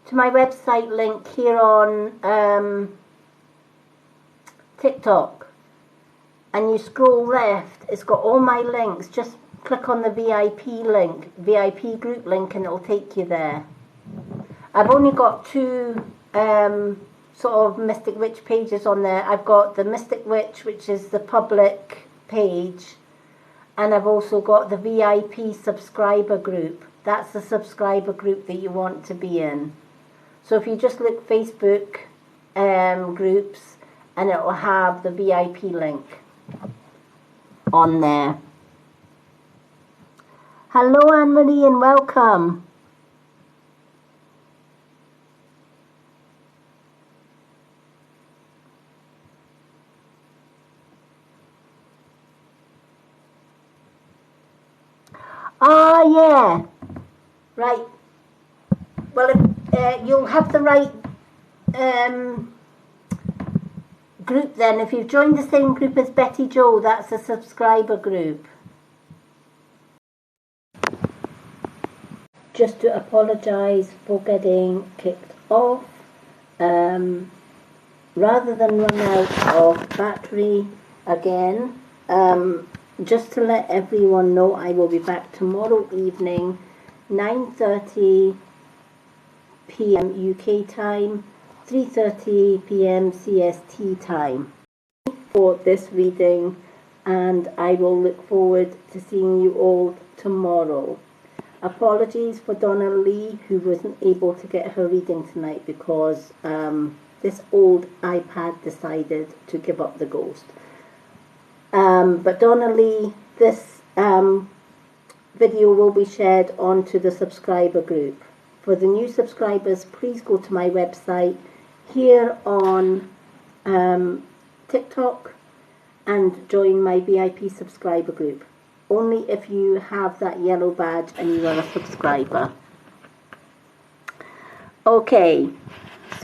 to my website link here on TikTok and you scroll left, it's got all my links. Just click on the VIP link, VIP group link, and it'll take you there. I've only got 2 sort of Mystic Witch pages on there. I've got the Mystic Witch, which is the public page, and I've also got the VIP subscriber group. That's the subscriber group that you want to be in. So if you just look Facebook groups, and it will have the VIP link on there. Hello, Anne-Marie, and welcome. Yeah. Right. Well, if, you'll have the right group then. If you've joined the same group as Betty Joe, that's a subscriber group. Just to apologise for getting kicked off. Rather than run out of battery again, just to let everyone know, I will be back tomorrow evening, 9:30 p.m. UK time, 3:30 p.m. CST time for this reading, and I will look forward to seeing you all tomorrow. Apologies for Donna Lee, who wasn't able to get her reading tonight because this old iPad decided to give up the ghost. But Donna Lee, this video will be shared onto the subscriber group. For the new subscribers, please go to my website here on TikTok and join my VIP subscriber group. Only if you have that yellow badge and you are a subscriber. Okay.